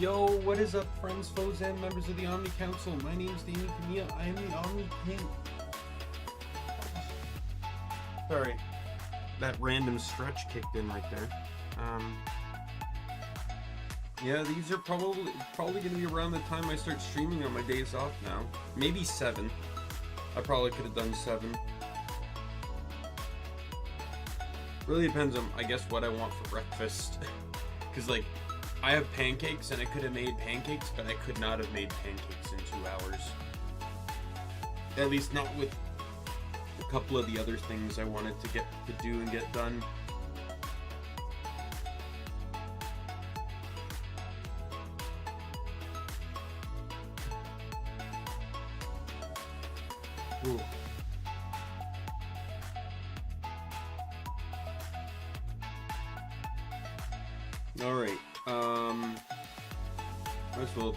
Yo, what is up, friends, foes, and members of the Omni Council? My name is Daimien Kamiya. I am the Omni King. Sorry, that random stretch kicked in right there. Yeah, these are probably gonna be around the time I start streaming on my days off now. Maybe 7. I probably could have done 7. Really depends on, I guess, what I want for breakfast. Because, like, I have pancakes, and I could have made pancakes, but I could not have made pancakes in 2 hours. At least not with a couple of the other things I wanted to do and get done. Ooh. Alright, might as well,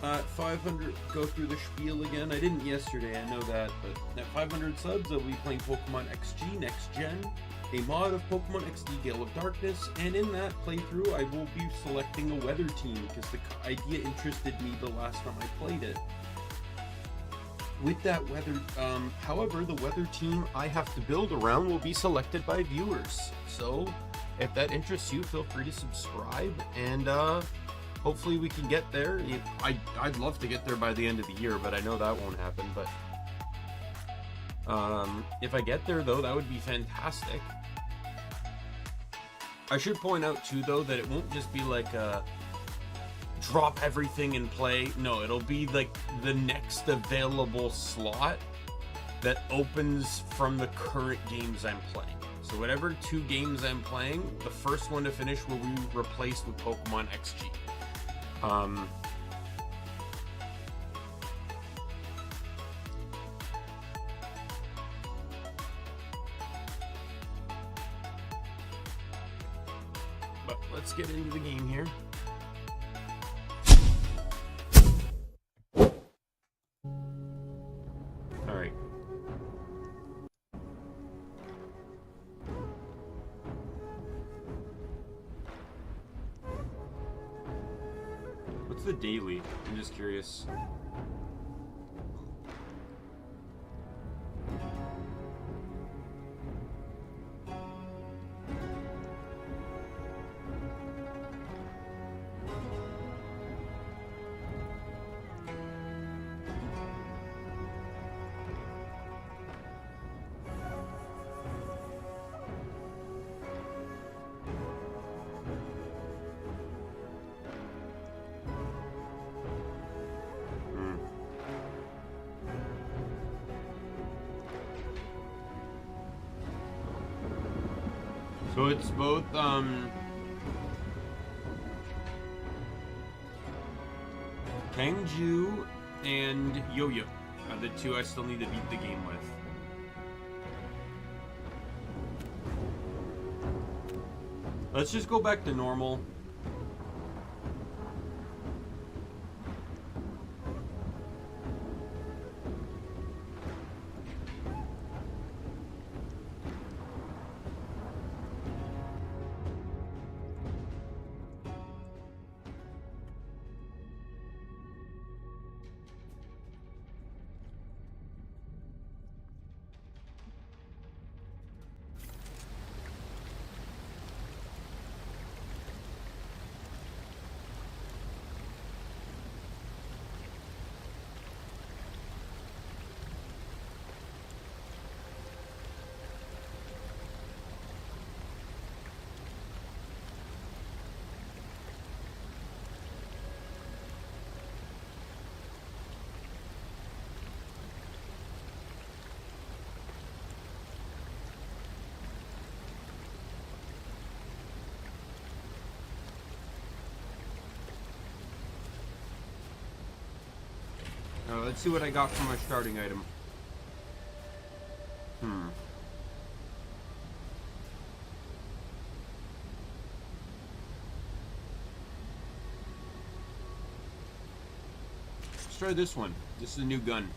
at 500, go through the spiel again. I didn't yesterday, I know that, but at 500 subs, I'll be playing Pokemon XG Next Gen, a mod of Pokemon XD Gale of Darkness, and in that playthrough, I will be selecting a weather team, because the idea interested me the last time I played it. With that weather, however, the weather team I have to build around will be selected by viewers, so if that interests you, feel free to subscribe, and hopefully we can get there. I'd love to get there by the end of the year, but I know that won't happen. But if I get there, though, that would be fantastic. I should point out, too, though, that it won't just be like a drop everything and play. No, it'll be like the next available slot that opens from the current games I'm playing. So whatever 2 games I'm playing, the first one to finish will be replaced with Pokemon XG. But let's get into the game here. Alright. What's the daily? I'm just curious. So it's both, Kangju and Yo-Yo are the 2 I still need to beat the game with. Let's just go back to normal. Let's see what I got for my starting item. Let's try this one. This is a new gun.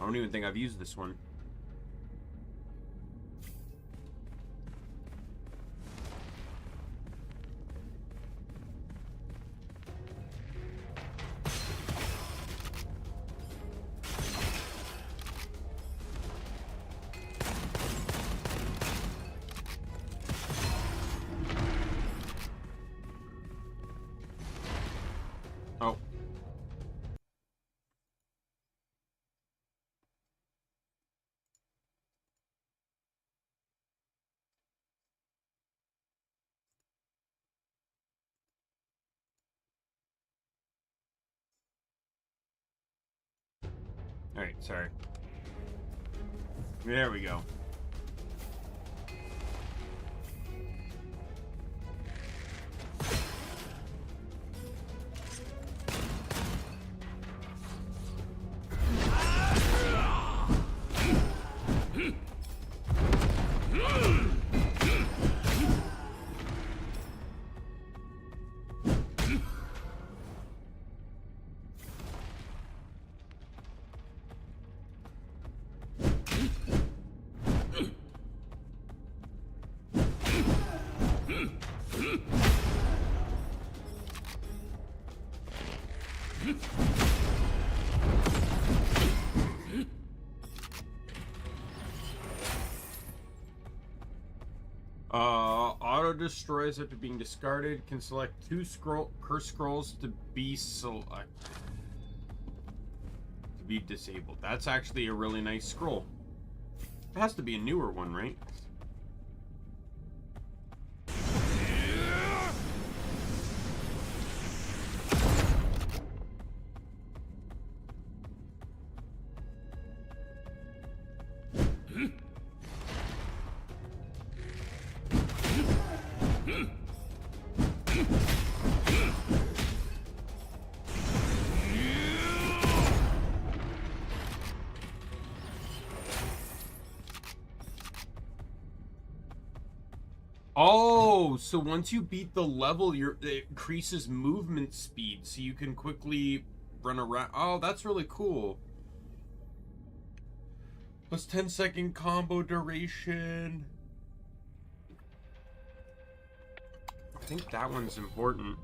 I don't even think I've used this one. Alright, sorry. There we go. Auto destroys after being discarded. Can select 2 curse scrolls to be disabled. That's actually a really nice scroll. It has to be a newer one, right? Oh, so once you beat the level, it increases movement speed, so you can quickly run around. Oh, that's really cool. Plus 10-second combo duration. I think that one's important.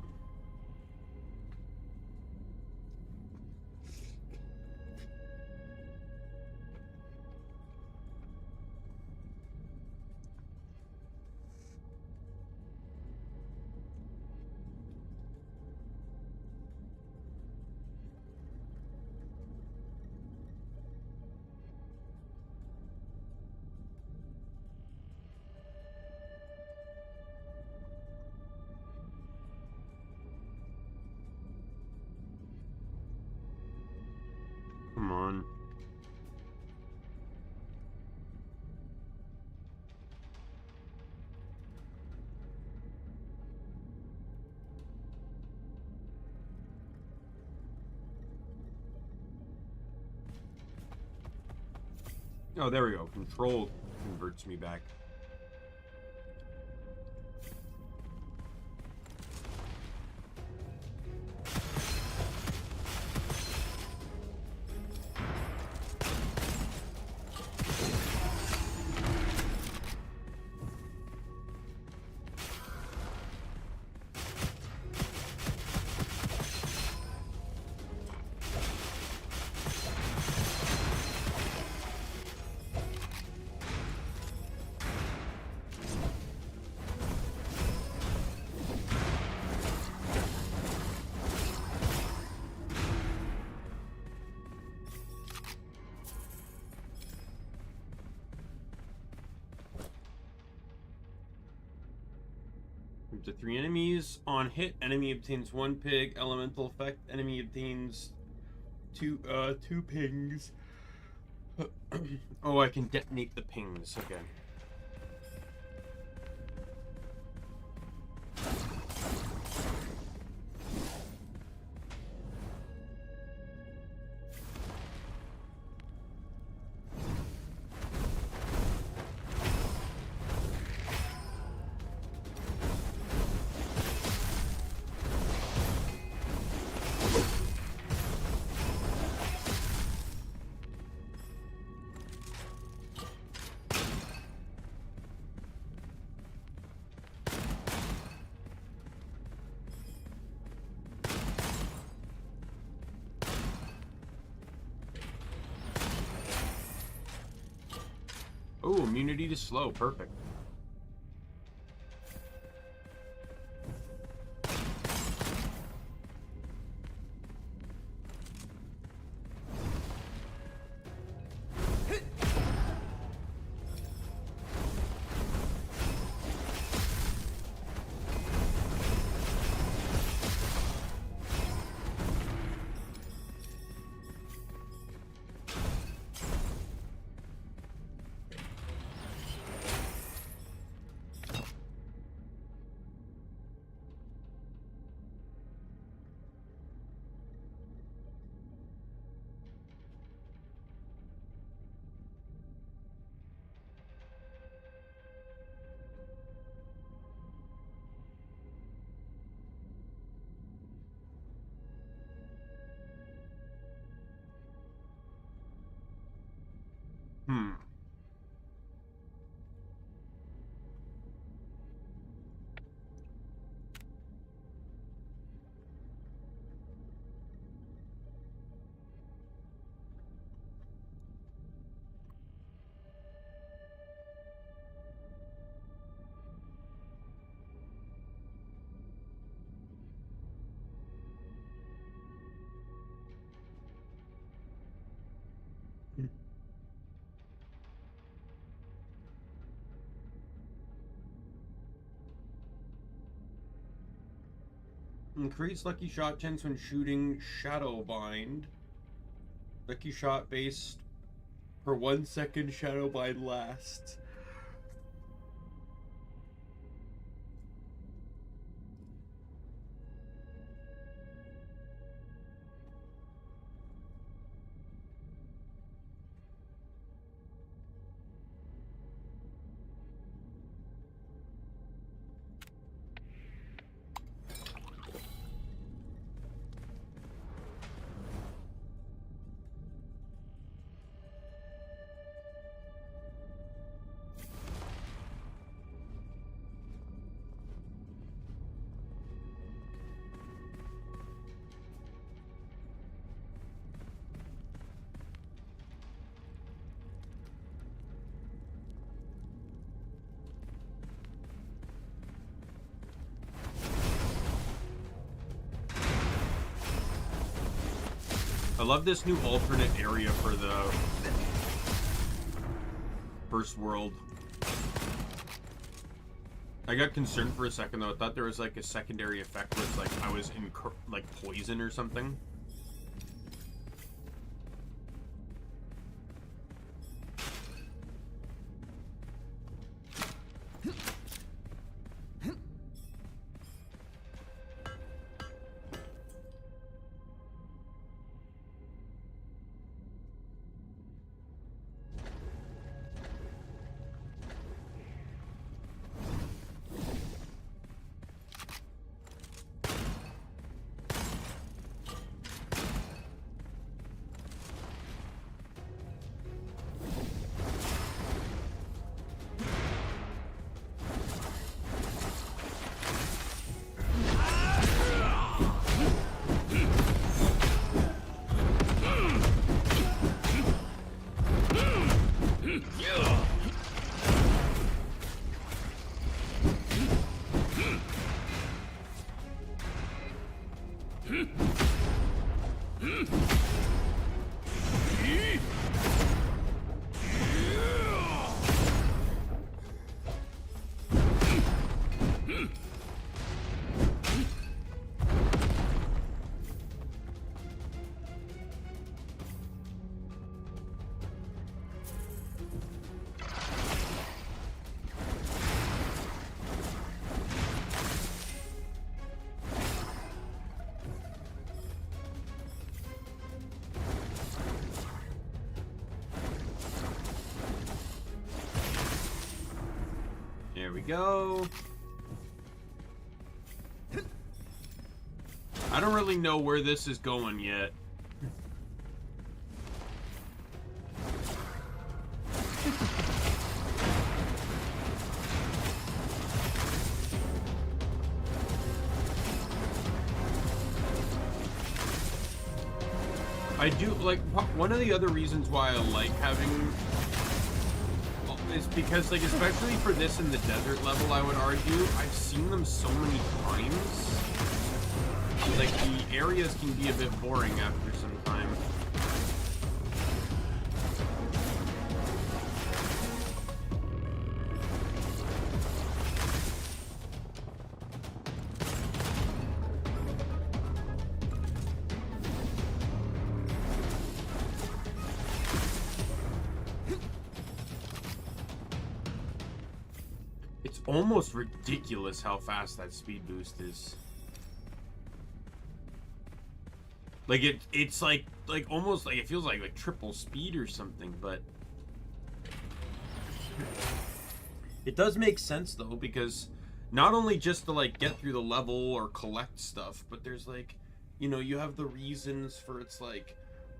Come on. Oh, there we go. Control converts me back. To 3 enemies. On hit, enemy obtains 1 pig. Elemental effect, enemy obtains 2 pings. Oh, I can detonate the pings. Okay. Oh, immunity to slow. Perfect. Increase lucky shot chance when shooting Shadowbind. Lucky shot based per 1 second Shadowbind lasts. I love this new alternate area for the first world. I got concerned for a second though. I thought there was like a secondary effect where it's like I was in like poison or something. There we go. I don't really know where this is going yet. I do like one of the other reasons why I like having is because, like, especially for this in the desert level, I would argue, I've seen them so many times. Like, the areas can be a bit boring after some time. Almost ridiculous how fast that speed boost is. Like it's like almost like it feels like triple speed or something, but it does make sense though, because not only just to like get through the level or collect stuff, but there's like, you know, you have the reasons for it's like,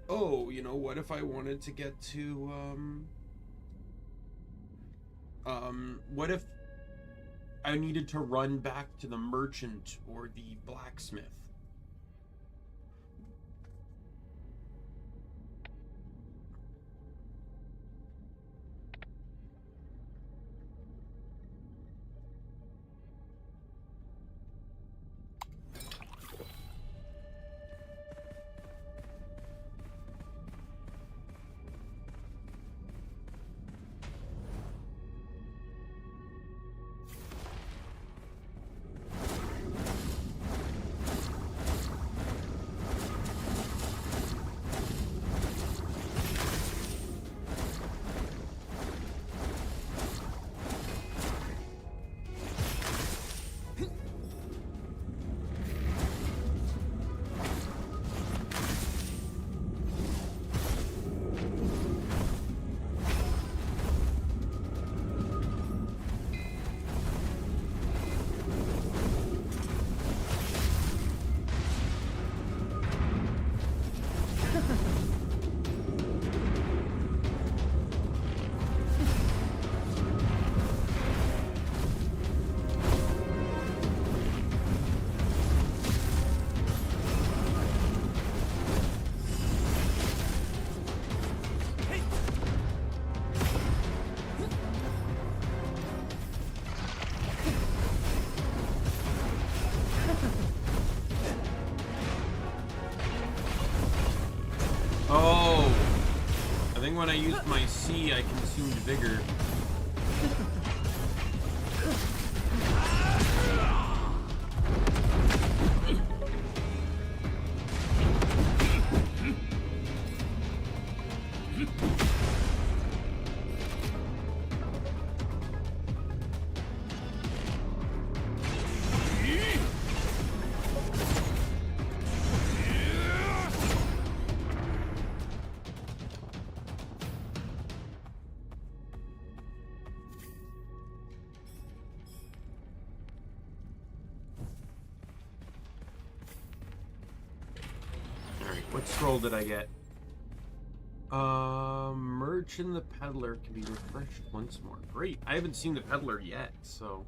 oh, you know, what if I wanted to get to what if I needed to run back to the merchant or the blacksmith? think when I used my C, I consumed vigor. What scroll did I get? Merch and the Peddler can be refreshed once more. Great. I haven't seen the Peddler yet, so...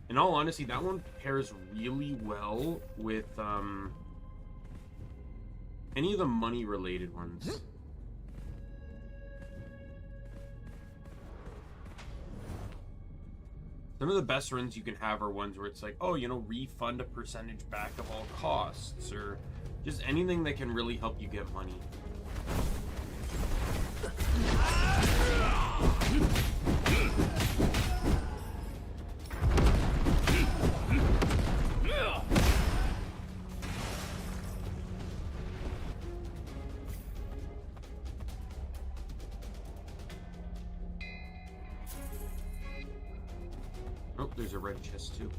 In all honesty, that one pairs really well with, any of the money-related ones. Some of the best runs you can have are ones where it's like, oh, you know, refund a percentage back of all costs, or just anything that can really help you get money. Oh, there's a red chest too.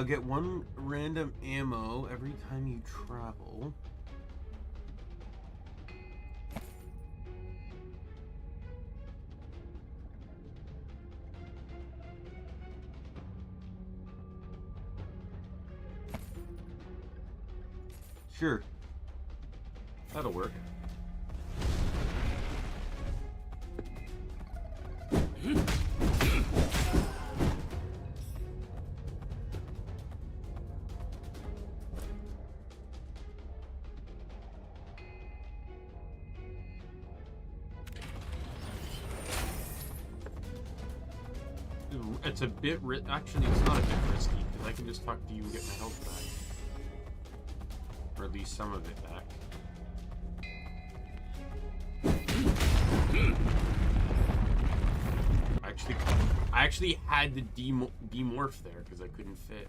Get 1 random ammo every time you travel. Sure. That'll work. It's a bit actually, it's not a bit risky, because I can just talk to you and get my health back. Or at least some of it back. I actually had to demorph there, because I couldn't fit.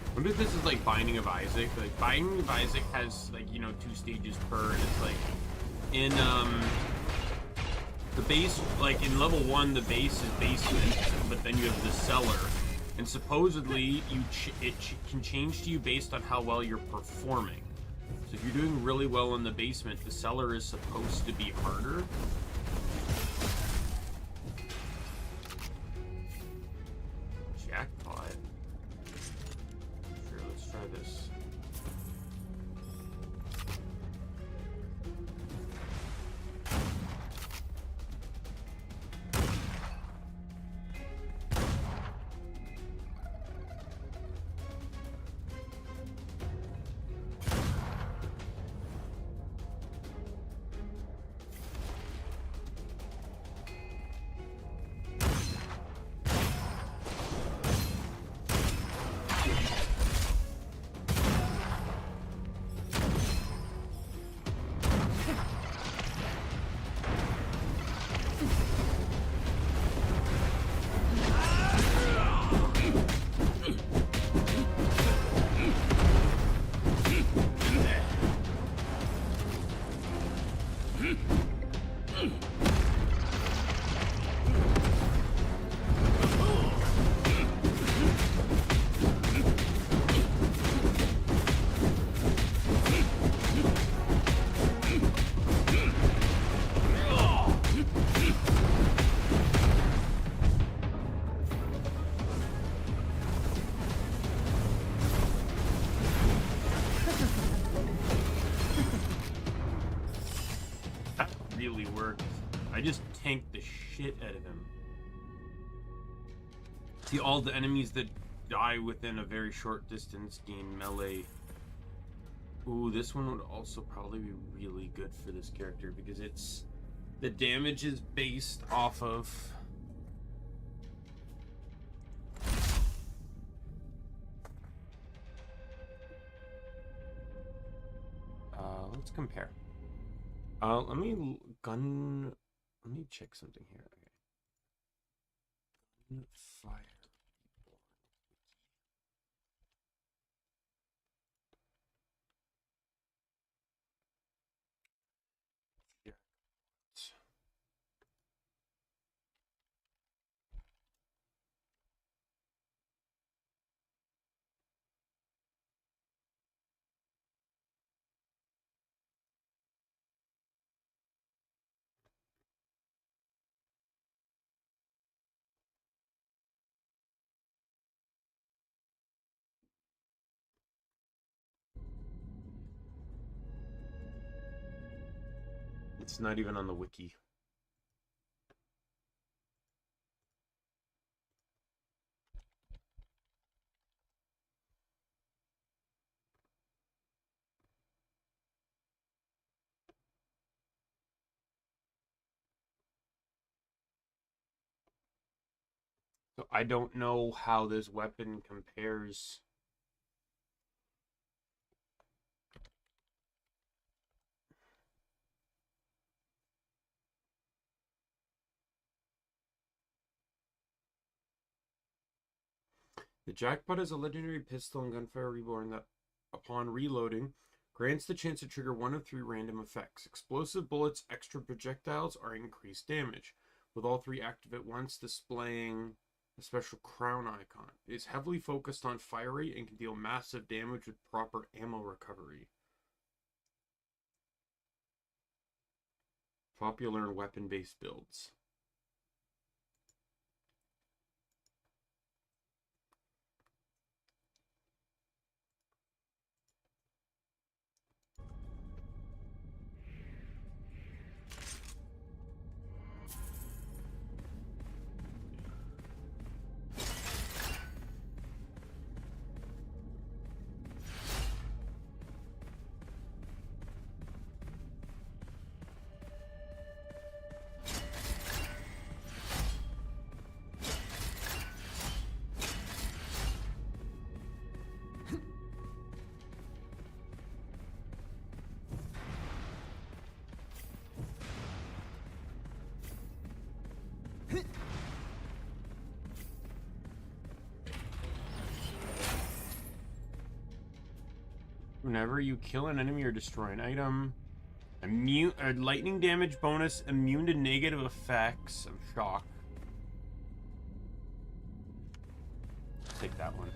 I wonder if this is like Binding of Isaac. Like Binding of Isaac has like, you know, 2 stages per, and it's like in the base, like in level 1 the base is basement, but then you have the cellar, and supposedly it can change to you based on how well you're performing. So if you're doing really well in the basement, the cellar is supposed to be harder. Jackpot. Try this. I just tanked the shit out of him. See, all the enemies that die within a very short distance gain melee. Ooh, this one would also probably be really good for this character because it's... the damage is based off of... let's compare. Let me check something here. Okay. GunFire Reborn. Yeah. It's not even on the wiki. So I don't know how this weapon compares. The jackpot is a legendary pistol in GunFire Reborn that, upon reloading, grants the chance to trigger one of 3 random effects. Explosive bullets, extra projectiles, or increased damage, with all 3 active at once, displaying a special crown icon. It is heavily focused on fire rate and can deal massive damage with proper ammo recovery. Popular in weapon-based builds. Whenever you kill an enemy or destroy an item, lightning damage bonus, immune to negative effects of shock. Take that one.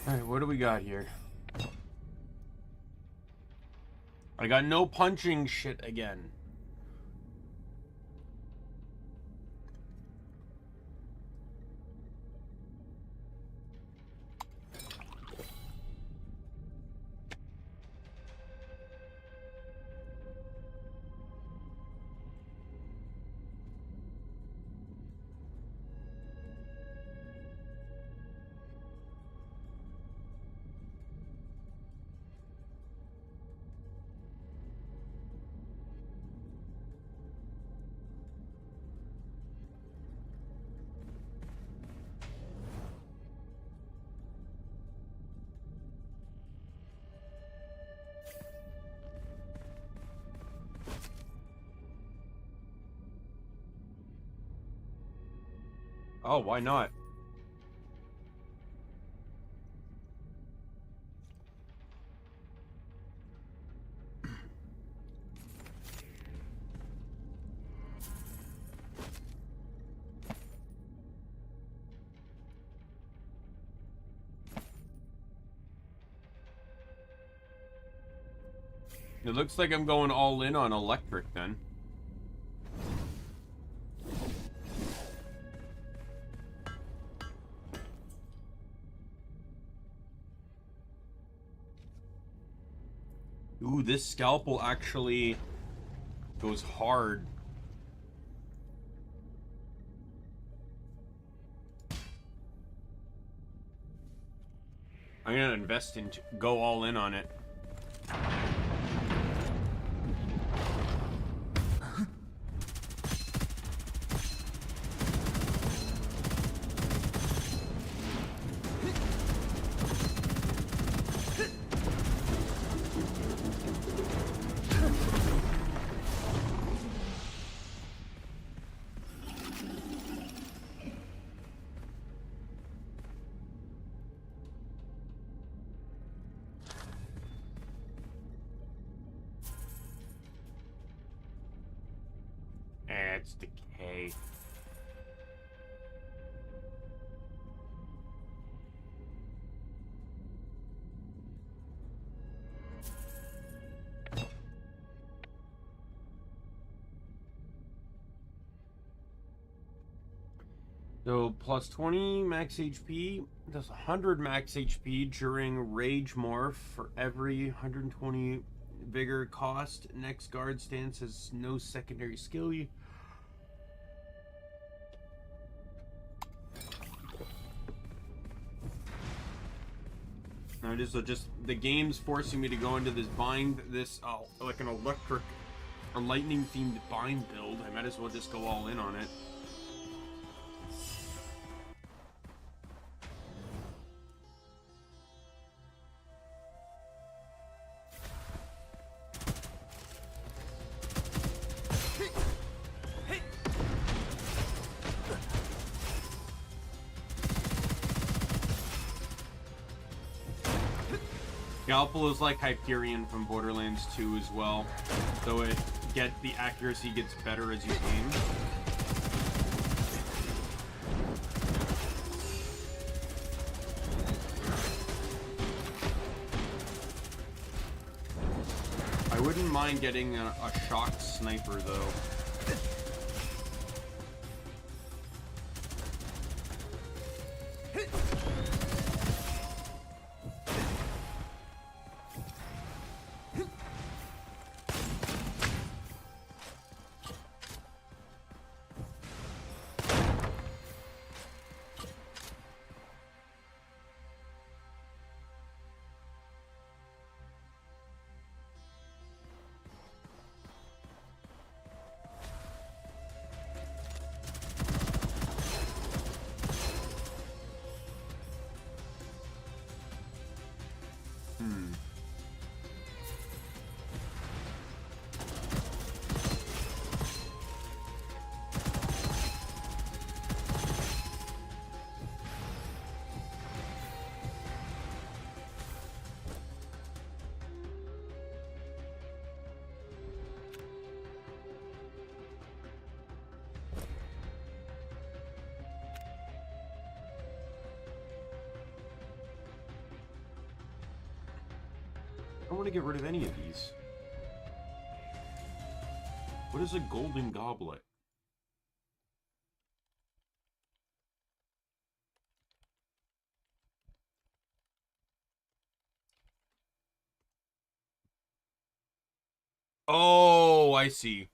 Alright, what do we got here? I got no punching shit again. Oh, why not? It looks like I'm going all in on electric then. Ooh, this scalpel actually goes hard. I'm gonna invest in, go all in on it. It's decay. So plus 20 max HP, does 100 max HP during Rage Morph for every 120 vigor cost. Next guard stance has no secondary skill. Now just the game's forcing me to go into this bind, like an electric or lightning themed bind build. I might as well just go all in on it. Scalpel is like Hyperion from Borderlands 2 as well, so the accuracy gets better as you aim. I wouldn't mind getting a shocked sniper though. want to get rid of any of these. What is a golden goblet? Oh, I see.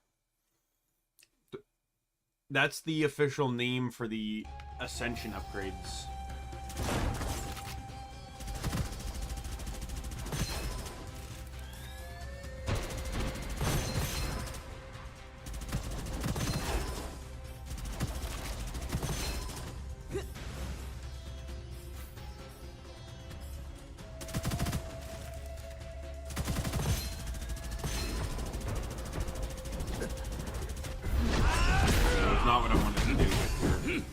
That's the official name for the Ascension upgrades. Not what I wanted to do with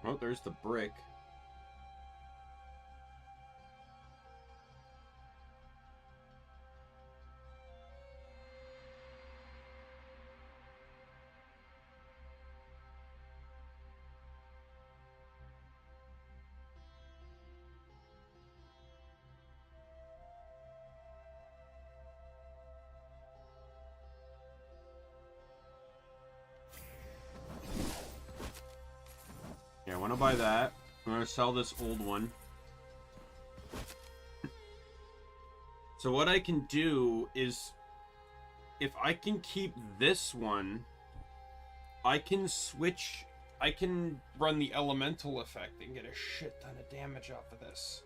Oh, there's the brick. Yeah, I want to buy that. I'm going to sell this old one. So what I can do is, if I can keep this one, I can switch, I can run the elemental effect and get a shit ton of damage off of this.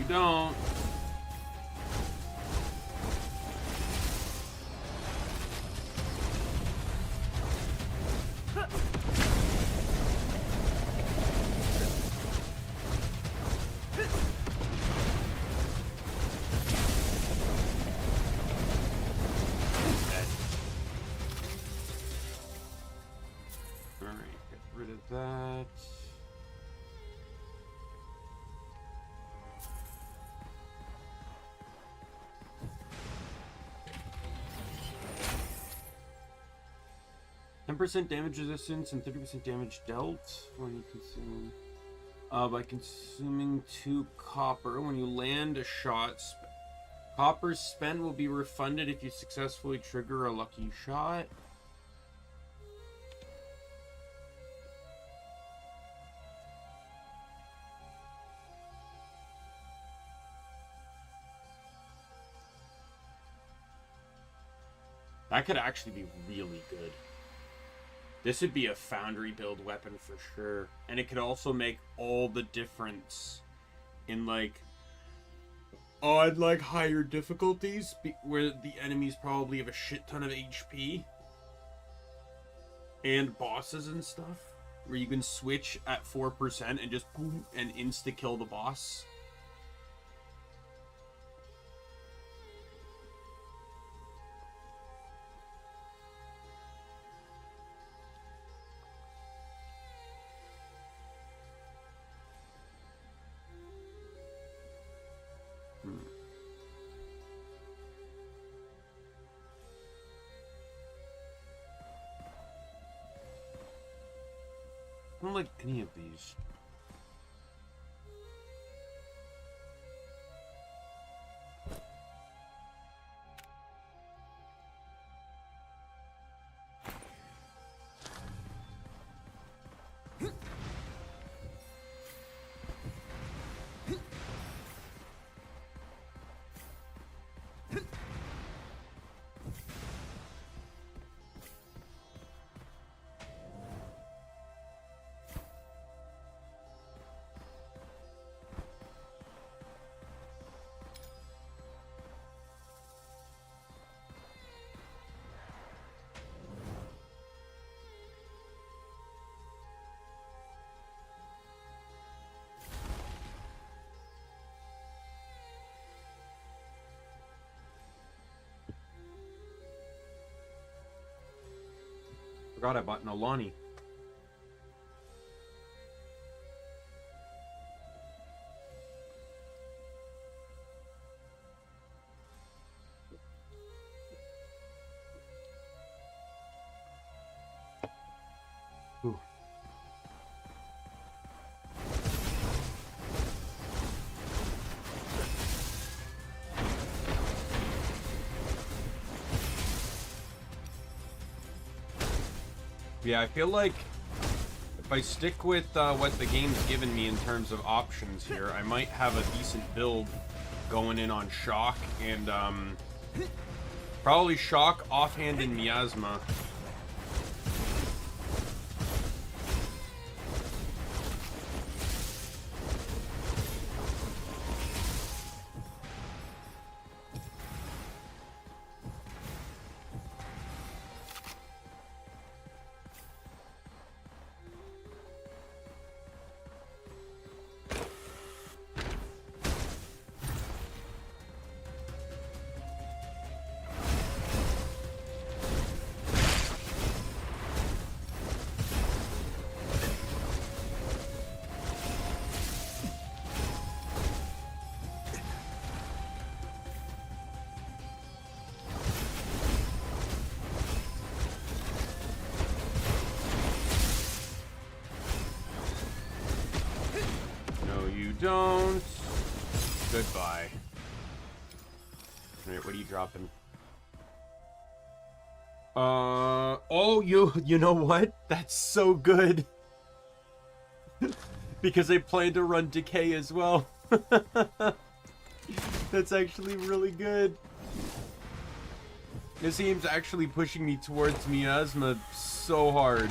Don't. Alright, get rid of that. %, damage resistance and 30% damage dealt when you consume by consuming 2 copper. When you land a shot, copper spent will be refunded if you successfully trigger a lucky shot. That could actually be really good. This would be a foundry build weapon for sure. And it could also make all the difference in like odd, like higher difficulties where the enemies probably have a shit ton of HP. And bosses and stuff. Where you can switch at 4% and just boom and insta-kill the boss. I don't like any of these. Forgot I bought Nolani. Ooh. Yeah, I feel like if I stick with what the game's given me in terms of options here, I might have a decent build going in on Shock and probably Shock, Offhand, and Miasma. Don't. Goodbye. Alright, what are you dropping? Oh, you know what? That's so good. Because I plan to run Decay as well. That's actually really good. This game's actually pushing me towards Miasma so hard.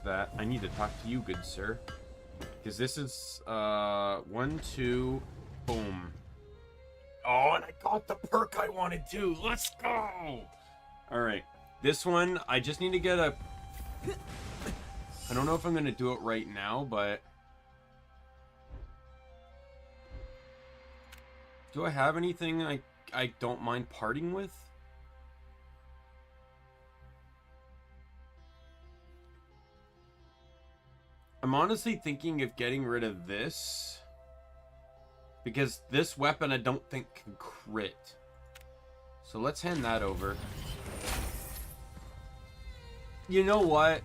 That I need to talk to you, good sir, because this is 1, 2, boom. Oh, and I got the perk I wanted to. Let's go. All right, this one I just need to get a I don't know if I'm going to do it right now, but... Do I have anything I don't mind parting with? I'm honestly thinking of getting rid of this. Because this weapon I don't think can crit. So let's hand that over. You know what?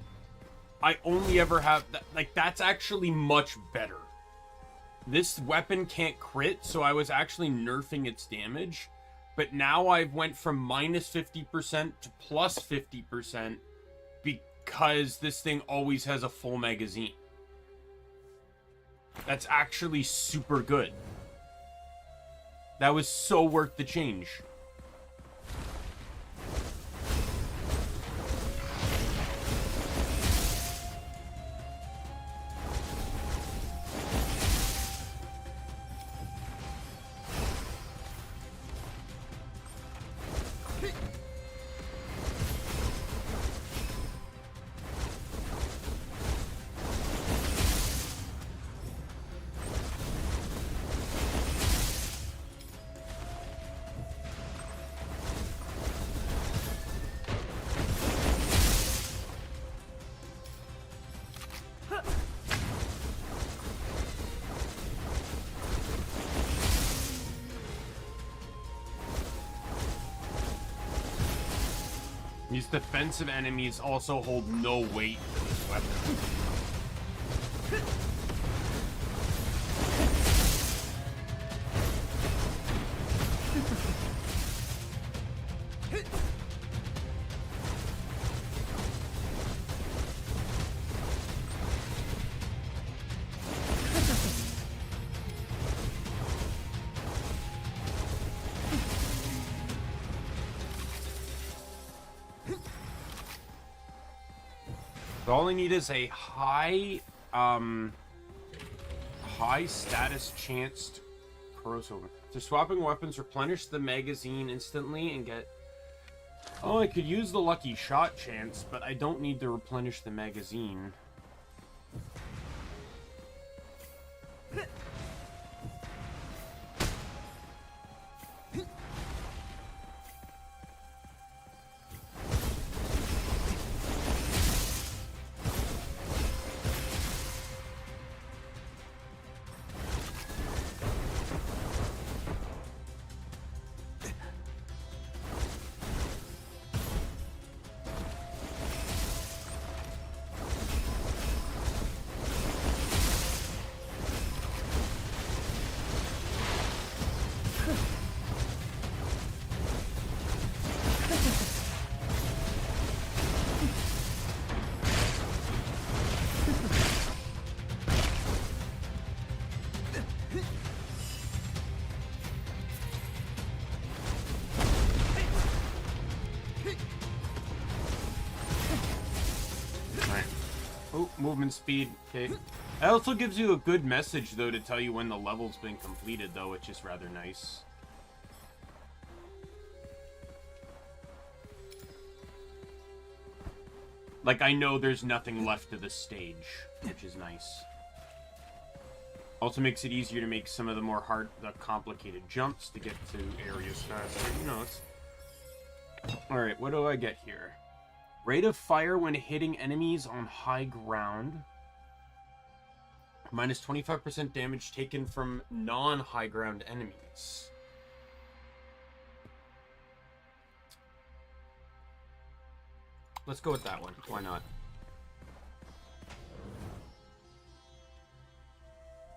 I only ever have... Like, that's actually much better. This weapon can't crit, so I was actually nerfing its damage. But now I've went from minus 50% to plus 50% because this thing always has a full magazine. That's actually super good. That was so worth the change. These defensive enemies also hold no weight for this weapon. All I need is a high status chanced crossover. So swapping weapons, replenish the magazine instantly and get... Oh, I could use the lucky shot chance, but I don't need to replenish the magazine. Movement speed, okay. It also gives you a good message, though, to tell you when the level's been completed, though, which is rather nice. Like, I know there's nothing left of the stage, which is nice. Also makes it easier to make some of the more complicated jumps to get to areas faster. You know, it's... Alright, what do I get here? Rate of fire when hitting enemies on high ground. Minus 25% damage taken from non-high ground enemies. Let's go with that one. Why not?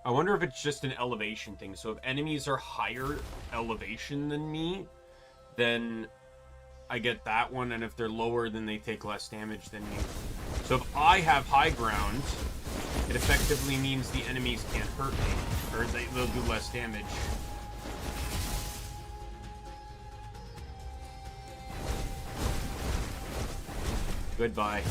I wonder if it's just an elevation thing. So if enemies are higher elevation than me, then I get that one, and if they're lower, then they take less damage than me. So if I have high ground, it effectively means the enemies can't hurt me, or they'll do less damage. Goodbye.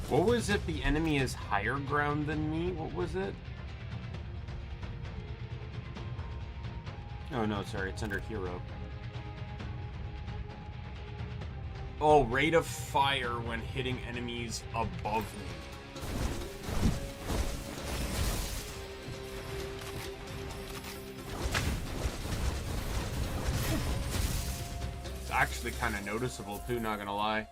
What was it? The enemy is higher ground than me? What was it? Oh no, sorry, it's under hero. Oh, rate of fire when hitting enemies above me. It's actually kind of noticeable too, not gonna lie.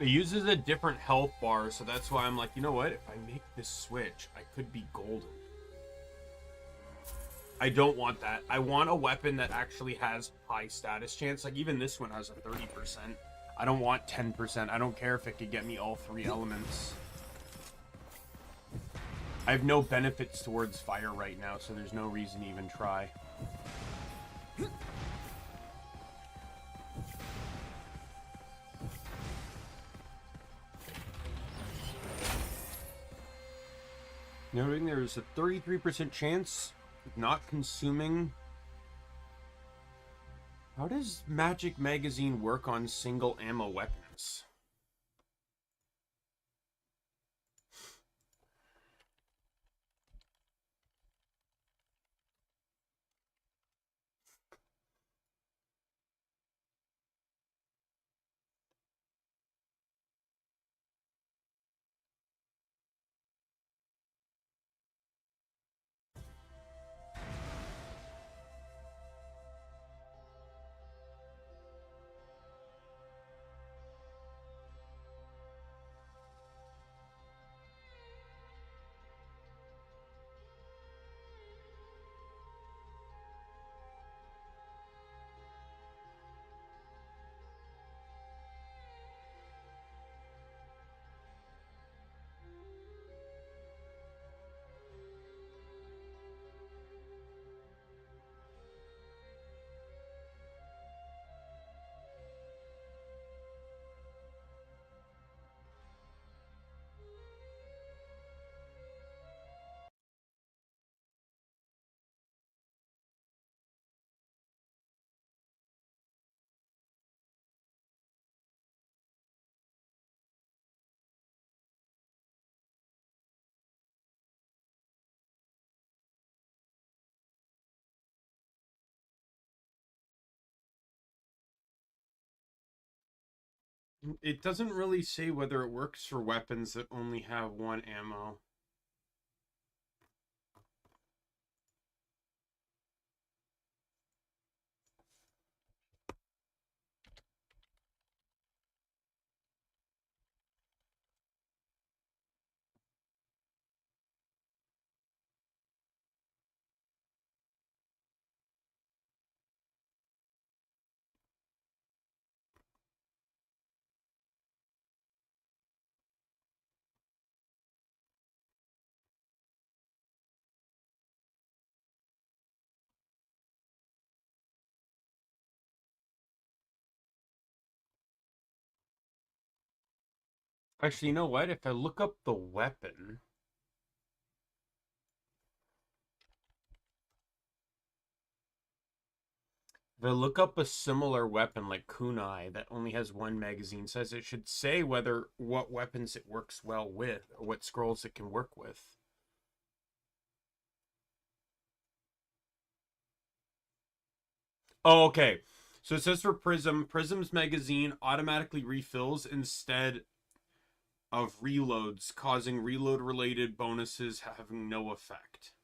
It uses a different health bar, so that's why I'm like, you know what? If I make this switch, I could be golden. I don't want that. I want a weapon that actually has high status chance. Like, even this one has a 30%. I don't want 10%. I don't care if it could get me all 3 elements. I have no benefits towards fire right now, so there's no reason to even try. Noting there's a 33% chance of not consuming. How does Magic Magazine work on single ammo weapons? It doesn't really say whether it works for weapons that only have 1 ammo. Actually, you know what? If I look up the weapon... If I look up a similar weapon like kunai that only has one magazine, says it should say what weapons it works well with or what scrolls it can work with. Oh, okay. So it says for Prism's magazine automatically refills instead of reloads, causing reload-related bonuses having no effect.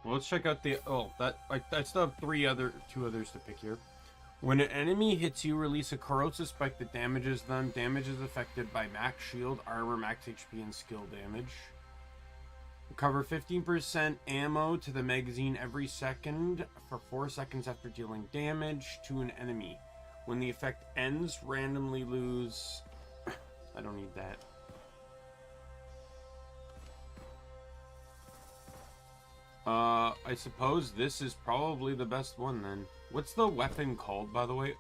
Well, let's check out the... Oh, I still have two others to pick here. When an enemy hits you, release a corrosive spike that damages them. Damage is affected by max shield, armor, max HP, and skill damage. Recover 15% ammo to the magazine every second for 4 seconds after dealing damage to an enemy. When the effect ends, randomly lose... I don't need that. I suppose this is probably the best one then. What's the weapon called, by the way?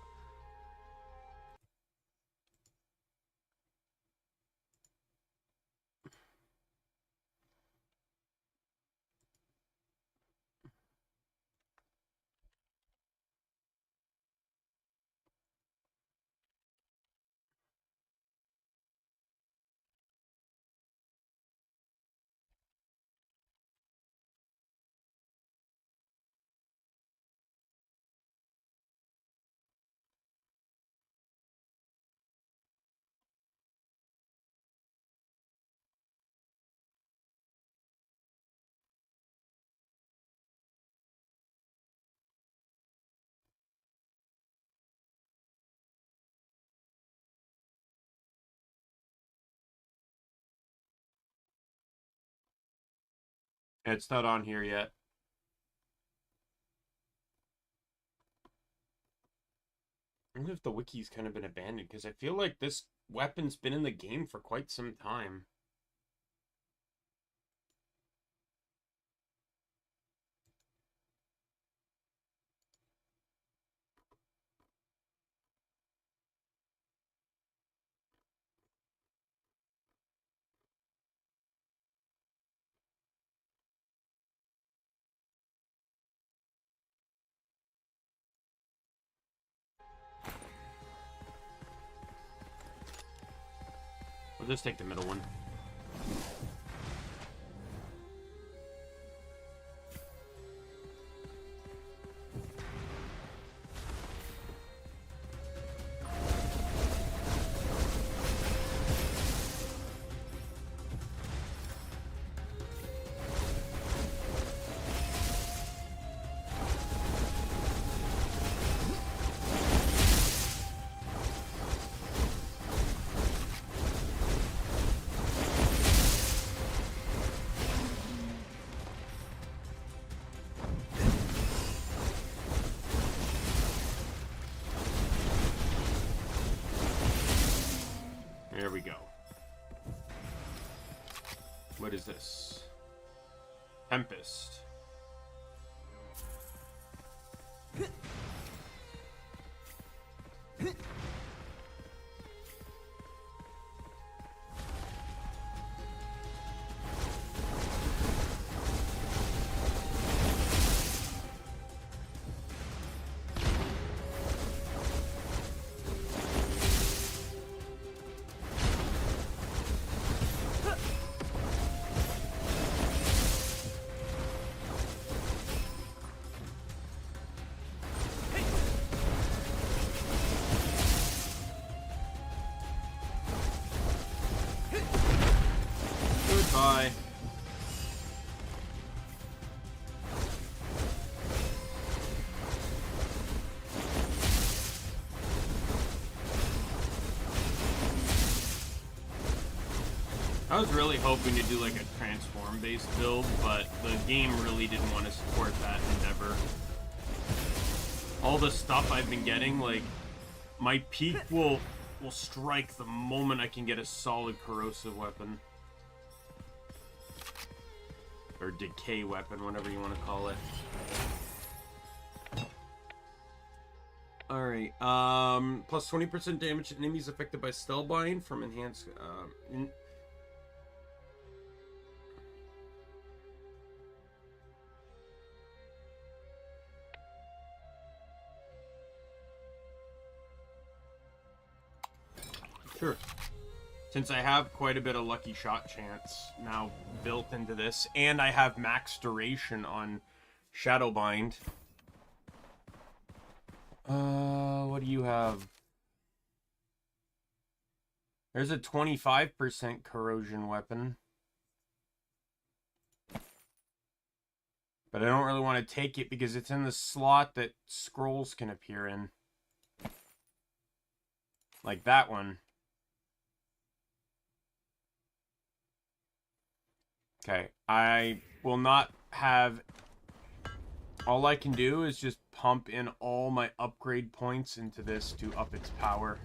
It's not on here yet. I wonder if the wiki's kind of been abandoned, because I feel like this weapon's been in the game for quite some time. We'll just take the middle one. There we go. What is this? Tempest. I was really hoping to do like a transform-based build, but the game really didn't want to support that endeavor. All the stuff I've been getting, like, my peak will strike the moment I can get a solid corrosive weapon. Or decay weapon, whatever you want to call it. Alright, plus 20% damage to enemies affected by Spellbind from enhanced, Sure. Since I have quite a bit of lucky shot chance now built into this, and I have max duration on Shadowbind. What do you have? There's a 25% corrosion weapon. But I don't really want to take it because it's in the slot that scrolls can appear in. Like that one. Okay, I will not have... All I can do is just pump in all my upgrade points into this to up its power.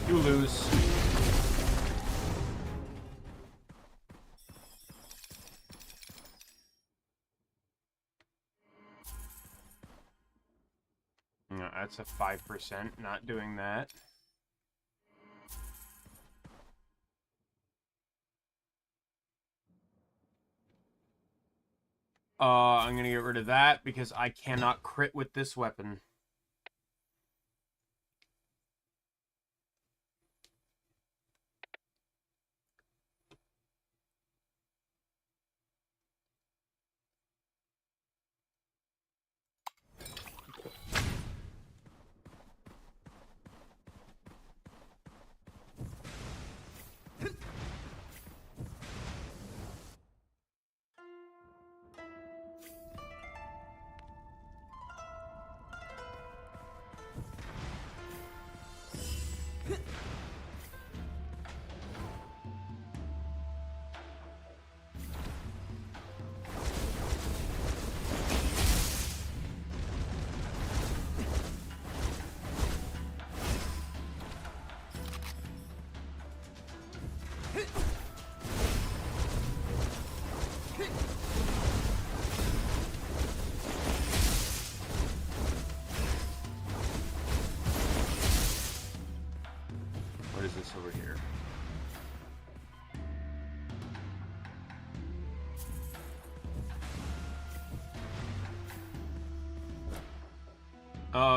You lose. No, that's a 5%. Not doing that. I'm gonna get rid of that because I cannot crit with this weapon. What is this over here?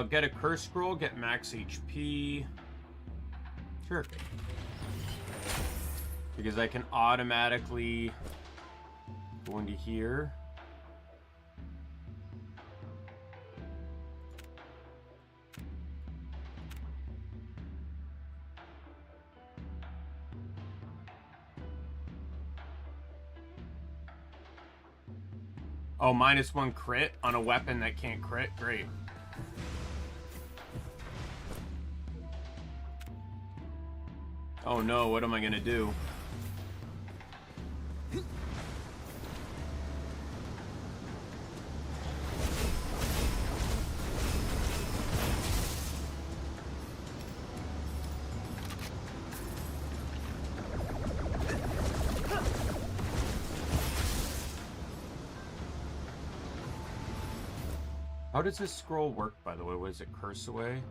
Get a curse scroll, get max HP. Sure. Because I can automatically go into here. Oh, -1 crit on a weapon that can't crit? Great. Oh no, what am I gonna do? How does this scroll work, by the way? Was it curse away?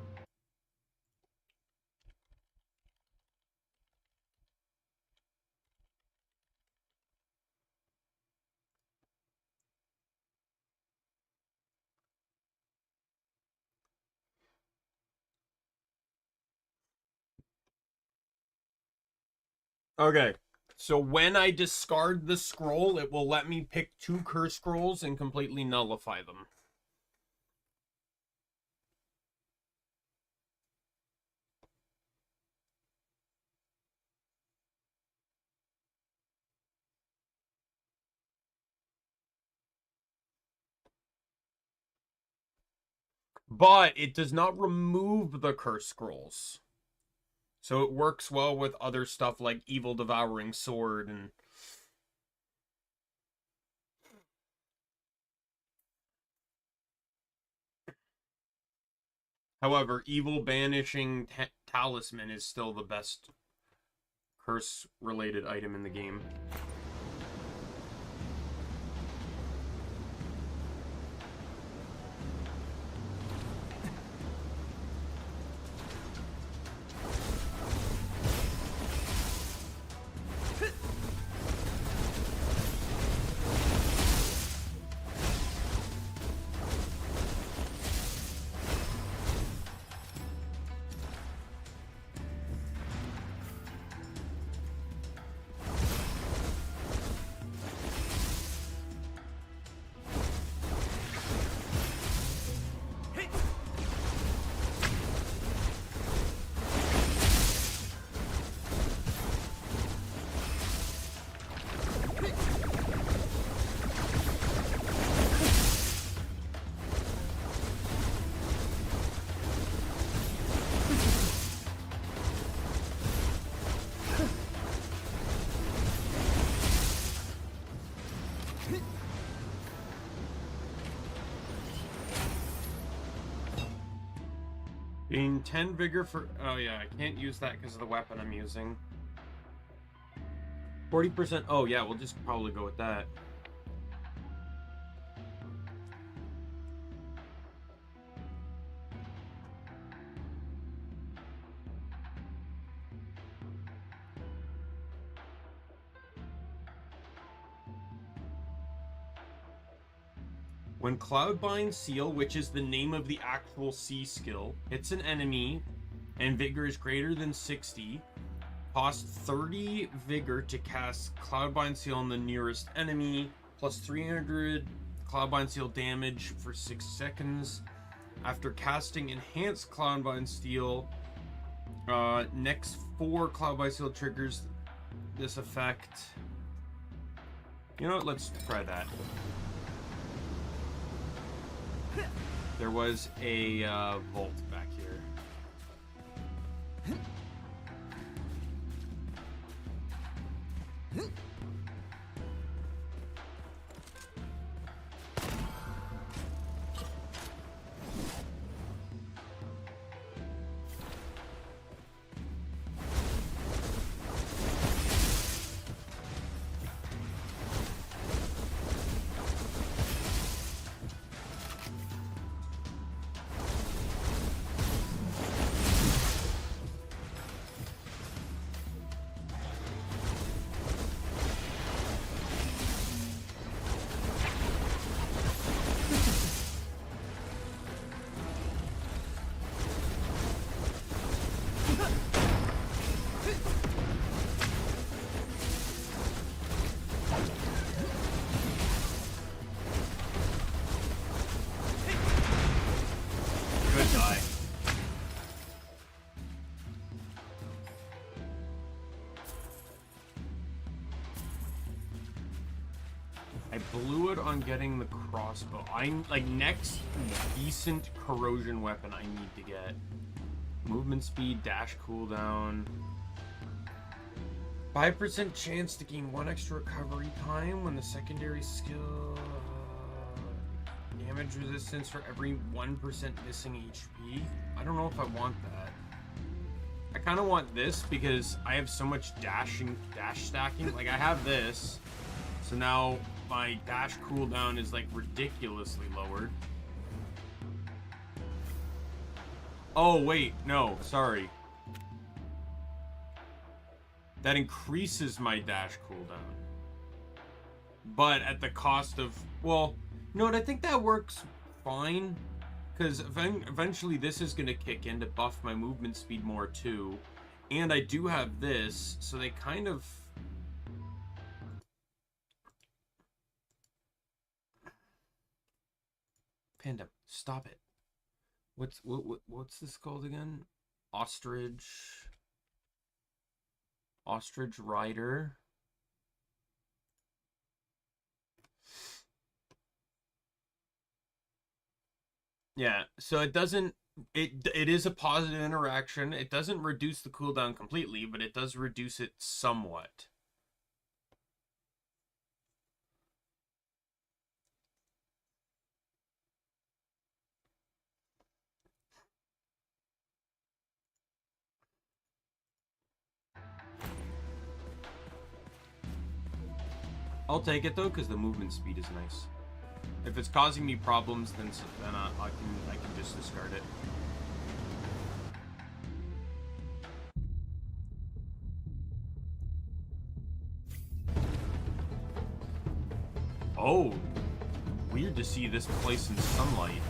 Okay, so when I discard the scroll, it will let me pick 2 curse scrolls and completely nullify them. But it does not remove the curse scrolls. So it works well with other stuff like Evil Devouring Sword and... However, Evil Banishing Talisman is still the best curse-related item in the game. Gain 10 vigor for... Oh yeah, I can't use that because of the weapon I'm using. 40%... Oh yeah, we'll just probably go with that. When Cloudbind Seal, which is the name of the actual C skill, hits an enemy and vigor is greater than 60, cost 30 vigor to cast Cloudbind Seal on the nearest enemy, plus 300 Cloudbind Seal damage for 6 seconds. After casting Enhanced Cloudbind Seal, next 4 Cloudbind Seal triggers this effect. You know what? Let's try that. There was a vault back here. I blew it on getting the crossbow. Like, next decent corrosion weapon I need to get. Movement speed, dash cooldown. 5% chance to gain 1 extra recovery time when the secondary skill... damage resistance for every 1% missing HP. I don't know if I want that. I kind of want this because I have so much dash stacking. Like, I have this. So now my dash cooldown is like ridiculously lowered. Oh, wait. No, sorry. That increases my dash cooldown. But at the cost of... Well, you know what? I think that works fine. Because eventually this is going to kick in to buff my movement speed more too. And I do have this, so they kind of... Panda, stop it. What's this called again? Ostrich Rider. Yeah, so it doesn't it is a positive interaction. It doesn't reduce the cooldown completely, but it does reduce it somewhat. I'll take it though, because the movement speed is nice. If it's causing me problems, then I can just discard it. Oh, weird to see this place in sunlight.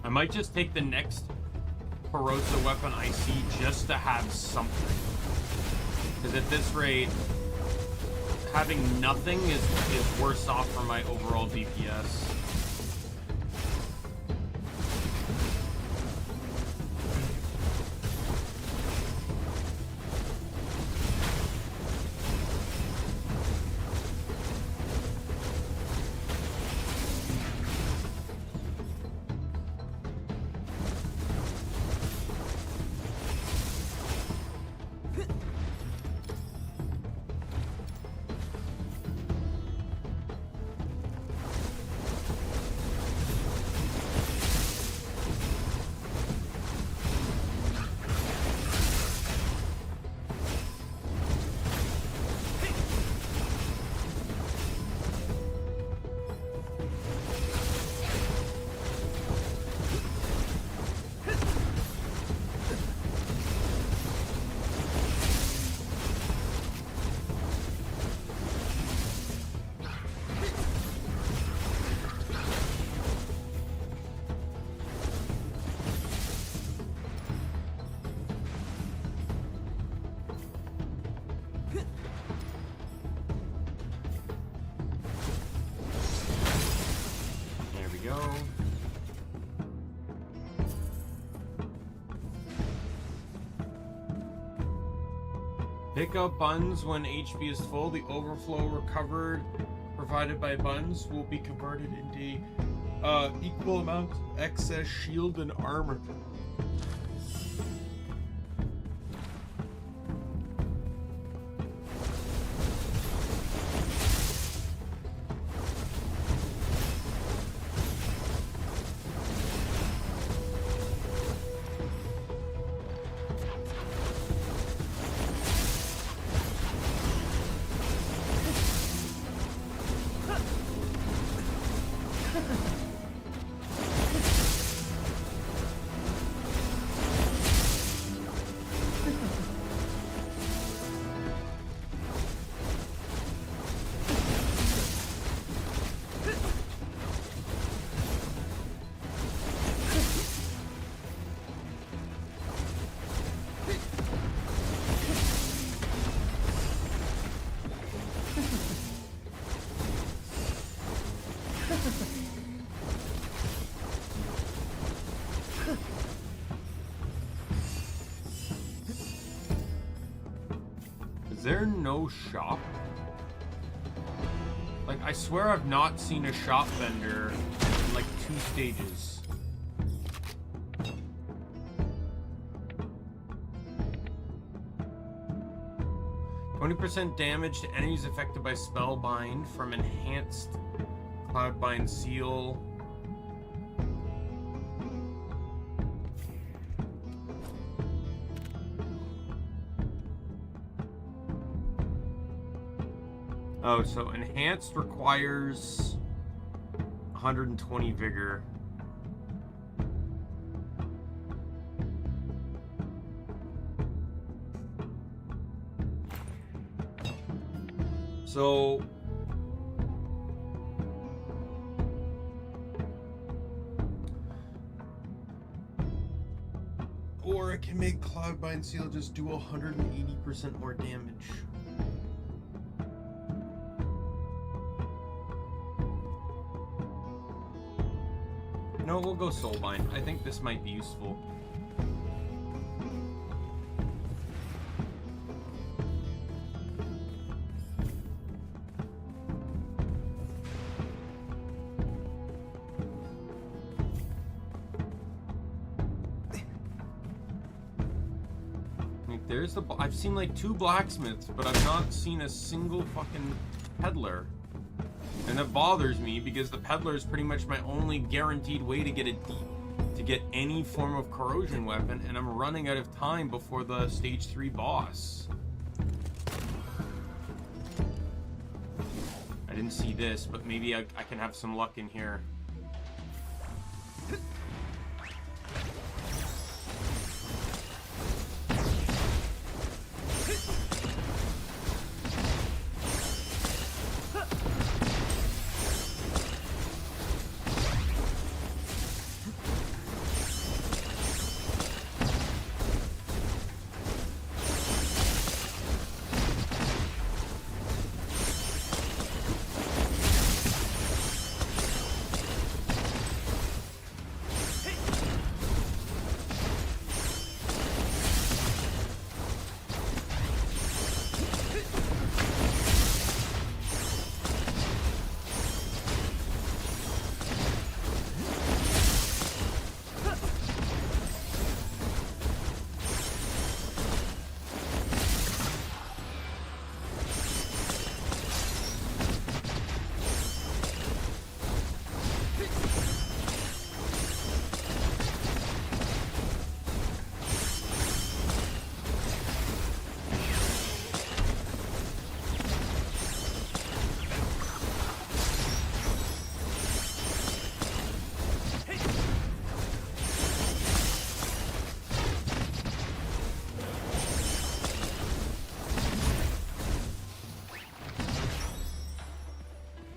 I might just take the next corrosive weapon I see just to have something. Because at this rate, having nothing is worse off for my overall DPS. Pick up buns when HP is full. The overflow recovered provided by buns will be converted into equal amounts of excess shield and armor. Is there no shop? Like, I swear I've not seen a shop vendor in like 2 stages. %20 damage to enemies affected by Spellbind from enhanced Cloudbind Seal. Oh, so enhanced requires 120 vigor. So or it can make Cloudbind Seal just do 180% more damage. No, we'll go Soulbind. I think this might be useful. Like, there's the... I've seen like 2 blacksmiths, but I've not seen a single fucking peddler. And that bothers me because the peddler is pretty much my only guaranteed way to get any form of corrosion weapon, and I'm running out of time before the stage 3 boss. I didn't see this, but maybe I can have some luck in here.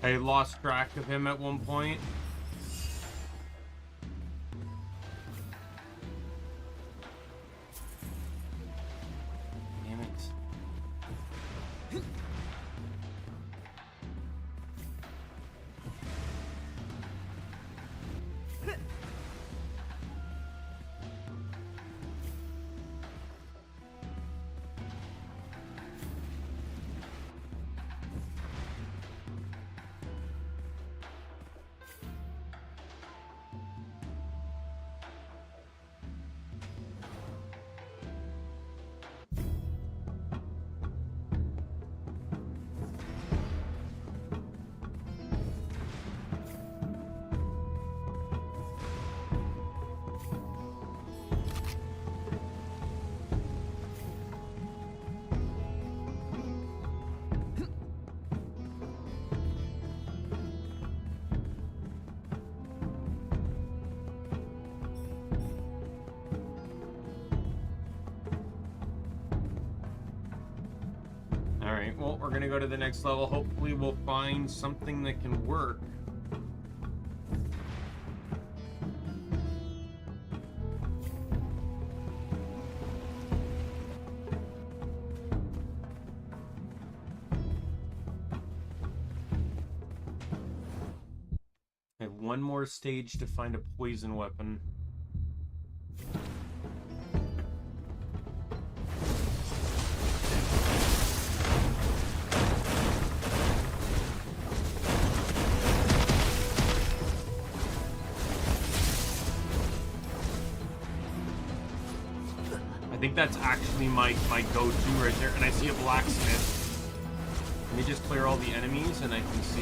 I lost track of him at one point. Damn it. Alright, well, we're gonna go to the next level. Hopefully we'll find something that can work. I have one more stage to find a poison weapon. I think that's actually my go-to right there. And I see a blacksmith. Let me just clear all the enemies and I can see.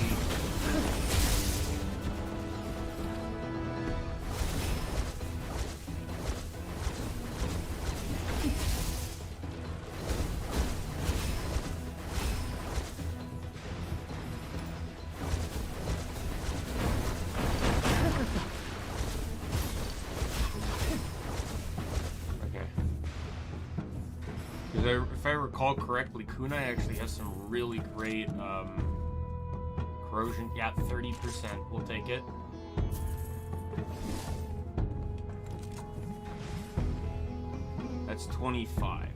If I recall correctly, Kunai actually has some really great corrosion. Yeah, 30%. We'll take it. That's 25.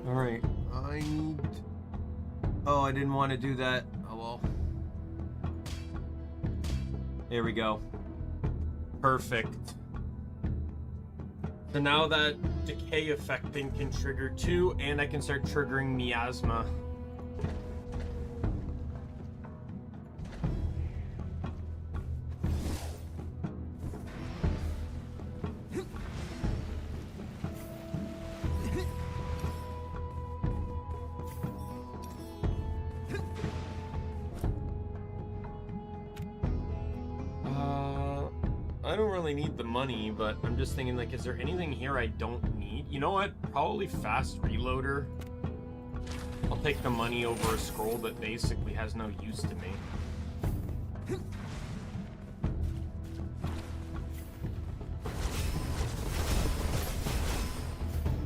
All right. I need... Oh, I didn't want to do that. Oh well. There we go. Perfect. So now that decay effect thing can trigger too, and I can start triggering miasma. I don't really need the money, but I'm just thinking, like, is there anything here I don't need? You know what? Probably fast reloader. I'll take the money over a scroll that basically has no use to me.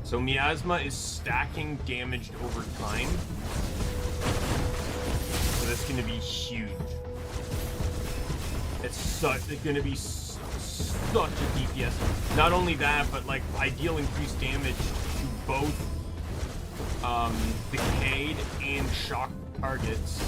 So miasma is stacking damage over time. So that's going to be huge. It's going to be such a DPS. Not only that, but like ideal increased damage to both decayed and shock targets.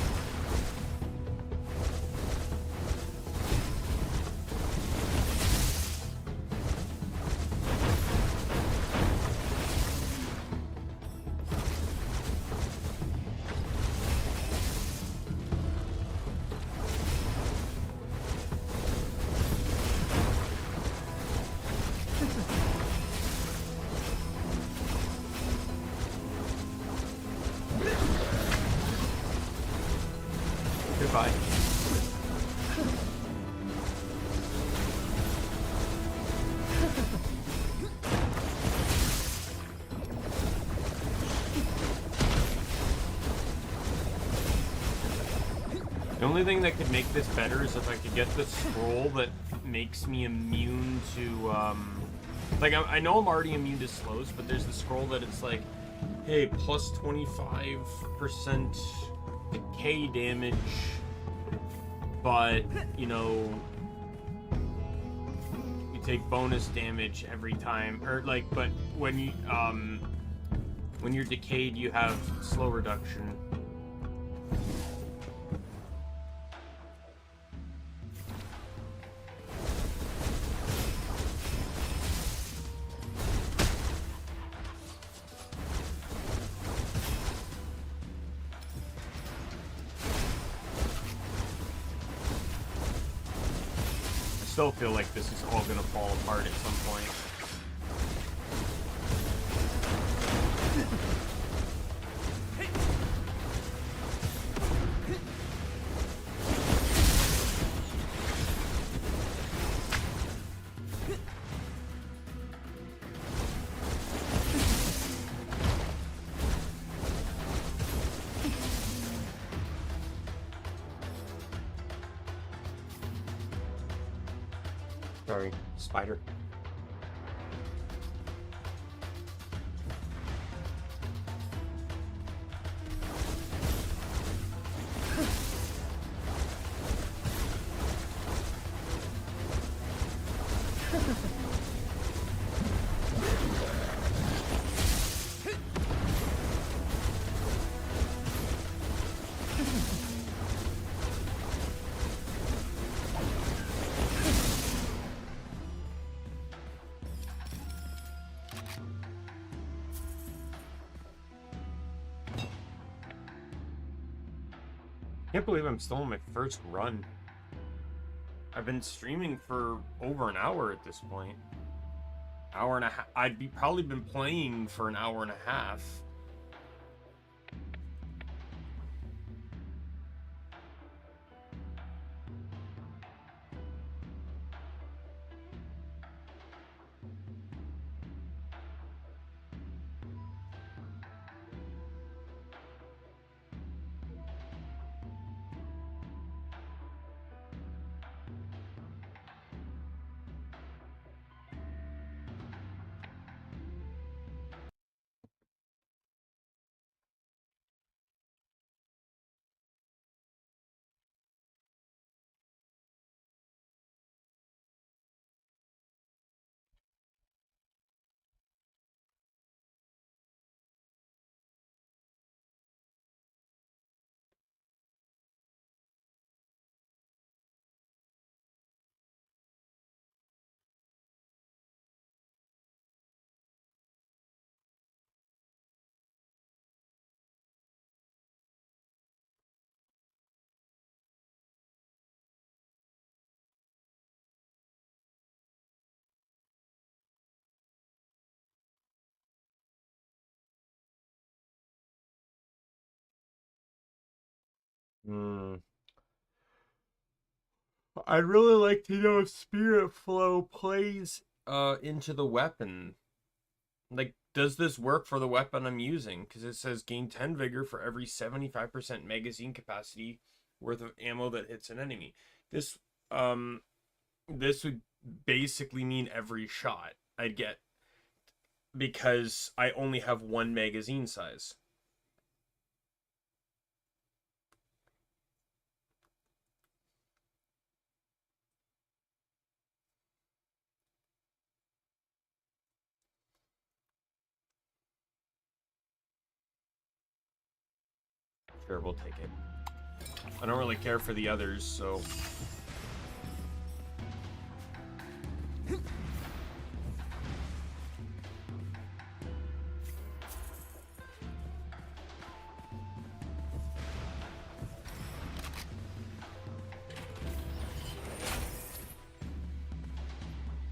Goodbye. The only thing that could make this better is if I could get the scroll that makes me immune to, like, I know I'm already immune to slows, but there's the scroll that it's like, hey, plus 25% decay damage, but, you know, you take bonus damage every time, or, like, but when you're decayed, you have slow reduction. I still feel like this is all gonna fall apart at some point. Sorry, spider. Can't believe I'm still on my first run. I've been streaming for over an hour at this point. Hour and a half. Probably been playing for an hour and a half. I'd really like to know if Spirit Flow plays into the weapon. Like, does this work for the weapon I'm using? Because it says gain 10 vigor for every 75% magazine capacity worth of ammo that hits an enemy. This this would basically mean every shot I'd get, because I only have one magazine size. Sure, we'll take it. I don't really care for the others, so...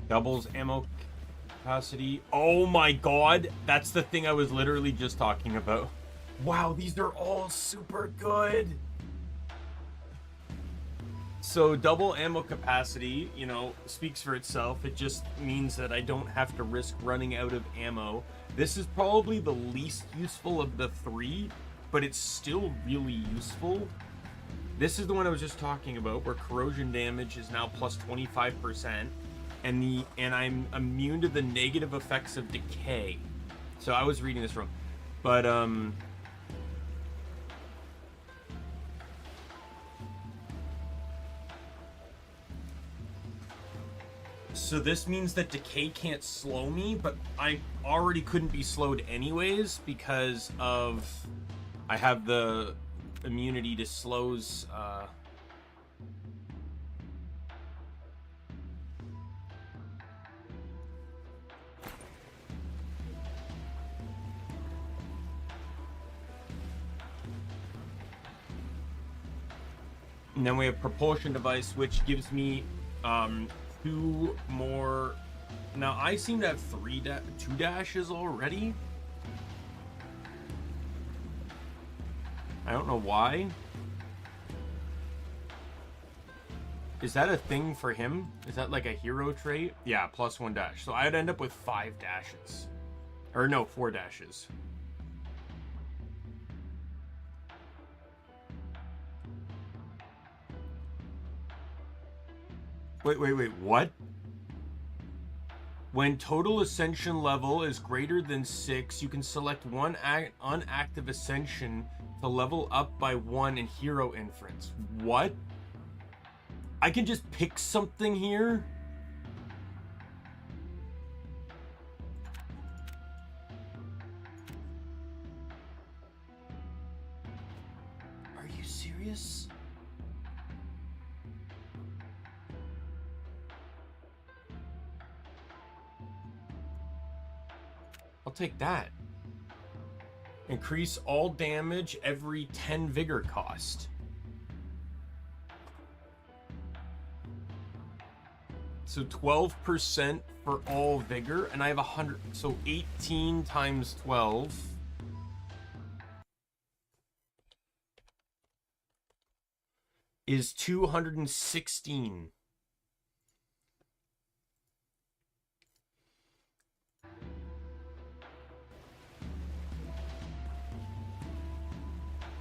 Doubles ammo capacity. Oh my god, that's the thing I was literally just talking about. Wow, these are all super good. So double ammo capacity, you know, speaks for itself. It just means that I don't have to risk running out of ammo. This is probably the least useful of the three, but it's still really useful. This is the one I was just talking about, where corrosion damage is now plus 25%, and I'm immune to the negative effects of decay. So I was reading this wrong, but so this means that decay can't slow me, but I already couldn't be slowed anyways because of I have the immunity to slows. And then we have propulsion device, which gives me 2 more. Now I seem to have 2 dashes already. I don't know why. Is that a thing for him? Is that like a hero trait? Yeah, plus 1 dash. So I'd end up with 5 dashes. Or no, 4 dashes. Wait, what? When total ascension level is greater than 6, you can select one unactive ascension to level up by 1 in hero inference. What? I can just pick something here? Are you serious? I'll take that. Increase all damage every 10 vigor cost. So 12% for all vigor, and I have 100. So 18 times 12 is 216.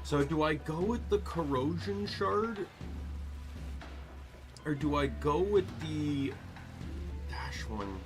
So do I go with the corrosion shard? Or do I go with the dash one?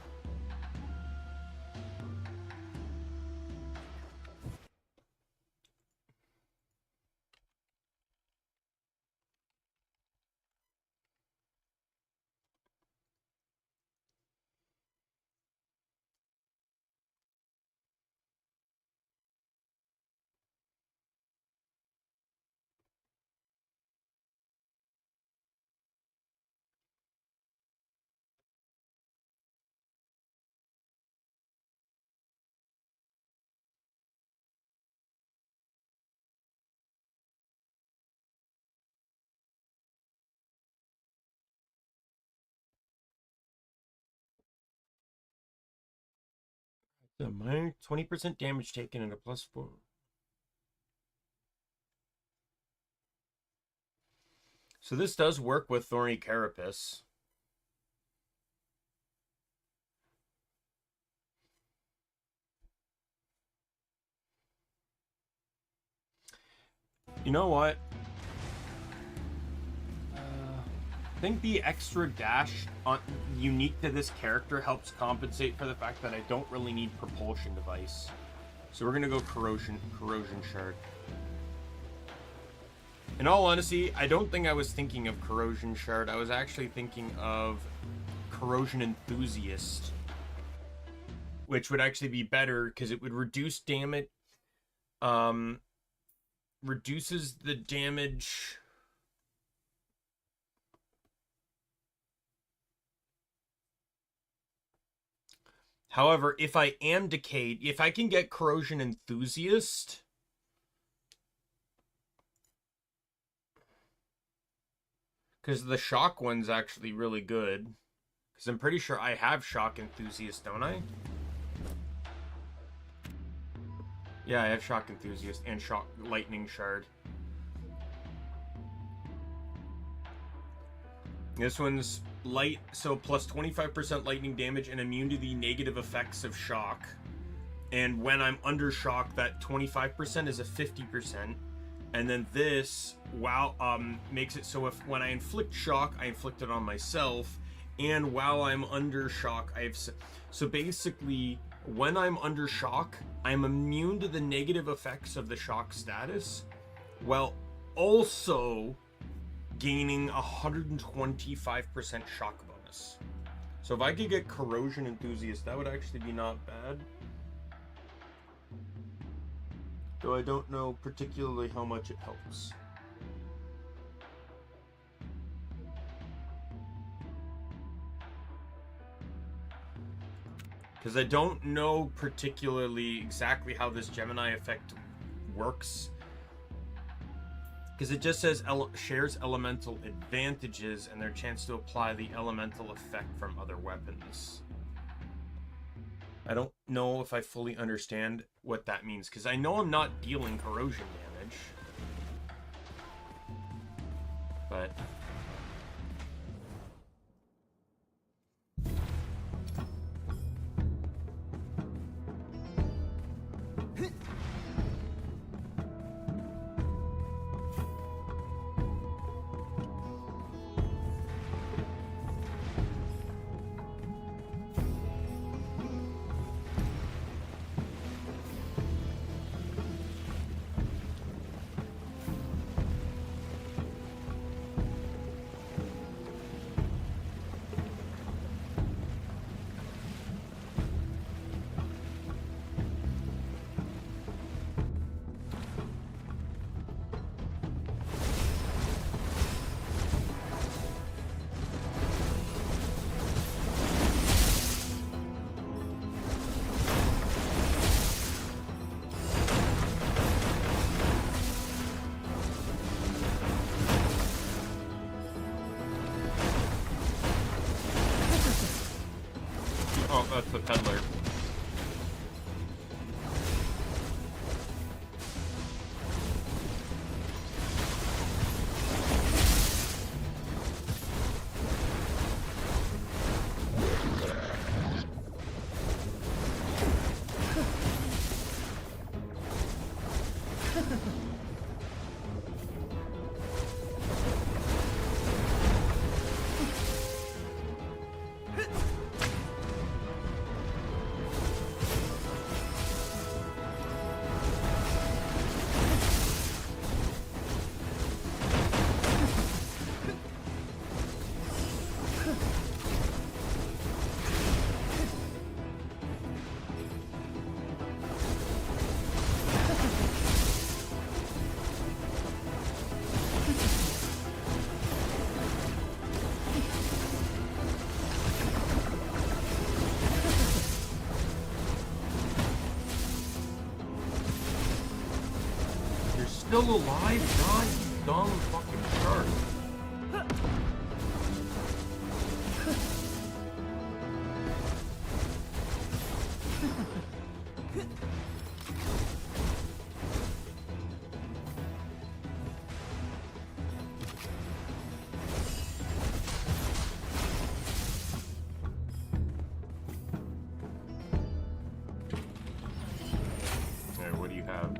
The minor 20% damage taken and a +4. So this does work with Thorny Carapace. You know what? I think the extra dash unique to this character helps compensate for the fact that I don't really need propulsion device. So we're gonna go corrosion shard. In all honesty, I don't think I was thinking of corrosion shard. I was actually thinking of corrosion enthusiast, which would actually be better because it would reduce damage. Reduces the damage. However, if I am decayed, if I can get corrosion enthusiast, because the shock one's actually really good. Because I'm pretty sure I have shock enthusiast, don't I? Yeah, I have shock enthusiast and shock lightning shard. This one's light, so plus 25% lightning damage and immune to the negative effects of shock. And when I'm under shock, that 25% is a 50%. And then this, wow, makes it so if when I inflict shock, I inflict it on myself. And while I'm under shock, so basically, when I'm under shock, I'm immune to the negative effects of the shock status, while also gaining 125% shock bonus. So if I could get corrosion enthusiast, that would actually be not bad. Though I don't know particularly how much it helps. Because I don't know particularly exactly how this Gemini effect works. Because it just says shares elemental advantages and their chance to apply the elemental effect from other weapons. I don't know if I fully understand what that means, because I know I'm not dealing corrosion damage. But peddler. Still alive? God, you dumb fucking shark. There, what do you have?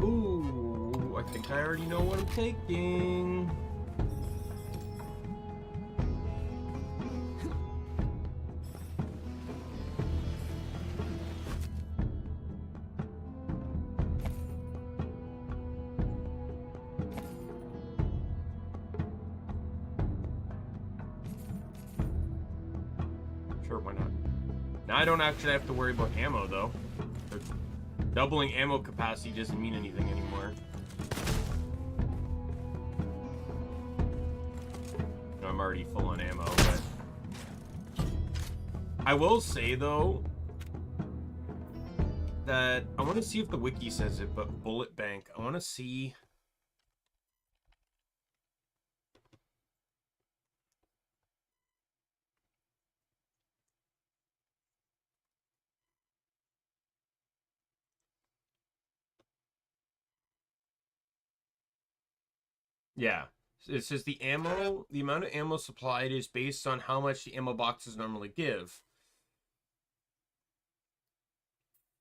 Ooh, I think I already know what I'm taking. Sure, why not? Now I don't actually have to worry about ammo, though. Doubling ammo capacity doesn't mean anything anymore. No, I'm already full on ammo, but... I will say, though, that I want to see if the wiki says it, but bullet bank. I want to see... Yeah, it says the amount of ammo supplied is based on how much the ammo boxes normally give.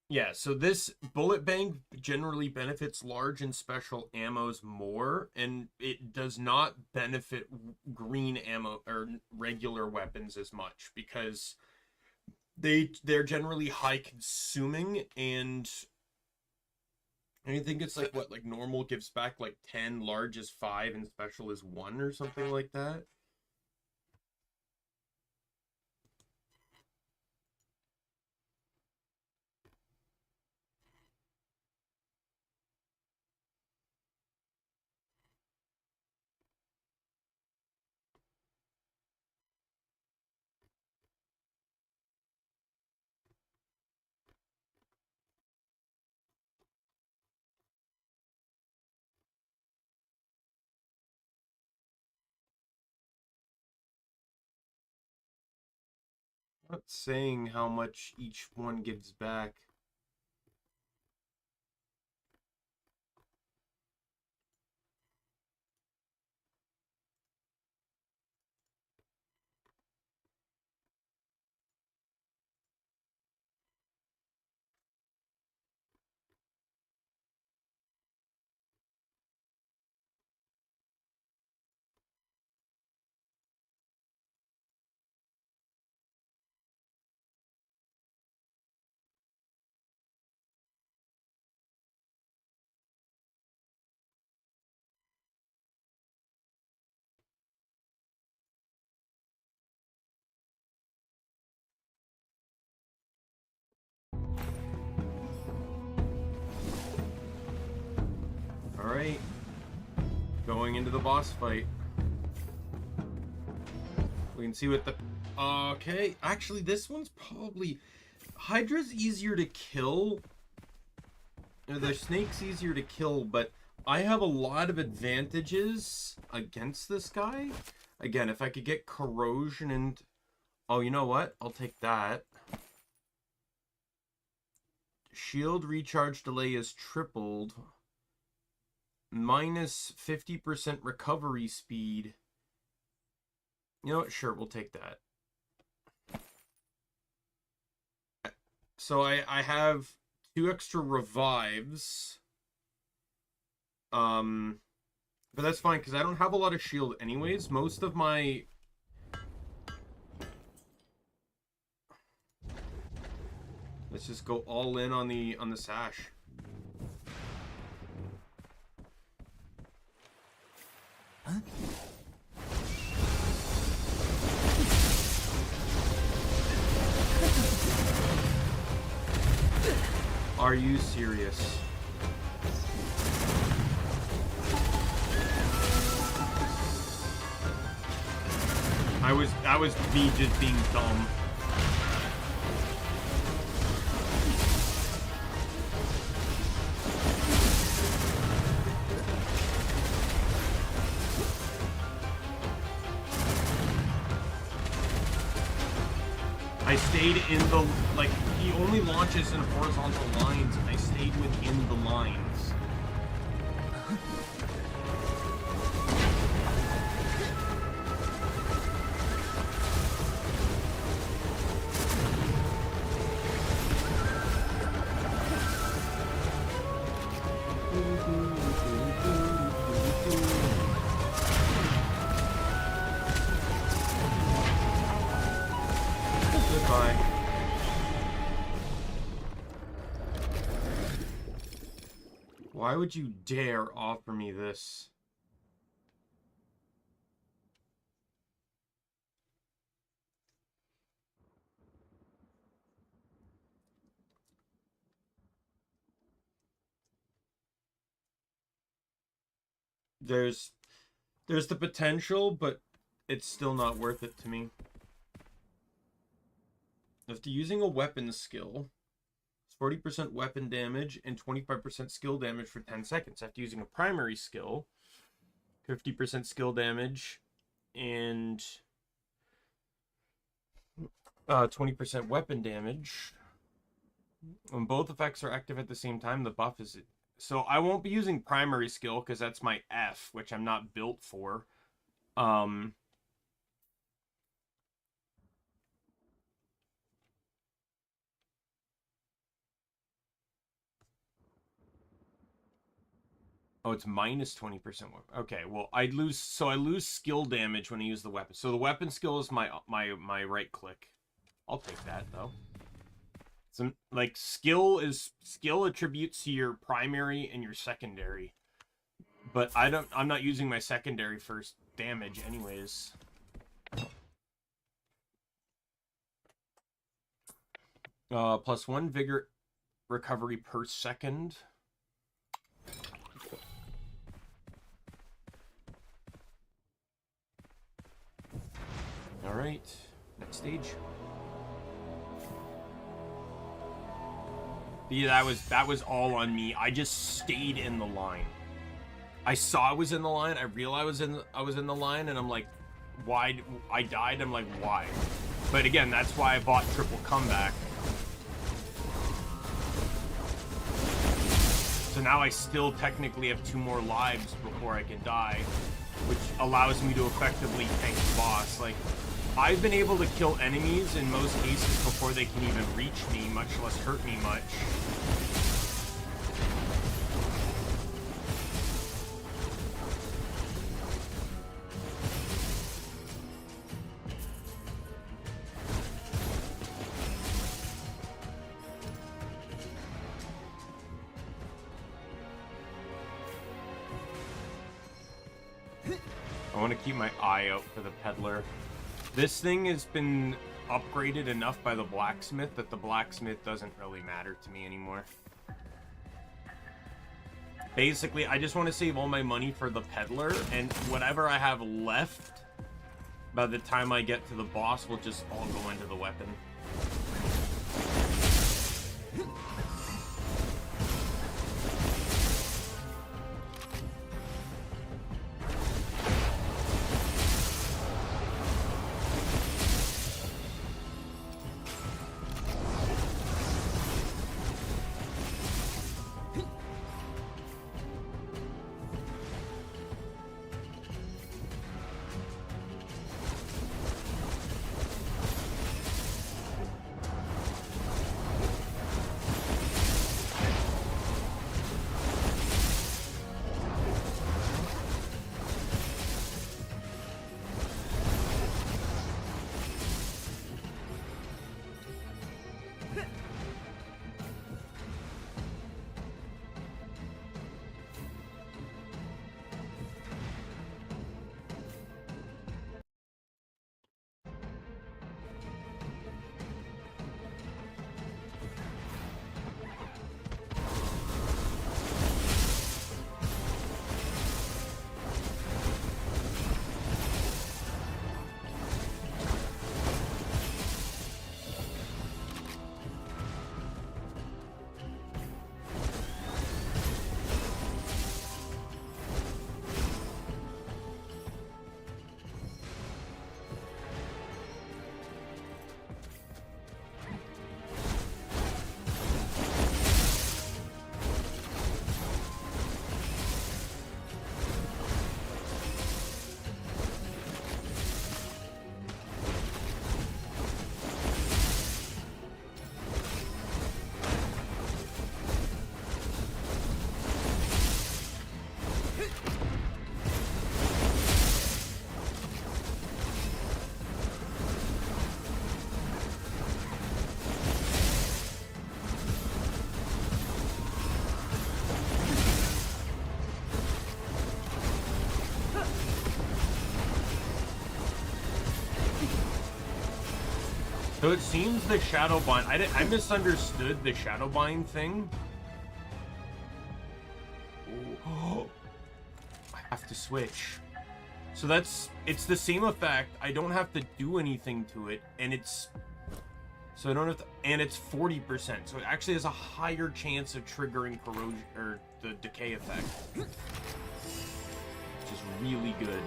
Yeah, so this bullet bank generally benefits large and special ammos more, and it does not benefit green ammo or regular weapons as much because they're generally high consuming, and I think it's like what, like normal gives back like 10, large is 5, and special is 1 or something like that. Not saying how much each one gives back. Alright. Going into the boss fight. We can see what the... Okay. Actually, this one's probably... Hydra's easier to kill. The snake's easier to kill, but I have a lot of advantages against this guy. Again, if I could get corrosion and... Oh, you know what? I'll take that. Shield recharge delay is tripled. Minus 50% recovery speed. You know what? Sure, we'll take that. So I have 2 extra revives. But that's fine, because I don't have a lot of shield anyways. Most of my... Let's just go all in on the sash. Huh? Are you serious? That was me just being dumb. I stayed in the, like, he only launches in horizontal lines, and I stayed within the lines. Why would you dare offer me this? There's the potential, but it's still not worth it to me. After using a weapon skill, 40% weapon damage and 25% skill damage for 10 seconds. After using a primary skill, 50% skill damage and 20% weapon damage. When both effects are active at the same time, the buff is... So I won't be using primary skill because that's my F, which I'm not built for. Oh, it's minus 20%. Okay, well, I lose skill damage when I use the weapon. So the weapon skill is my right click. I'll take that though. So like skill attributes to your primary and your secondary. But I'm not using my secondary for damage anyways. +1 vigor recovery per second. All right, next stage. Yeah, that was all on me. I just stayed in the line. I saw I was in the line. I realized I was in the line, and I'm like, why? I died. I'm like, why? But again, that's why I bought triple comeback. So now I still technically have 2 more lives before I can die, which allows me to effectively tank the boss. Like, I've been able to kill enemies in most cases before they can even reach me, much less hurt me much. I want to keep my eye out for the peddler. This thing has been upgraded enough by the blacksmith that the blacksmith doesn't really matter to me anymore. Basically, I just want to save all my money for the peddler, and whatever I have left, by the time I get to the boss, will just all go into the weapon. So it seems the Shadowbind... I misunderstood the Shadowbind thing. Oh. I have to switch. So it's the same effect. I don't have to do anything to it, and it's... So I don't have to... And it's 40%, so it actually has a higher chance of triggering corrosion, or the decay effect. Which is really good.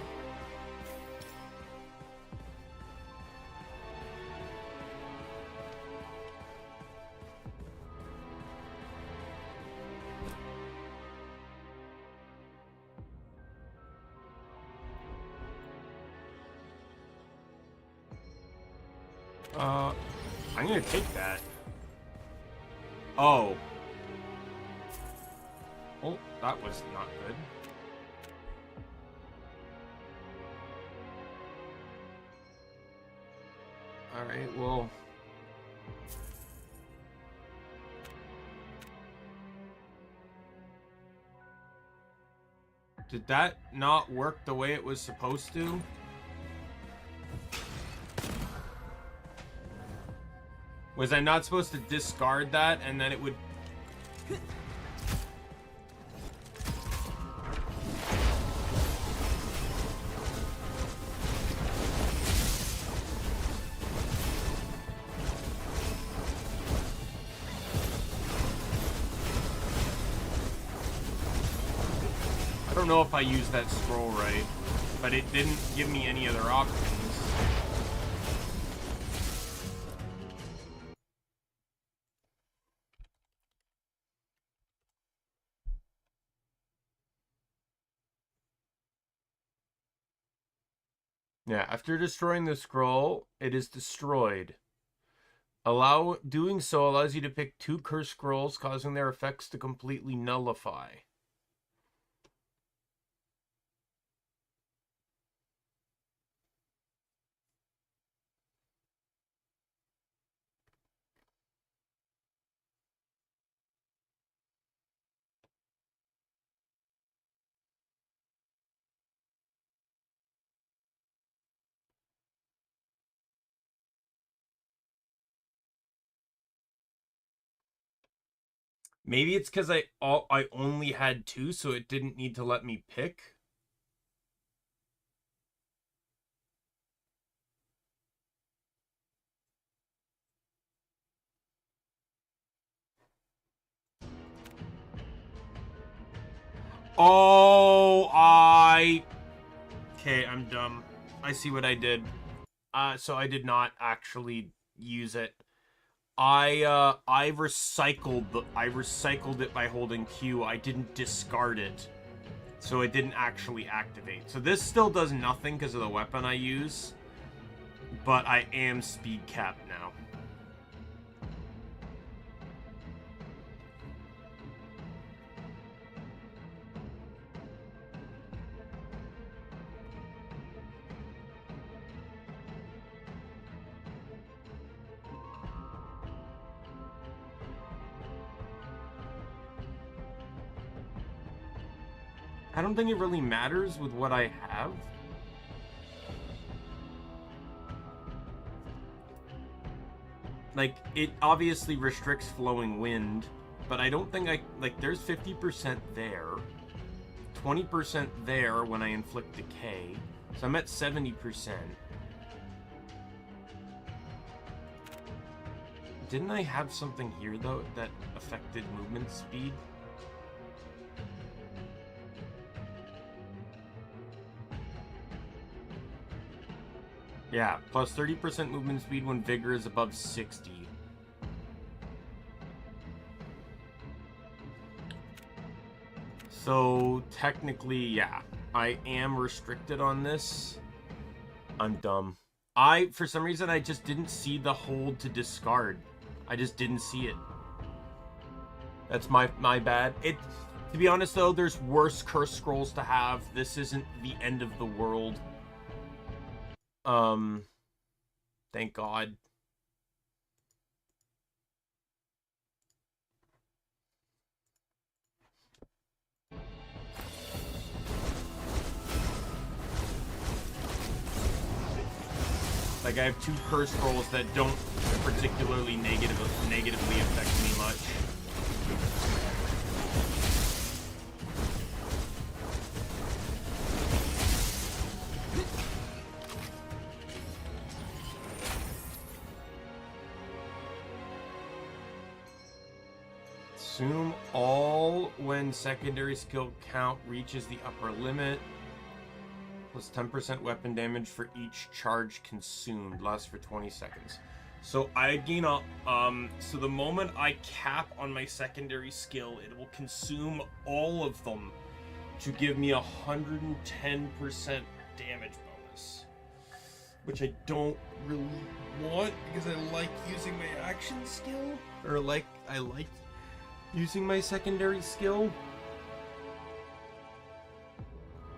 I'm gonna take that. Oh. Oh, that was not good. Alright, well... Did that not work the way it was supposed to? Was I not supposed to discard that and then it would... I don't know if I used that scroll right, but it didn't give me any other options. Yeah, after destroying the scroll, it is destroyed. Doing so allows you to pick 2 cursed scrolls, causing their effects to completely nullify. Maybe it's because I only had 2, so it didn't need to let me pick. Oh, Okay, I'm dumb. I see what I did. So I did not actually use it. I recycled it by holding Q. I didn't discard it. So it didn't actually activate. So this still does nothing because of the weapon I use. But I am speed capped now. I don't think it really matters with what I have. Like, it obviously restricts flowing wind, but I don't think there's 50% there, 20% there when I inflict decay, so I'm at 70%. Didn't I have something here, though, that affected movement speed? Yeah, plus 30% movement speed when vigor is above 60. So, technically, yeah. I am restricted on this. I'm dumb. For some reason, I just didn't see the hold to discard. I just didn't see it. That's my bad. To be honest, though, there's worse curse scrolls to have. This isn't the end of the world. Thank God. Like, I have 2 curse rolls that don't particularly negatively affect me much. Consume all when secondary skill count reaches the upper limit. Plus 10% weapon damage for each charge consumed. Lasts for 20 seconds. So I gain a... so the moment I cap on my secondary skill, it will consume all of them to give me 110% damage bonus. Which I don't really want, because I like using my action skill. Or I like using my secondary skill.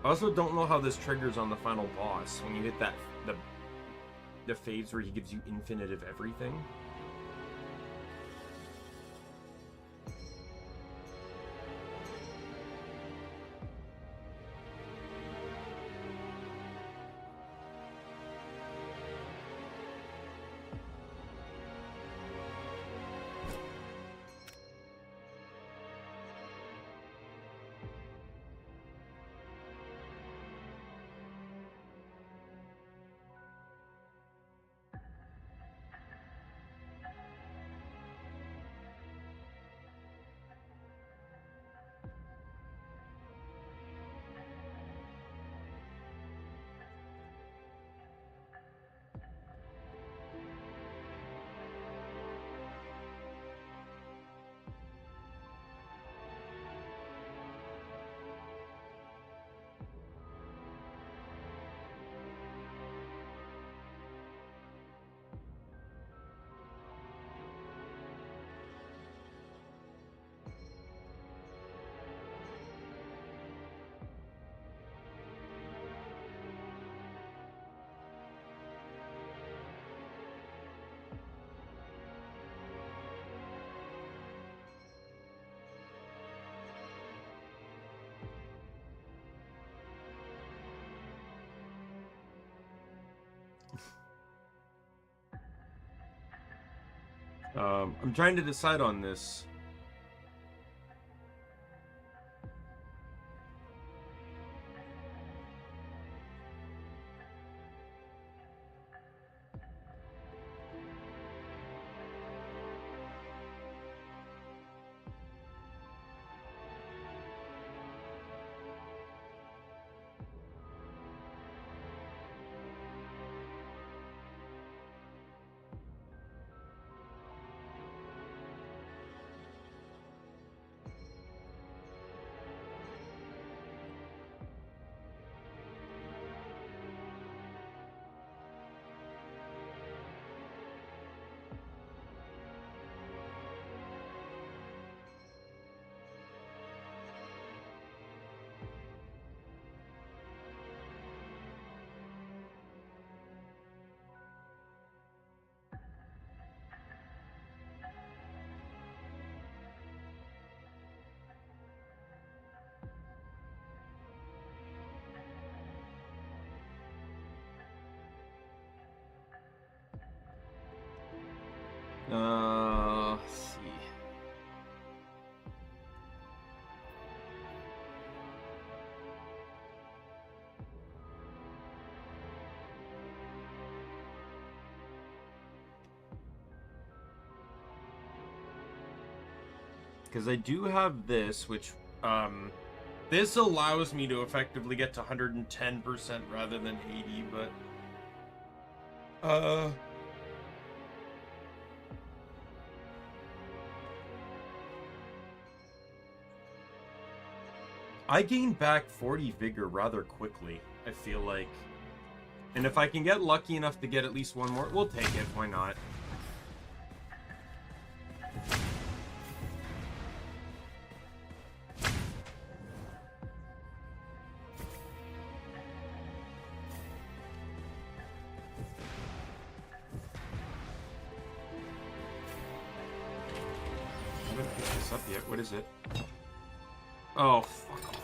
I also don't know how this triggers on the final boss when you hit that the phase where he gives you infinite of everything. I'm trying to decide on this. Let's see. Because I do have this, which, this allows me to effectively get to 110% rather than 80, but, I gain back 40 vigor rather quickly, I feel like. And if I can get lucky enough to get at least one more, we'll take it, why not? I haven't picked this up yet, what is it? Oh, fuck off.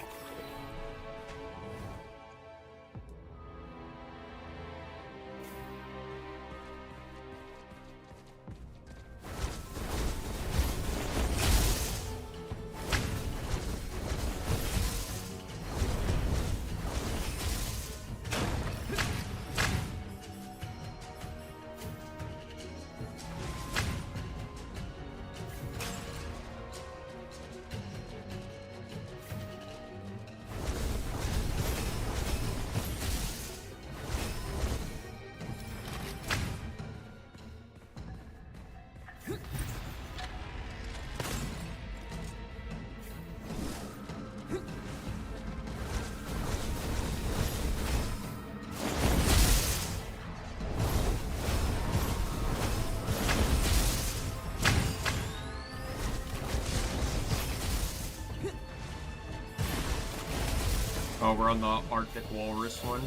Oh, we're on the Arctic Walrus one.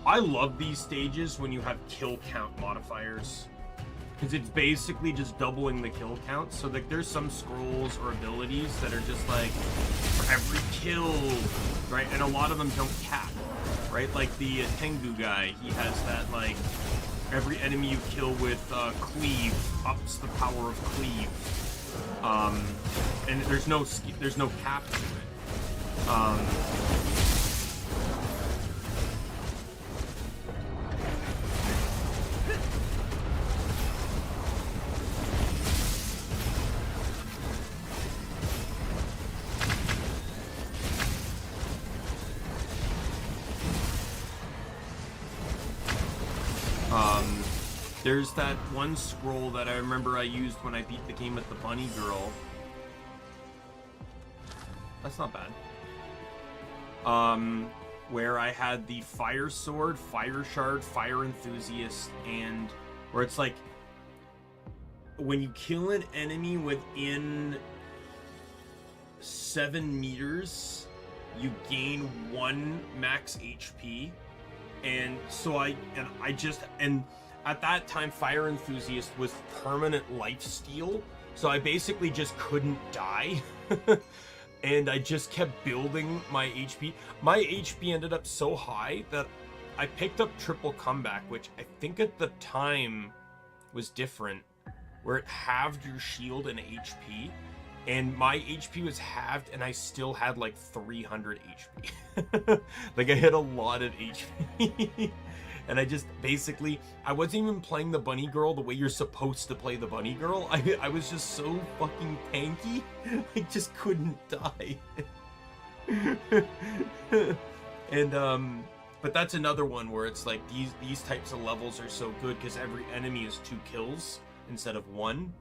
I love these stages when you have kill count modifiers. Because it's basically just doubling the kill count. So like there's some scrolls or abilities that are just like, for every kill, right? And a lot of them don't cap, right? Like the Tengu guy, he has that like, every enemy you kill with cleave ups the power of cleave. And there's no cap to it. There's that one scroll that I remember I used when I beat the game with the bunny girl. That's not bad. Where I had the fire sword, fire shard, fire enthusiast, and where it's like when you kill an enemy within 7 meters, you gain 1 max HP. And so at that time, Fire Enthusiast was permanent lifesteal, so I basically just couldn't die. And I just kept building my HP. My HP ended up so high that I picked up triple comeback, which I think at the time was different, where it halved your shield and HP. And my HP was halved, and I still had like 300 HP. Like I had a lot of HP. And I just basically, I wasn't even playing the bunny girl the way you're supposed to play the bunny girl. I was just so fucking tanky, I just couldn't die. And but that's another one where it's like these types of levels are so good because every enemy is 2 kills instead of 1.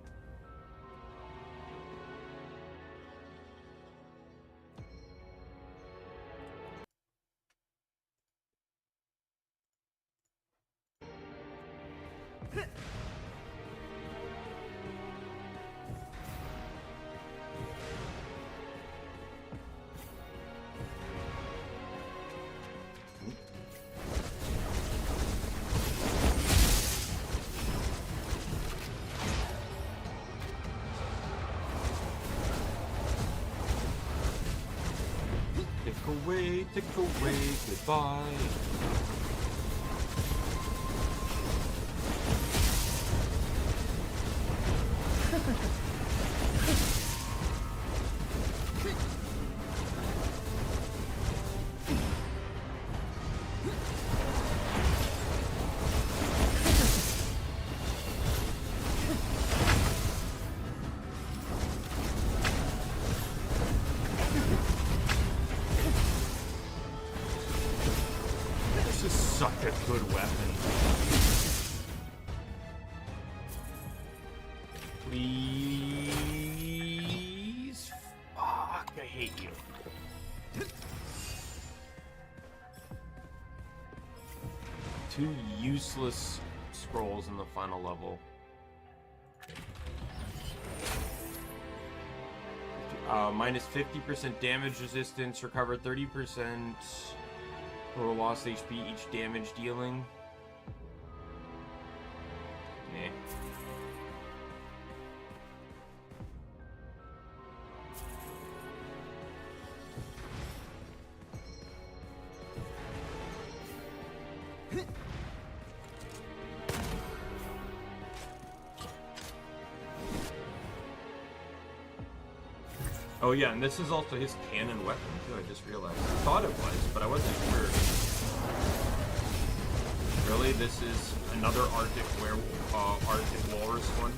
Take away, goodbye. Such a good weapon. Please. Fuck, I hate you. Two useless scrolls in the final level. Minus 50% damage resistance, recover 30%. Total lost HP each damage dealing. Nah. Oh yeah, and this is also his cannon weapon too, I just realized. I thought it was, but I wasn't sure. Really? This is another Arctic Walrus one?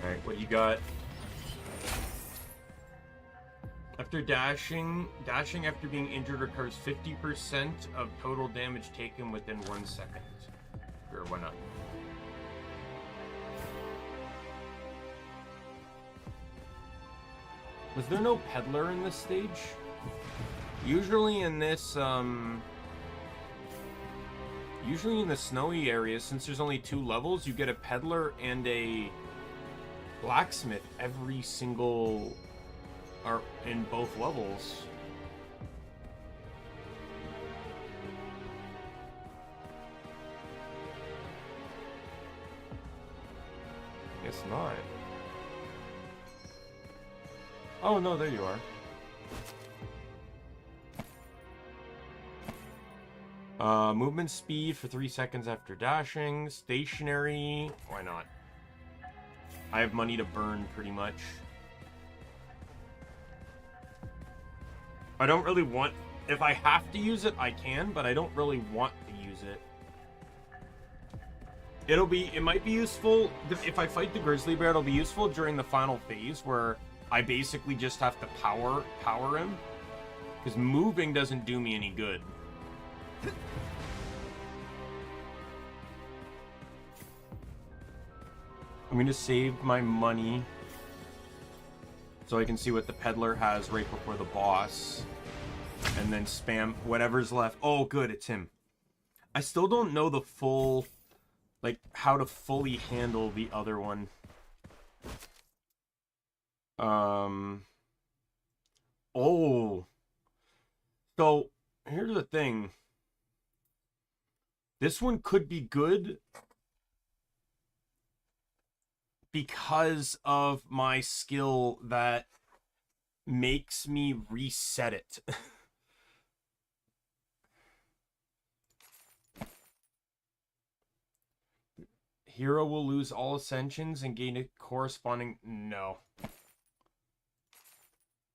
Alright, what do you got? After dashing after being injured recovers 50% of total damage taken within 1 second. Sure, why not? Was there no peddler in this stage? Usually in this, usually in the snowy areas, since there's only 2 levels, you get a peddler and a blacksmith every single, or in both levels. Guess not. Oh no, there you are. Movement speed for 3 seconds after dashing. Stationary. Why not? I have money to burn, pretty much. I don't really want... If I have to use it, I can, but I don't really want to use it. It might be useful... If I fight the grizzly bear, it'll be useful during the final phase, where I basically just have to power him. Because moving doesn't do me any good. I'm going to save my money so I can see what the peddler has right before the boss. And then spam whatever's left. Oh, good, it's him. I still don't know the full... Like, how to fully handle the other one. Oh. So, here's the thing. This one could be good because of my skill that makes me reset it. Hero will lose all ascensions and gain a corresponding... No.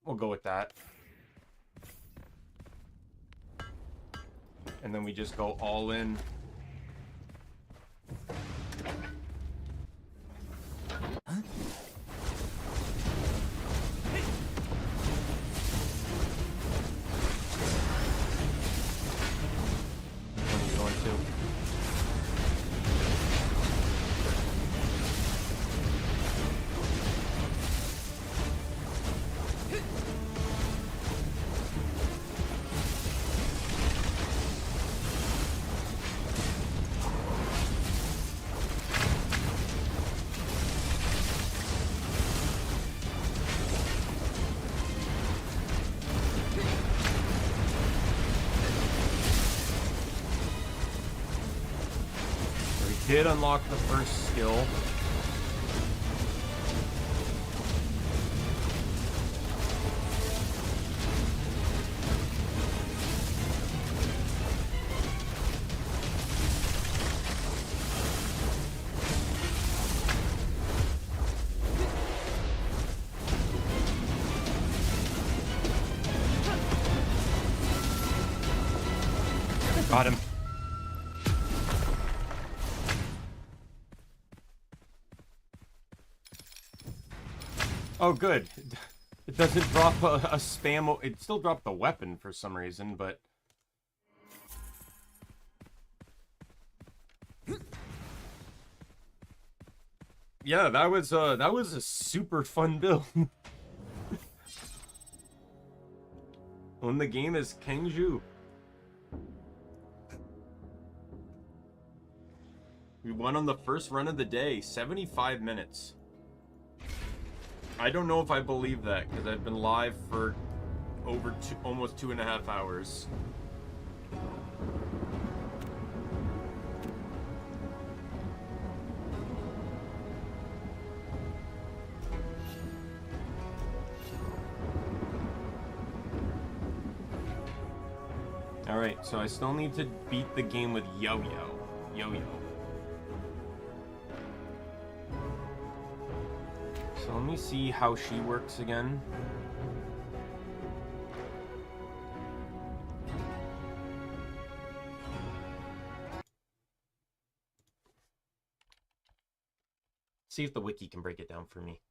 We'll go with that. And then we just go all in. Huh? Where are you going to? Did unlock the first skill. Got him. Oh, good. It doesn't drop a spam. It still dropped the weapon for some reason, but... Yeah, that was a super fun build. When the game is Kengju. We won on the first run of the day, 75 minutes. I don't know if I believe that, because I've been live for over almost 2.5 hours. Alright, so I still need to beat the game with Yo-Yo. Yo-Yo. So let me see how she works again. See if the wiki can break it down for me.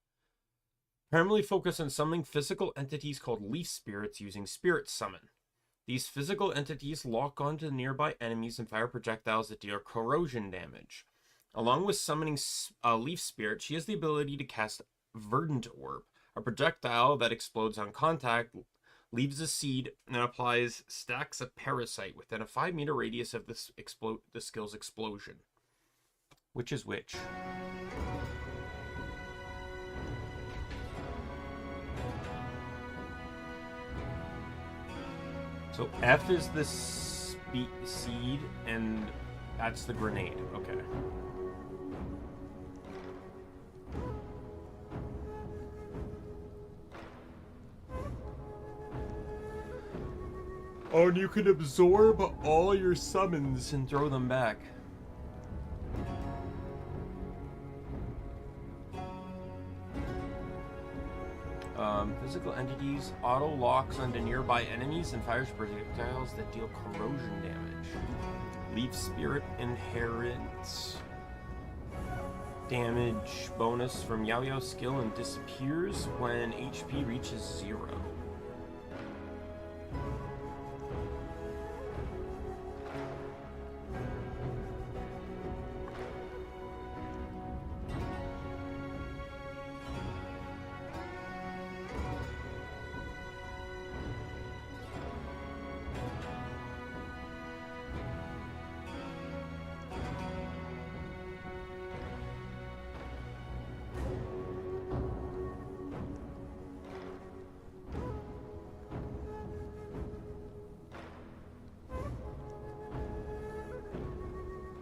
Primarily focus on summoning physical entities called leaf spirits using spirit summon. These physical entities lock onto nearby enemies and fire projectiles that deal corrosion damage. Along with summoning leaf spirit, she has the ability to cast Verdant Orb, a projectile that explodes on contact, leaves a seed, and applies stacks of parasite within a 5-meter radius of the skill's explosion. Which is which? So F is the seed, and that's the grenade. Okay. Oh, and you can absorb all your summons and throw them back. Physical entities auto locks onto nearby enemies and fires projectiles that deal corrosion damage. Leaf Spirit inherits damage bonus from Yao Yao's skill and disappears when HP reaches 0.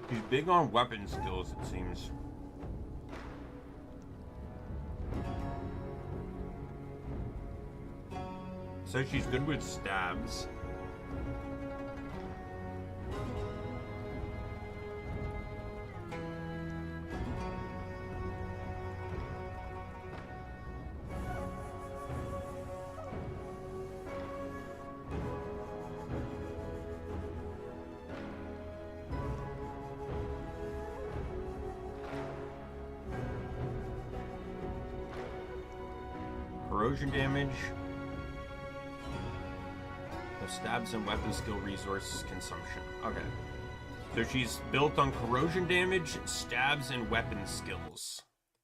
She's big on weapon skills, it seems. So she's good with stabs. Corrosion damage. The stabs and weapon skill resource consumption. Okay. So she's built on corrosion damage, stabs, and weapon skills,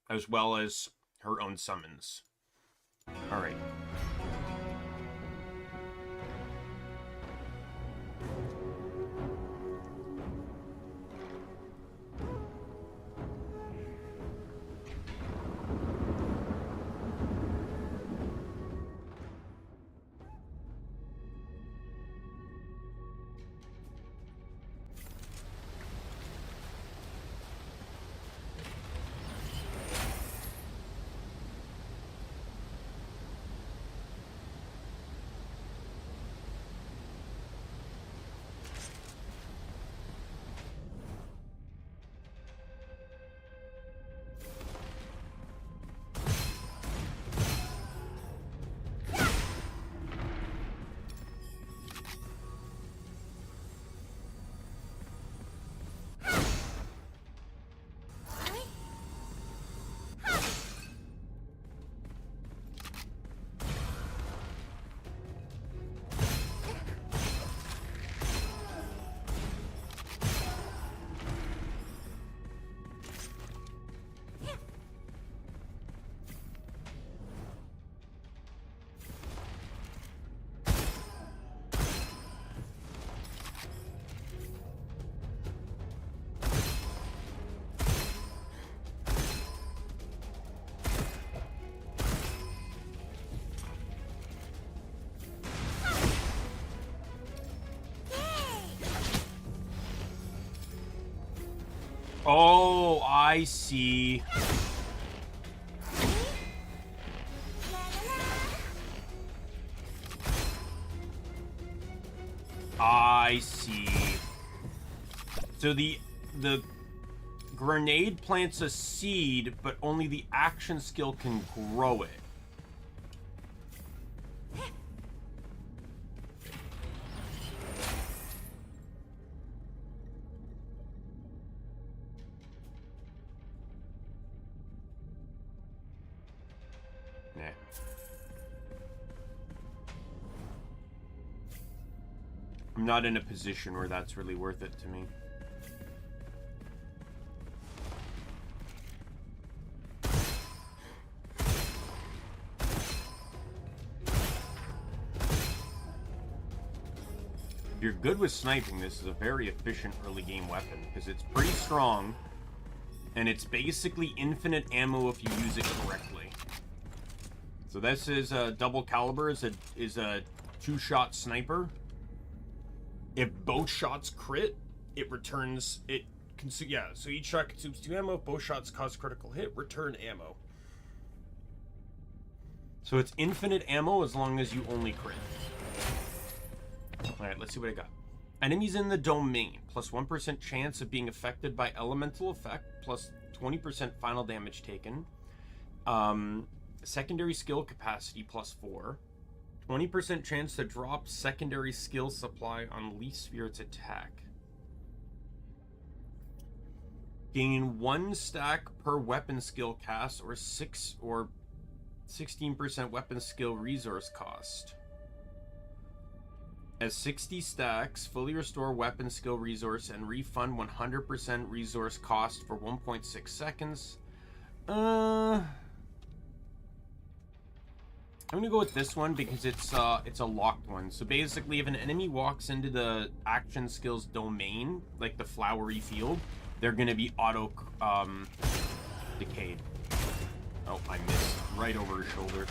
as well as her own summons. Alright. Oh, I see. I see. So the grenade plants a seed, but only the action skill can grow it. Nah. I'm not in a position where that's really worth it to me. If you're good with sniping, this is a very efficient early game weapon because it's pretty strong and it's basically infinite ammo if you use it correctly. So this is a double caliber, is a 2-shot sniper. If both shots crit, it returns it. Yeah, so each shot consumes 2 ammo. If both shots cause critical hit, return ammo. So it's infinite ammo as long as you only crit. Alright, let's see what I got. Enemies in the domain, plus 1% chance of being affected by elemental effect, plus 20% final damage taken. Secondary skill capacity, plus 4. 20% chance to drop secondary skill supply on Leaf Spirit's attack. Gain 1 stack per weapon skill cast, or 16% weapon skill resource cost. As 60 stacks, fully restore weapon skill resource and refund 100% resource cost for 1.6 seconds. I'm gonna go with this one because it's a locked one. So basically, if an enemy walks into the action skills domain, like the flowery field, they're gonna be auto decayed. Oh, I missed right over his shoulder.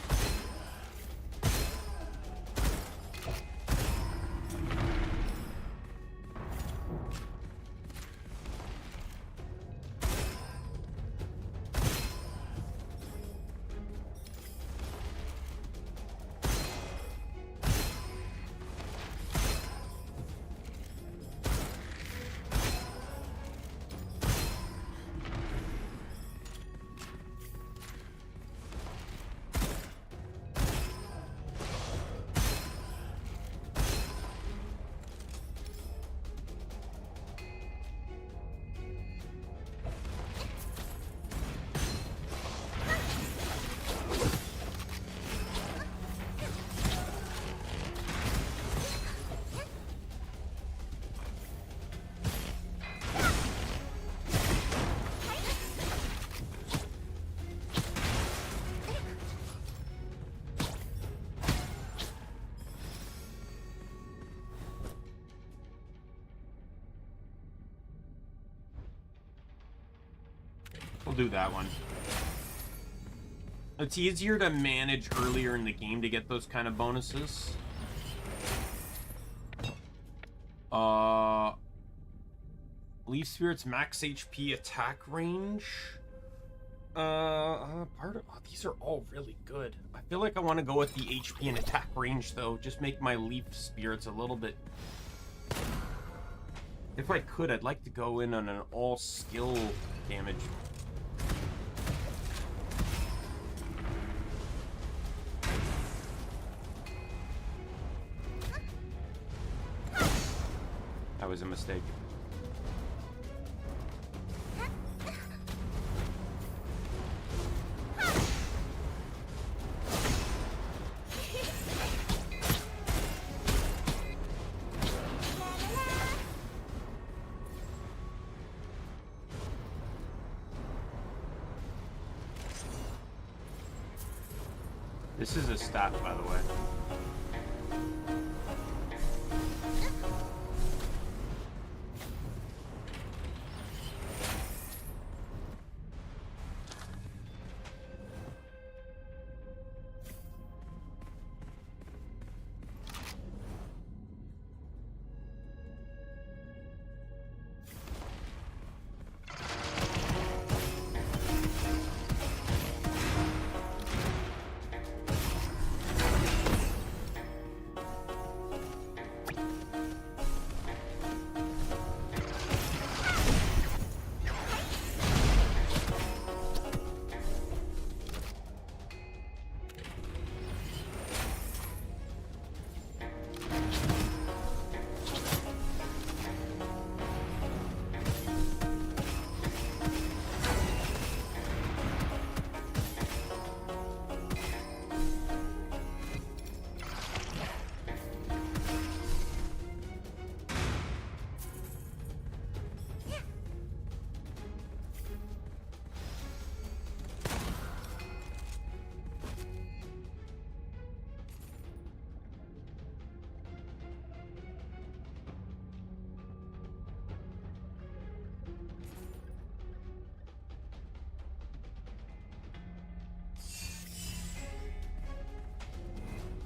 We'll do that one. It's easier to manage earlier in the game to get those kind of bonuses. Leaf Spirit's max HP attack range. These are all really good. I feel like I want to go with the HP and attack range though. Just make my Leaf Spirits a little bit. If I could, I'd like to go in on an all skill damage. That was a mistake. This is a stat, by the way.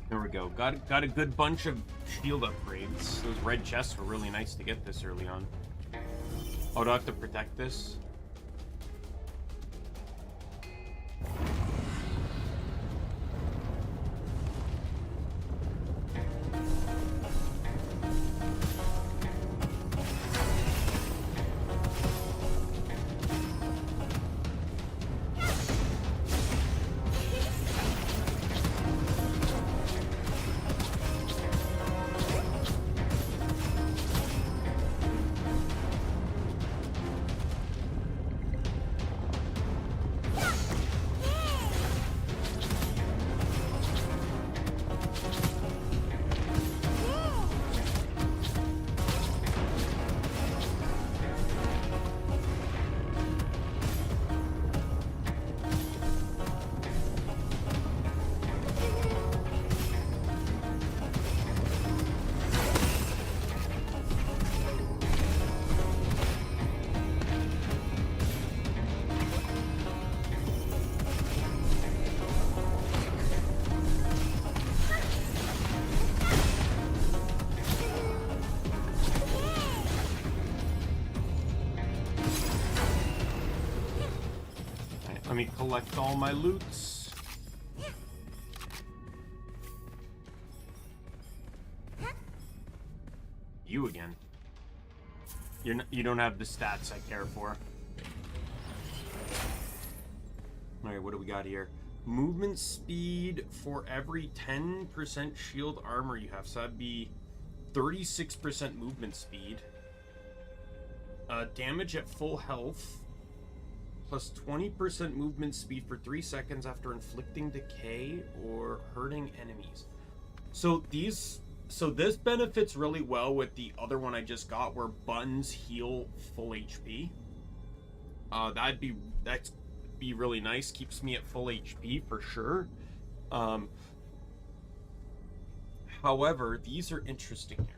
There we go. Got a good bunch of shield upgrades. Those red chests were really nice to get this early on. Oh, do I have to protect this? Let me collect all my loots. You again. You don't have the stats I care for. Alright, what do we got here? Movement speed for every 10% shield armor you have. So that'd be 36% movement speed. Damage at full health. Plus 20% movement speed for 3 seconds after inflicting decay or hurting enemies. So this benefits really well with the other one I just got, where buttons heal full HP. That'd be really nice. Keeps me at full HP for sure. However, these are interesting here.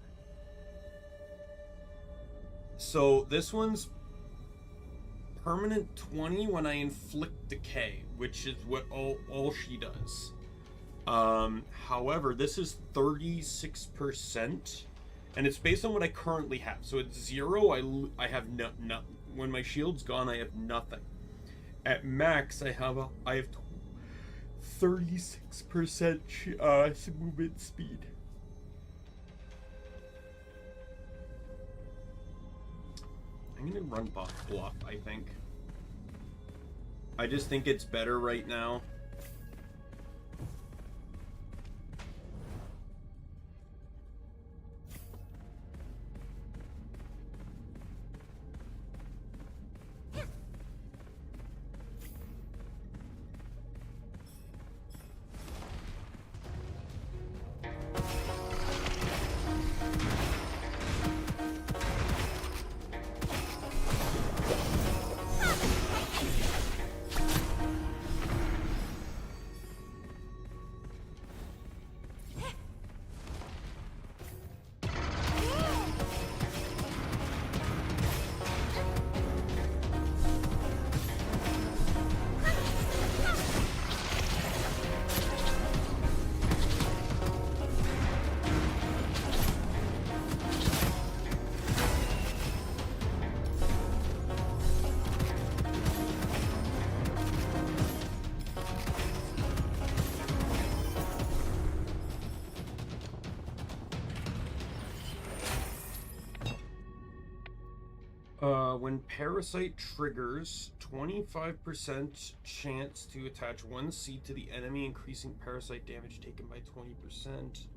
So this one's permanent 20 when I inflict decay, which is what all she does. However, this is 36%, and it's based on what I currently have. So at 0, I have no. When my shield's gone, I have nothing. At max, I have 36% movement speed. I'm gonna run bluff, I think. I just think it's better right now. When Parasite triggers, 25% chance to attach 1 seed to the enemy, increasing Parasite damage taken by 20%.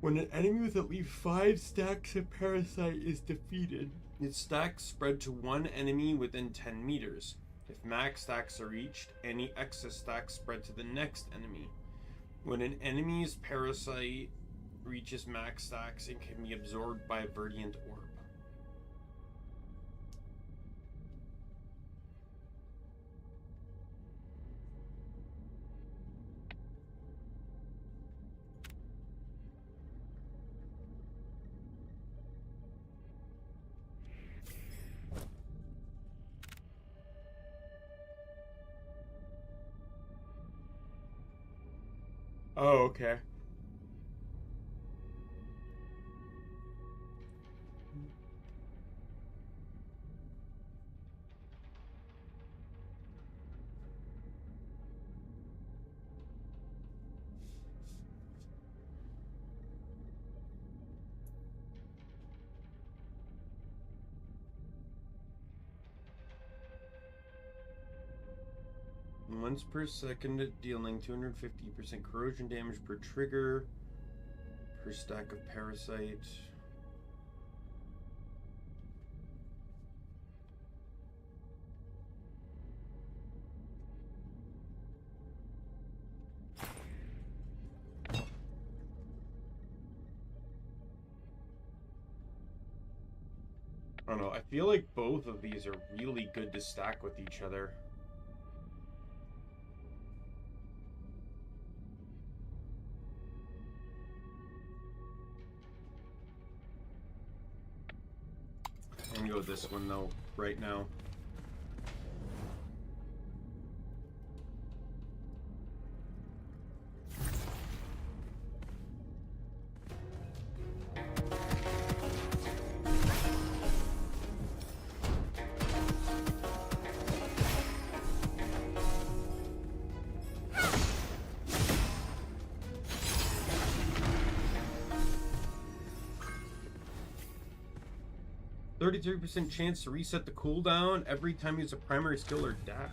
When an enemy with at least 5 stacks of Parasite is defeated, its stacks spread to 1 enemy within 10 meters. If max stacks are reached, any excess stacks spread to the next enemy. When an enemy's Parasite reaches max stacks, it can be absorbed by a Verdient Orb. Oh, okay. Once per second, dealing 250% corrosion damage per trigger, per stack of parasite. I don't know, I feel like both of these are really good to stack with each other. I'm gonna go with this one though, right now. %33% chance to reset the cooldown every time you use a primary skill or dash.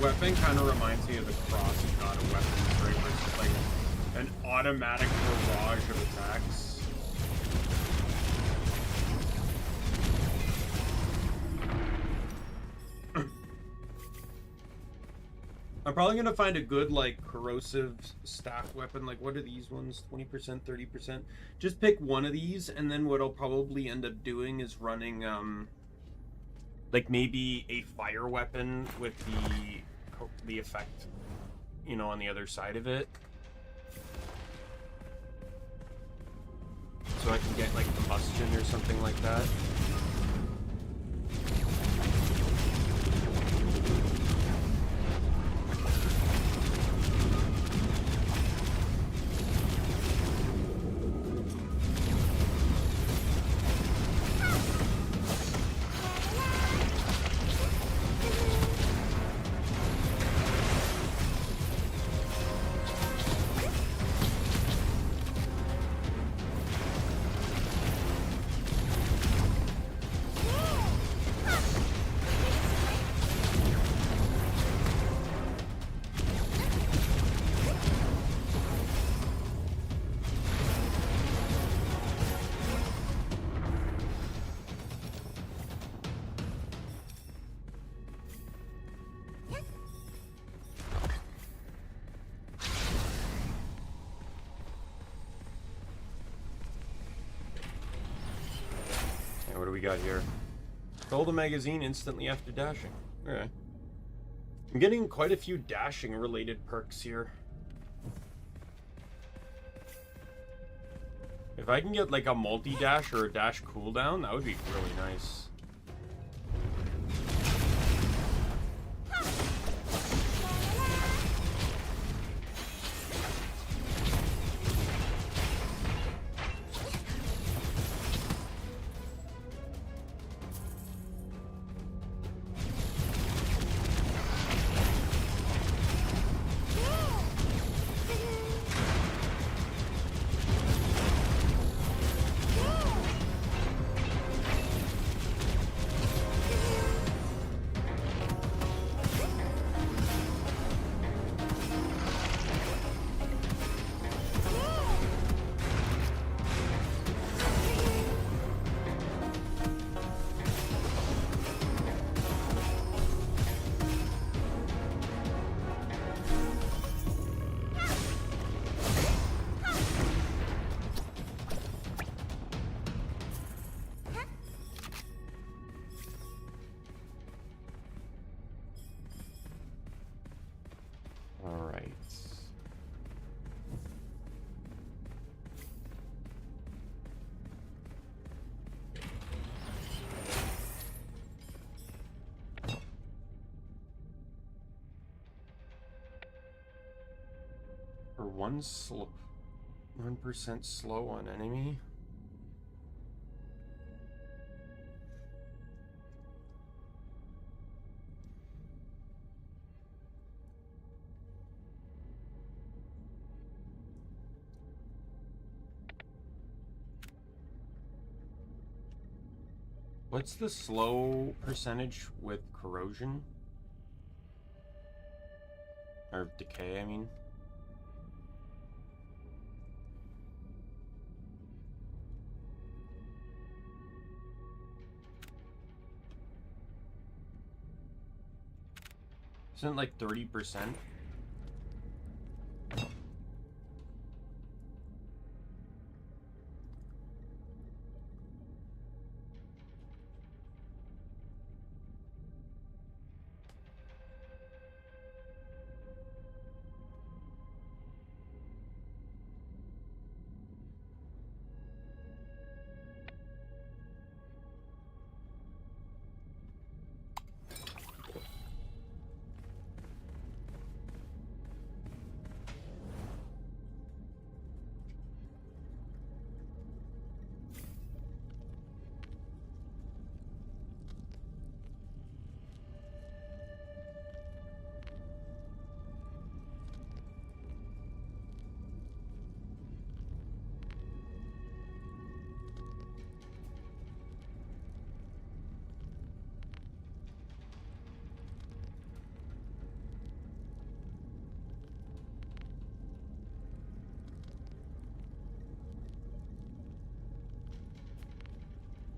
Weapon kind of reminds me of the cross god of weapons, right? Where it's like an automatic barrage of attacks. I'm probably gonna find a good like corrosive staff weapon. Like, what are these ones? 20%, 30%. Just pick one of these, and then what I'll probably end up doing is running like maybe a fire weapon with the effect, you know, on the other side of it, so I can get like combustion or something like that. What do we got here? Fill the magazine instantly after dashing. Alright. I'm getting quite a few dashing related perks here. If I can get like a multi-dash or a dash cooldown, that would be really nice. For 1% slow on enemy. What's the slow percentage with corrosion? Or decay, I mean. Isn't it like 30%?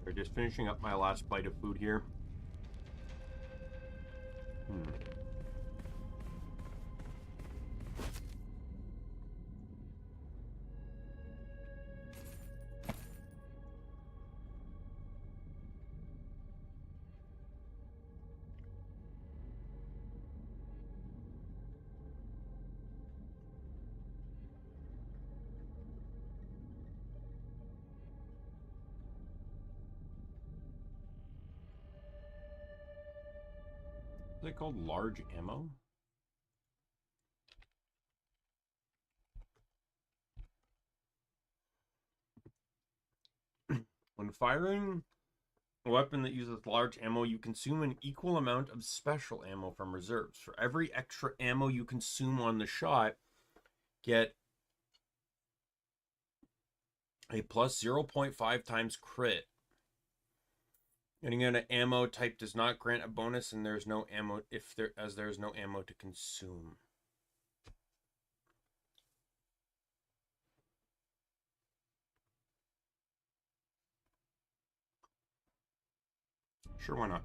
We're just finishing up my last bite of food here. Is it called large ammo? When firing a weapon that uses large ammo, you consume an equal amount of special ammo from reserves. For every extra ammo you consume on the shot, get a plus 0.5 times crit. Getting an ammo type does not grant a bonus, and there's no ammo there's no ammo to consume. Sure, why not?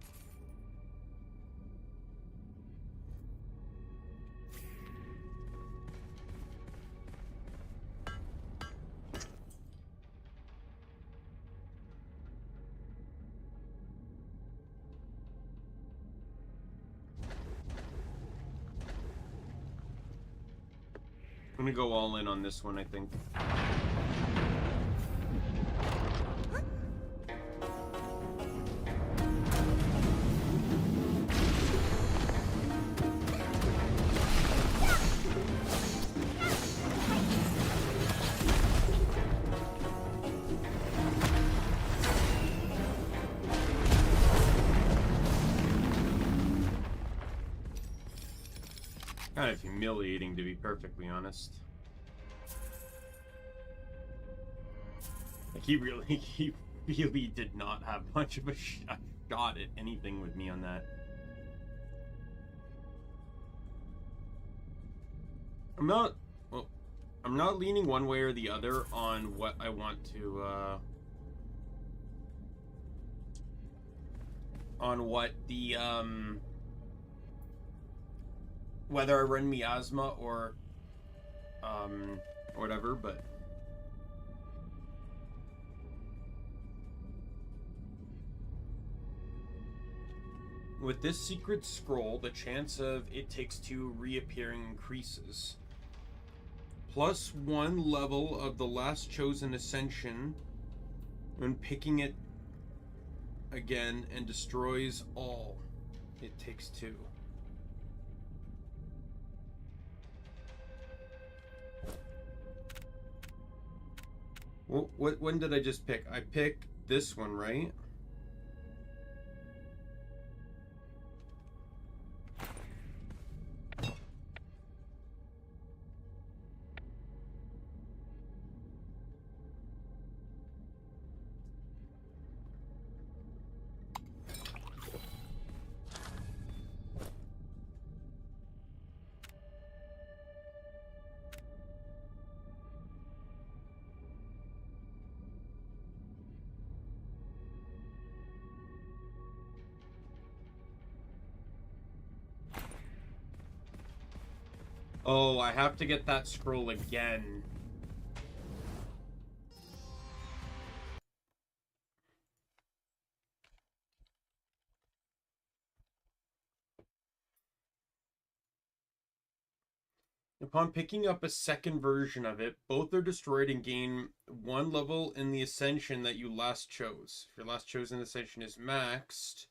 I'm gonna go all in on this one, I think. Kind of humiliating, to be perfectly honest. Like, he really did not have much of a shot at anything with me on that. I'm not leaning one way or the other on what I want to, on what the, whether I run miasma or whatever, but With this secret scroll, the chance of It Takes Two reappearing increases. +1 level of the last chosen ascension when picking it again and destroys all. It Takes Two. When did I just pick? I picked this one, right? Oh, I have to get that scroll again. Upon picking up a second version of it, both are destroyed and gain 1 level in the ascension that you last chose. If your last chosen ascension is maxed,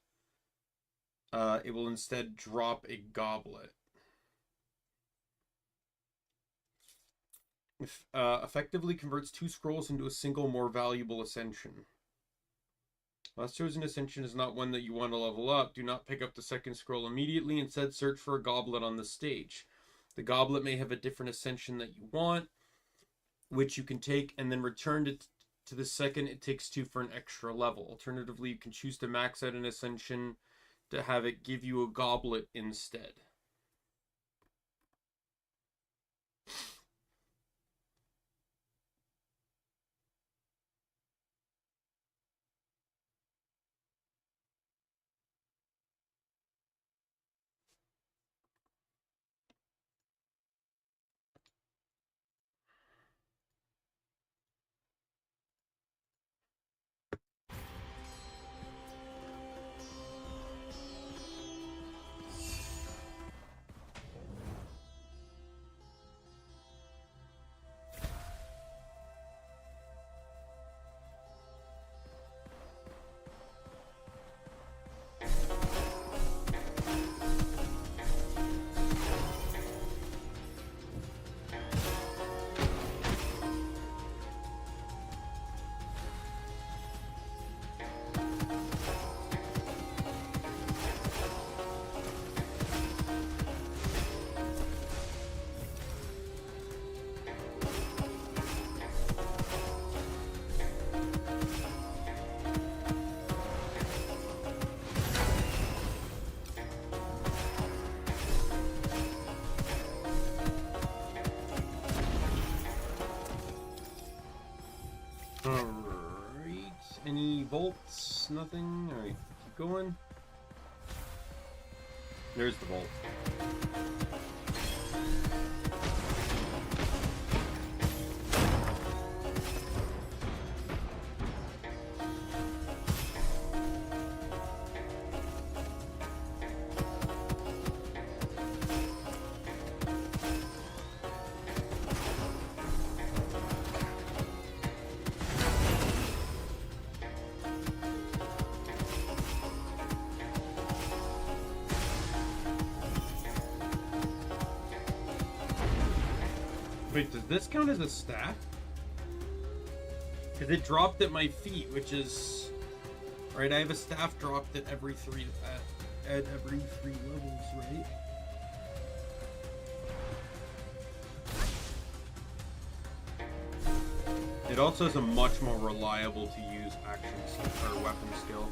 it will instead drop a goblet. Effectively converts 2 scrolls into a single more valuable ascension. Last chosen ascension is not one that you want to level up. Do not pick up the second scroll immediately. Instead, search for a goblet on the stage. The goblet may have a different ascension that you want, which you can take and then return it to the second It Takes Two for an extra level. Alternatively, you can choose to max out an ascension to have it give you a goblet instead. Alright. Any bolts? Nothing? Alright, keep going. There's the bolt. Wait, does this count as a staff? Because it dropped at my feet, which is... Right, I have a staff dropped at every three levels, right? It also has a much more reliable to use action or weapon skill.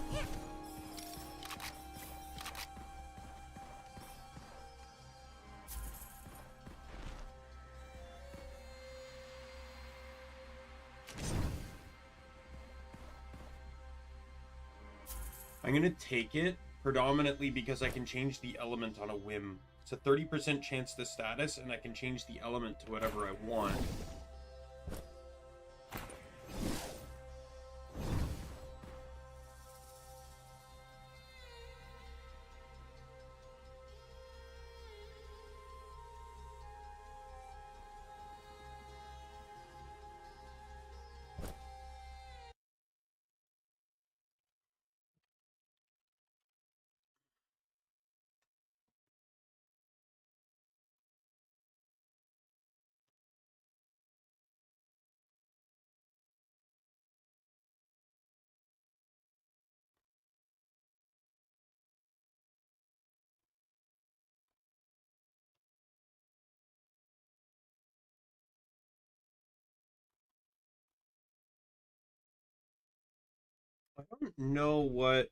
I'm going to take it predominantly because I can change the element on a whim. It's a 30% chance to status, and I can change the element to whatever I want. don't know what.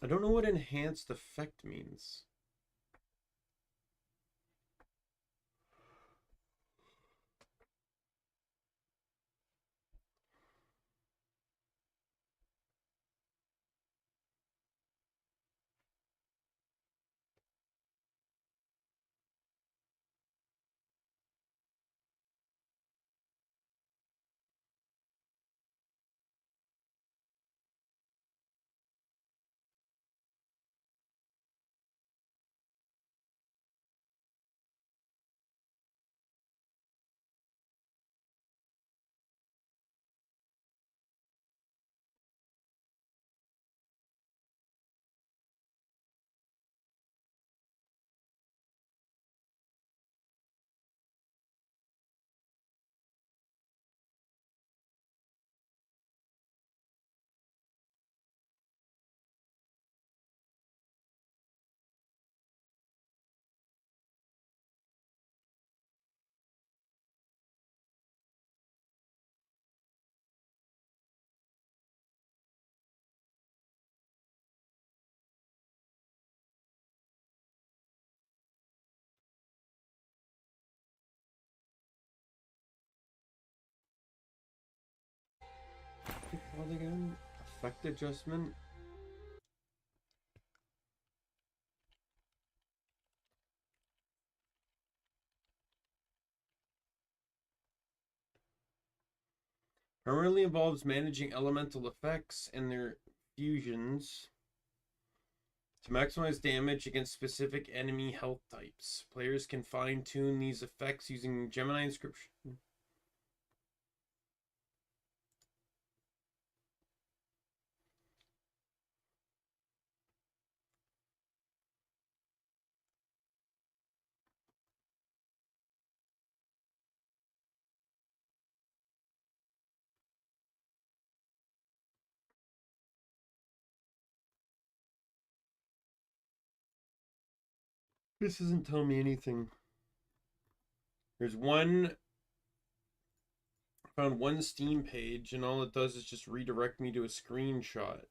I don't know what enhanced effect means. What again? Effect adjustment. Primarily involves managing elemental effects and their fusions to maximize damage against specific enemy health types. Players can fine-tune these effects using Gemini inscription. This doesn't tell me anything. There's one. I found one Steam page, and all it does is just redirect me to a screenshot.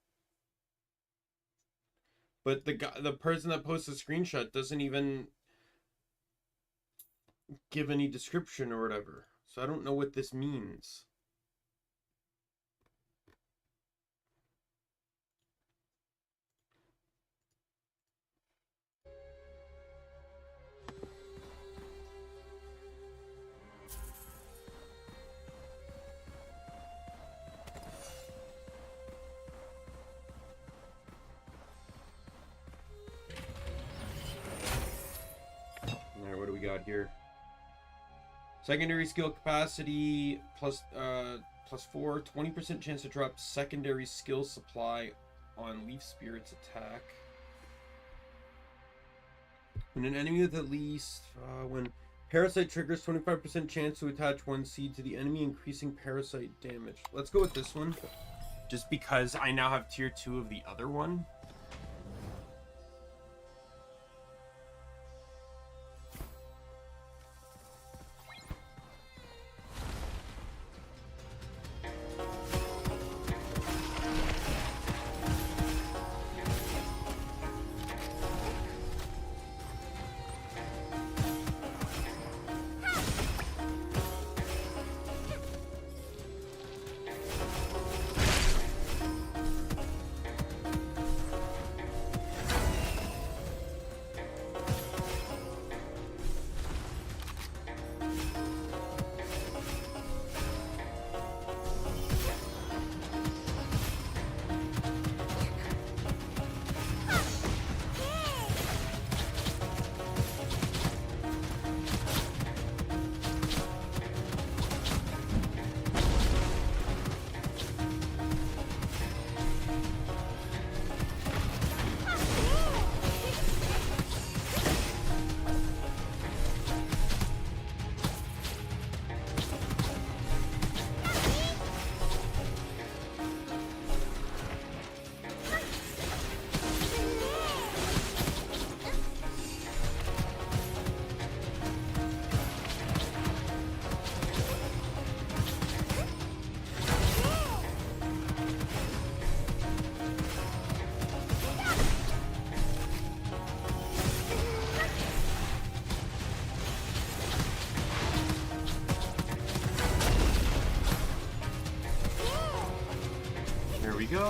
But the person that posts the screenshot doesn't even give any description or whatever. So I don't know what this means. Alright, what do we got here? Secondary skill capacity plus 4, 20% chance to drop secondary skill supply on Leaf Spirit's attack. When an enemy with at least when Parasite triggers, 25% chance to attach one seed to the enemy, increasing parasite damage. Let's go with this one. Just because I now have tier 2 of the other one.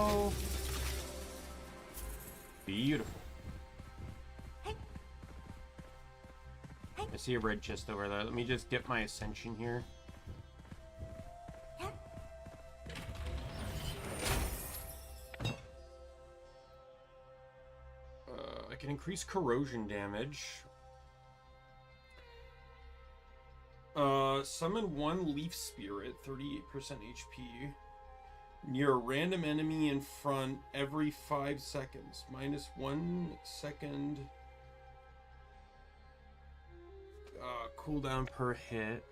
go. Beautiful. I see a red chest over there. Let me just get my ascension here. I can increase corrosion damage. Summon one leaf spirit, 38% HP. Near a random enemy in front every 5 seconds. Minus 1 second. Cooldown per hit.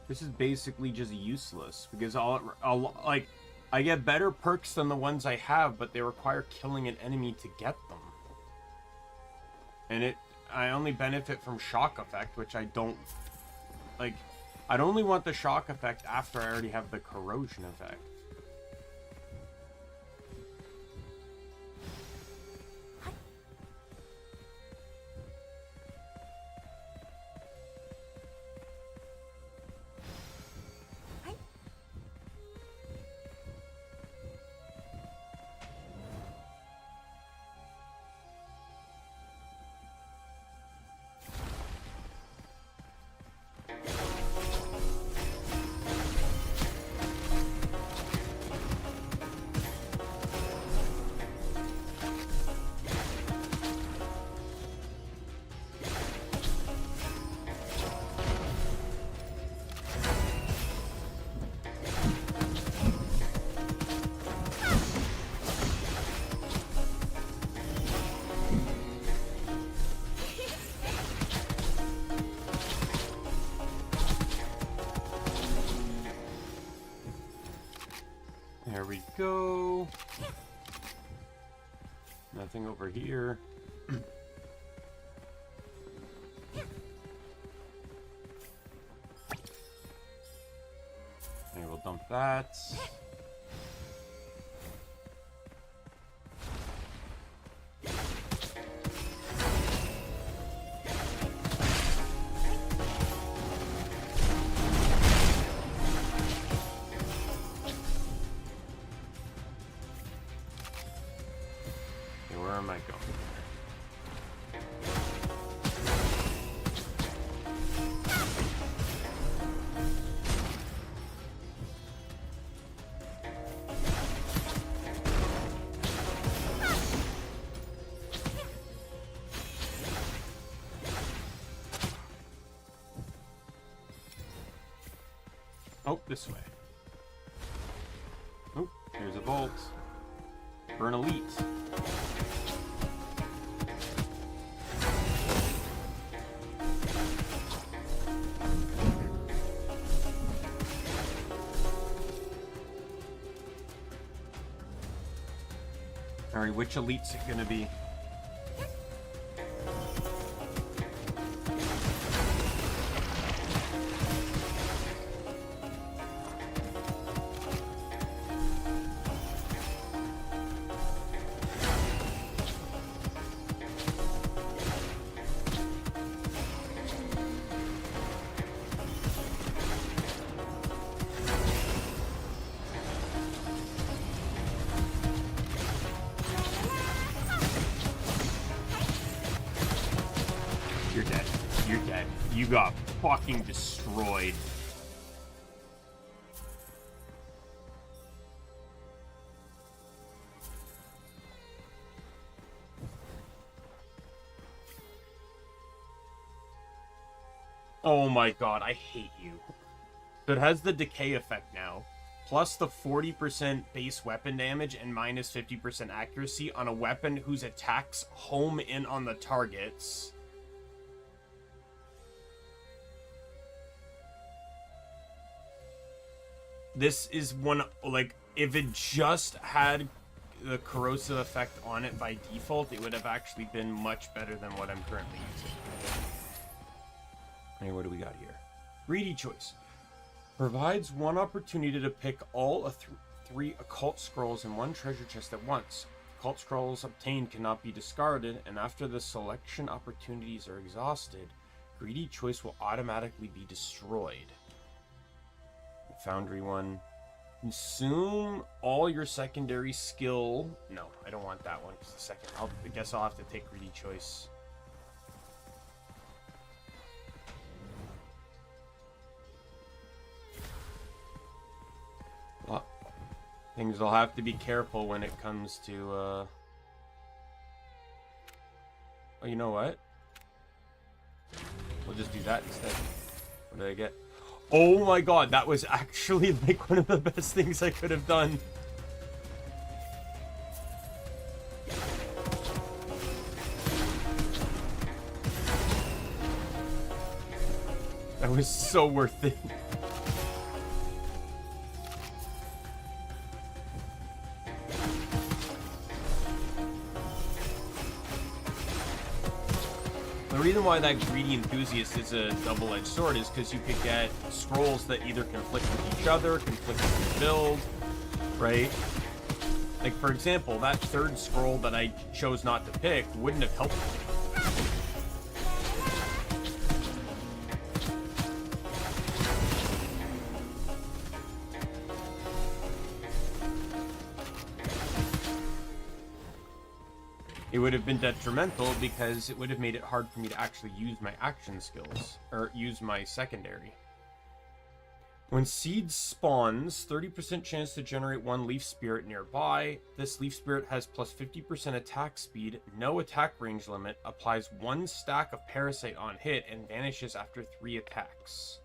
This is basically just useless because like I get better perks than the ones I have, but they require killing an enemy to get them. And I only benefit from shock effect, which I don't like. I'd only want the shock effect after I already have the corrosion effect. There we go. Nothing over here. Okay, we'll dump that. Where am I going? Oh, this way. Oh, here's a vault. For an elite. Alright, which elite's it gonna be? You're dead. You're dead. You got fucking destroyed. Oh my god, I hate you. So it has the decay effect now. plus the 40% base weapon damage and minus 50% accuracy on a weapon whose attacks home in on the targets. This is one, like, if it just had the corrosive effect on it by default, it would have actually been much better than what I'm currently using. Okay, what do we got here? Greedy choice. Provides one opportunity to pick all three occult scrolls in one treasure chest at once. Occult scrolls obtained cannot be discarded, and after the selection opportunities are exhausted, greedy choice will automatically be destroyed. Foundry one. Consume all your secondary skill. No, I don't want that one. It's the second. I guess I'll have to take greedy choice. Well, things will have to be careful when it comes to. Oh, you know what? We'll just do that instead. What did I get? Oh my god, that was actually like one of the best things I could have done. That was so worth it. The reason why that greedy enthusiast is a double-edged sword is because you could get scrolls that either conflict with each other, conflict with your build, right? Like, for example, that third scroll that I chose not to pick wouldn't have helped me. It would have been detrimental because it would have made it hard for me to actually use my action skills, or use my secondary. When seed spawns, 30% chance to generate one leaf spirit nearby. This leaf spirit has plus 50% attack speed, no attack range limit, applies one stack of parasite on hit, and vanishes after 3 attacks.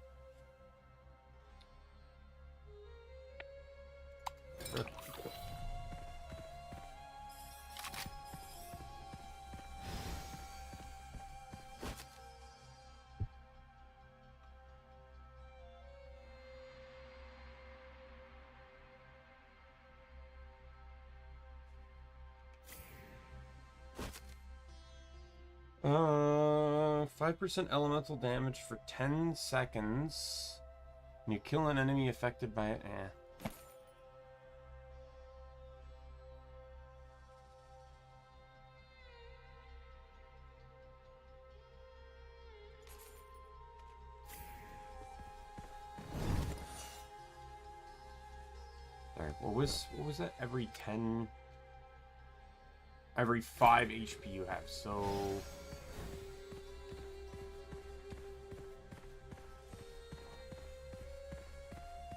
Uh, 5% elemental damage for 10 seconds. When you kill an enemy affected by it, 'What was that? Every 10... Every 5 HP you have, so...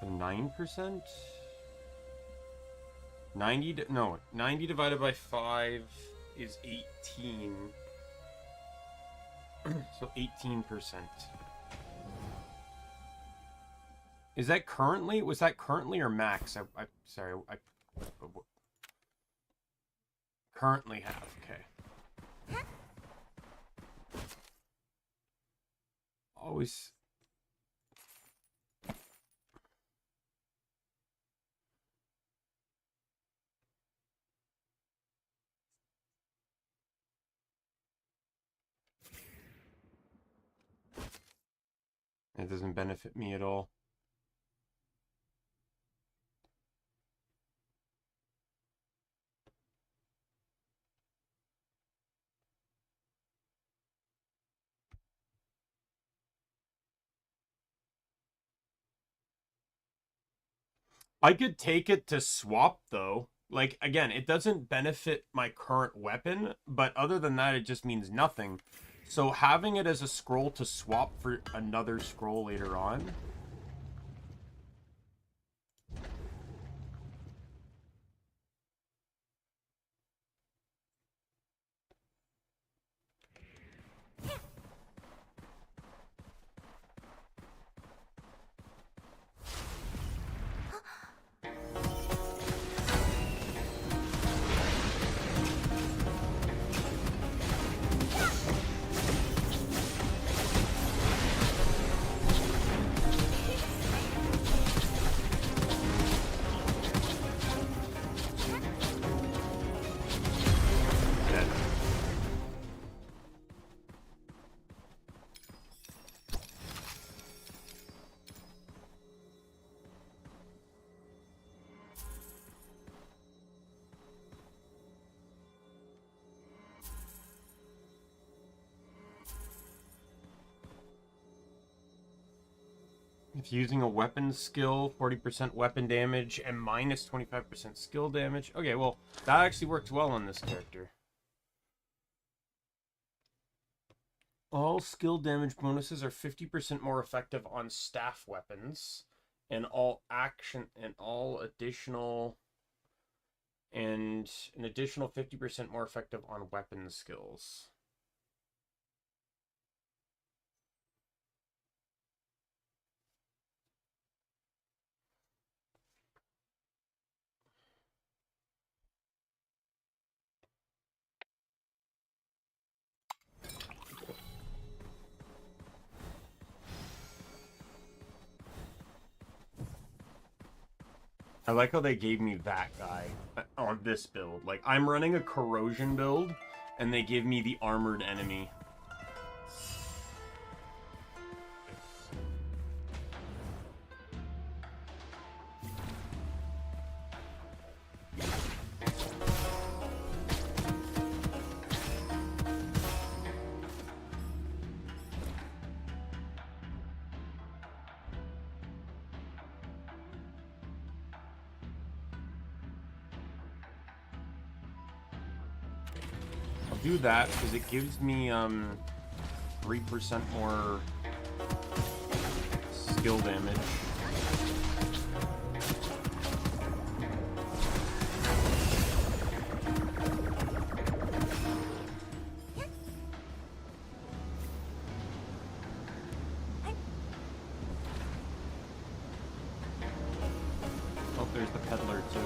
9%? 90 divided by 5 is 18. So 18%. Is that currently? Was that currently or max? Sorry, I currently have, okay. Always. It doesn't benefit me at all. I could take it to swap, though. Like, again, it doesn't benefit my current weapon, but other than that, it just means nothing. So having it as a scroll to swap for another scroll later on... If using a weapon skill, 40% weapon damage and minus 25% skill damage. Okay, well, that actually works well on this character. All skill damage bonuses are 50% more effective on staff weapons, and all action and all additional and an additional 50% more effective on weapon skills. I like how they gave me that guy on this build. Like, I'm running a corrosion build, and they give me the armored enemy. Do that because it gives me 3% more skill damage. Oh, there's the peddler too.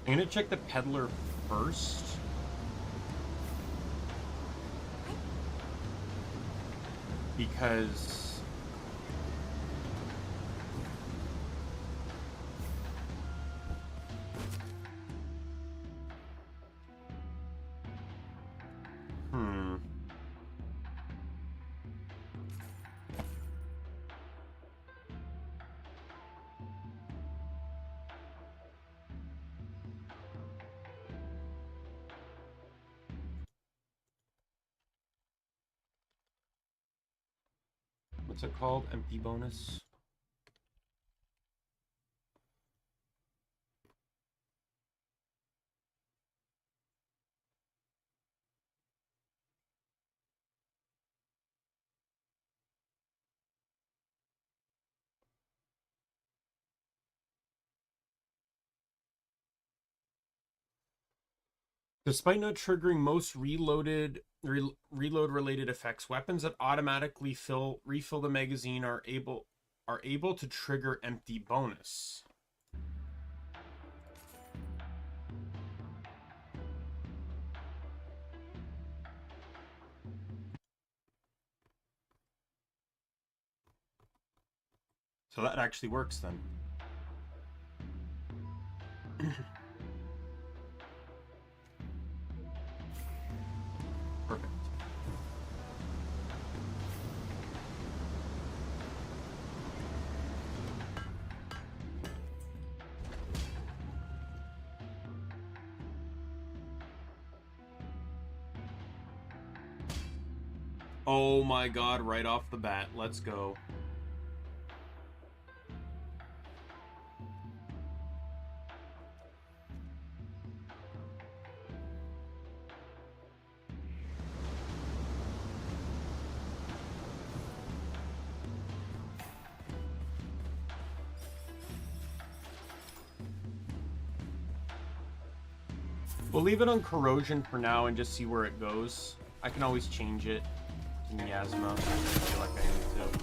I'm gonna check the peddler first. Because what's it called? Empty bonus? Despite not triggering most reload-related effects, weapons that automatically refill the magazine are able to trigger empty bonus. So that actually works then. Perfect. Oh my god, right off the bat. Let's go. We'll leave it on corrosion for now and just see where it goes. I can always change it to miasma if I feel like I need to.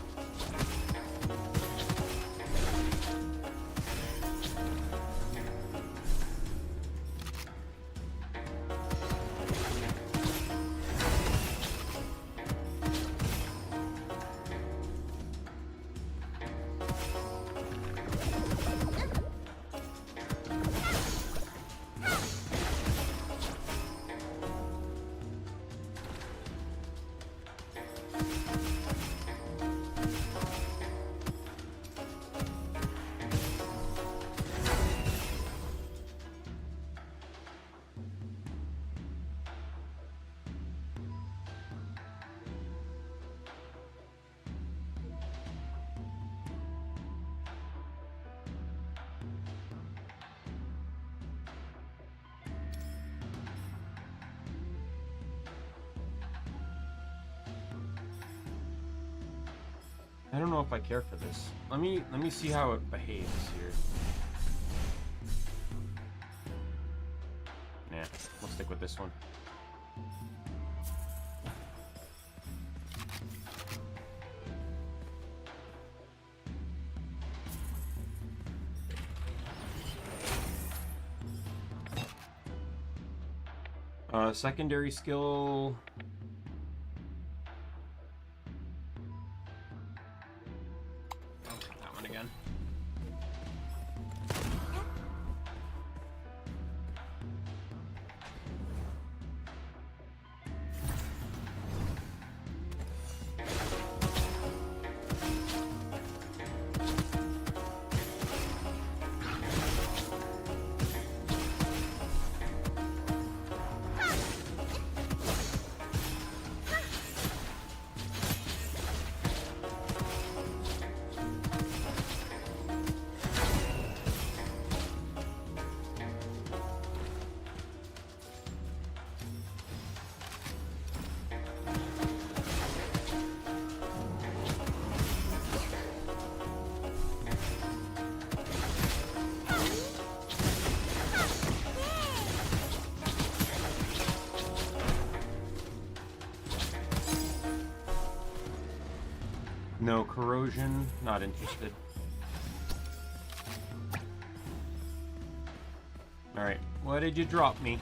I don't know if I care for this. Let me see how it behaves here. Nah, we'll stick with this one. Secondary skill. That one again. No corrosion, not interested. Alright, what did you drop me?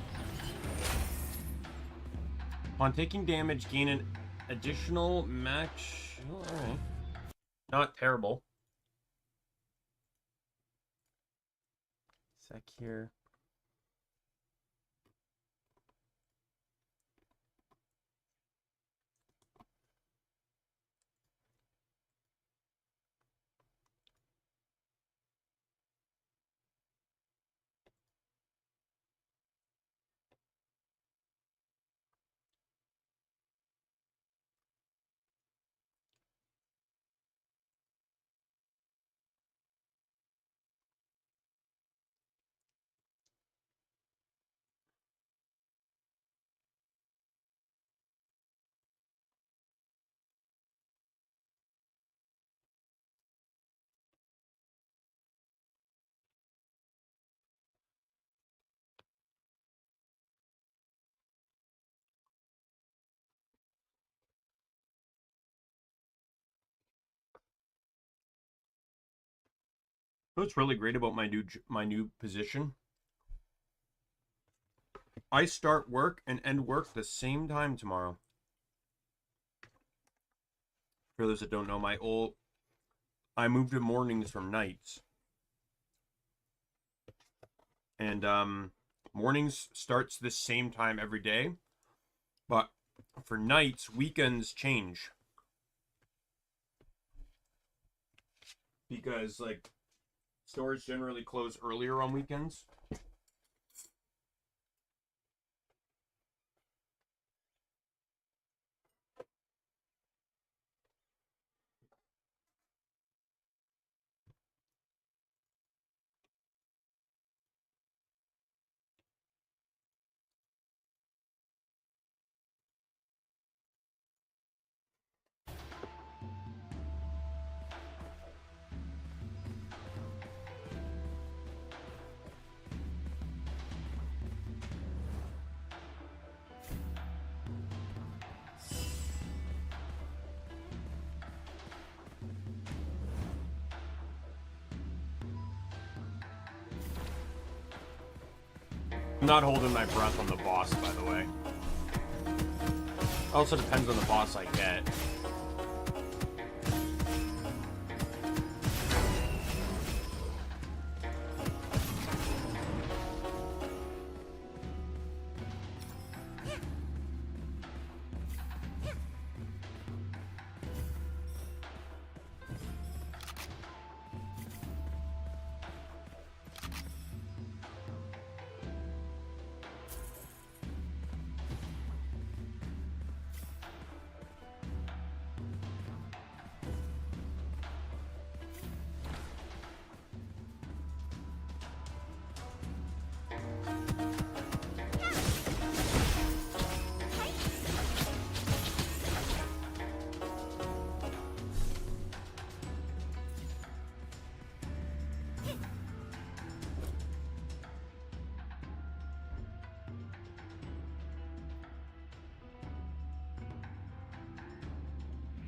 Upon taking damage, gain an additional match. Alright. Not terrible. Sec here. What's really great about my new position? I start work and end work the same time tomorrow. For those that don't know, I moved to mornings from nights. And mornings starts the same time every day, but for nights, weekends change. Because like stores generally close earlier on weekends. I'm not holding my breath on the boss, by the way. Also depends on the boss I get.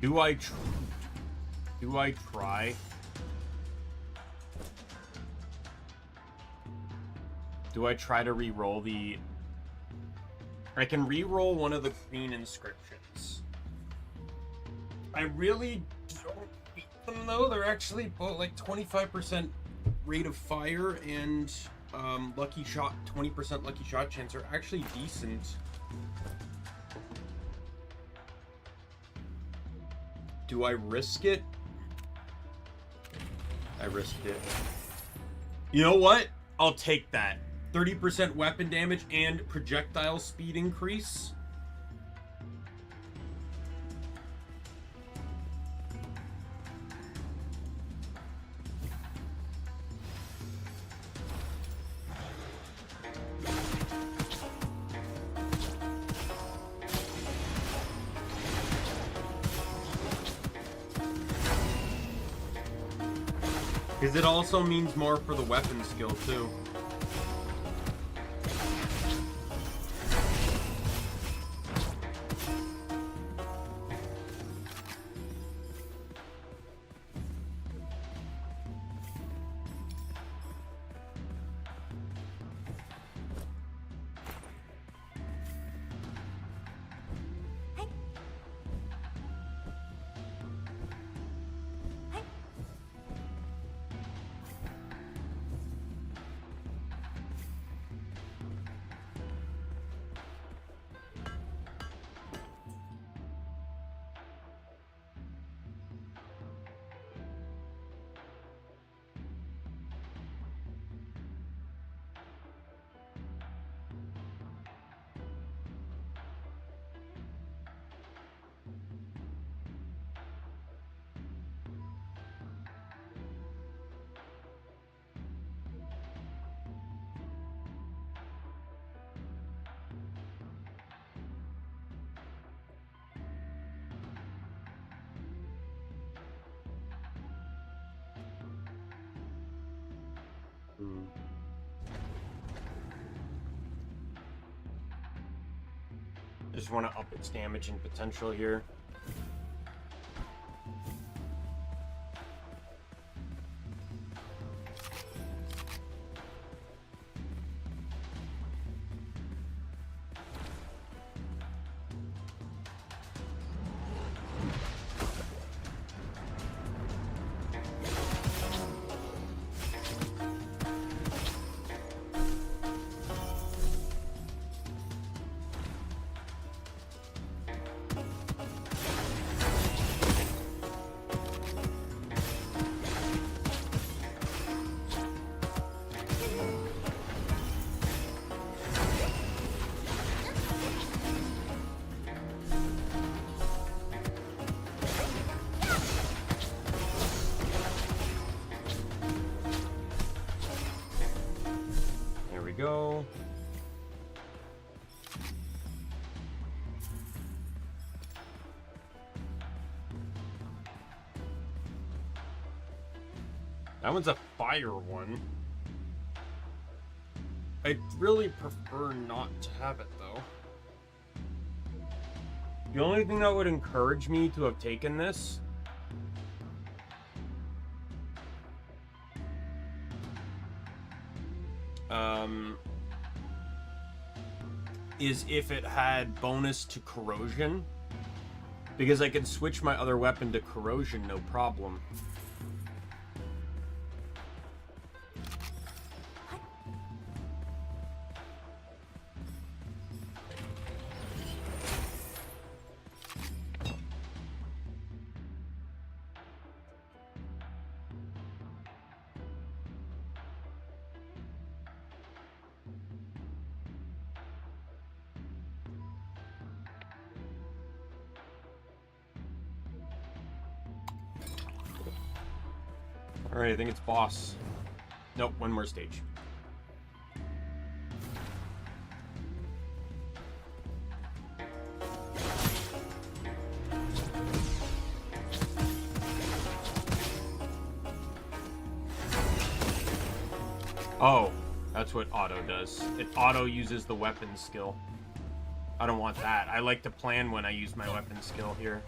Do I try? Do I try to re-roll the... I can re-roll one of the green inscriptions. I really don't beat them, though. They're actually both like 25% rate of fire and lucky shot, 20% lucky shot chance are actually decent. Do I risk it? I risked it. You know what? I'll take that. 30% weapon damage and projectile speed increase. Because it also means more for the weapon skill, too. Just want to up its damage and potential here. Go. That one's a fire one. I'd really prefer not to have it, though. The only thing that would encourage me to have taken this is if it had bonus to corrosion, because I could switch my other weapon to corrosion no problem. Alright, I think it's boss. Nope, one more stage. Oh, that's what auto does. It auto uses the weapon skill. I don't want that. I like to plan when I use my weapon skill here.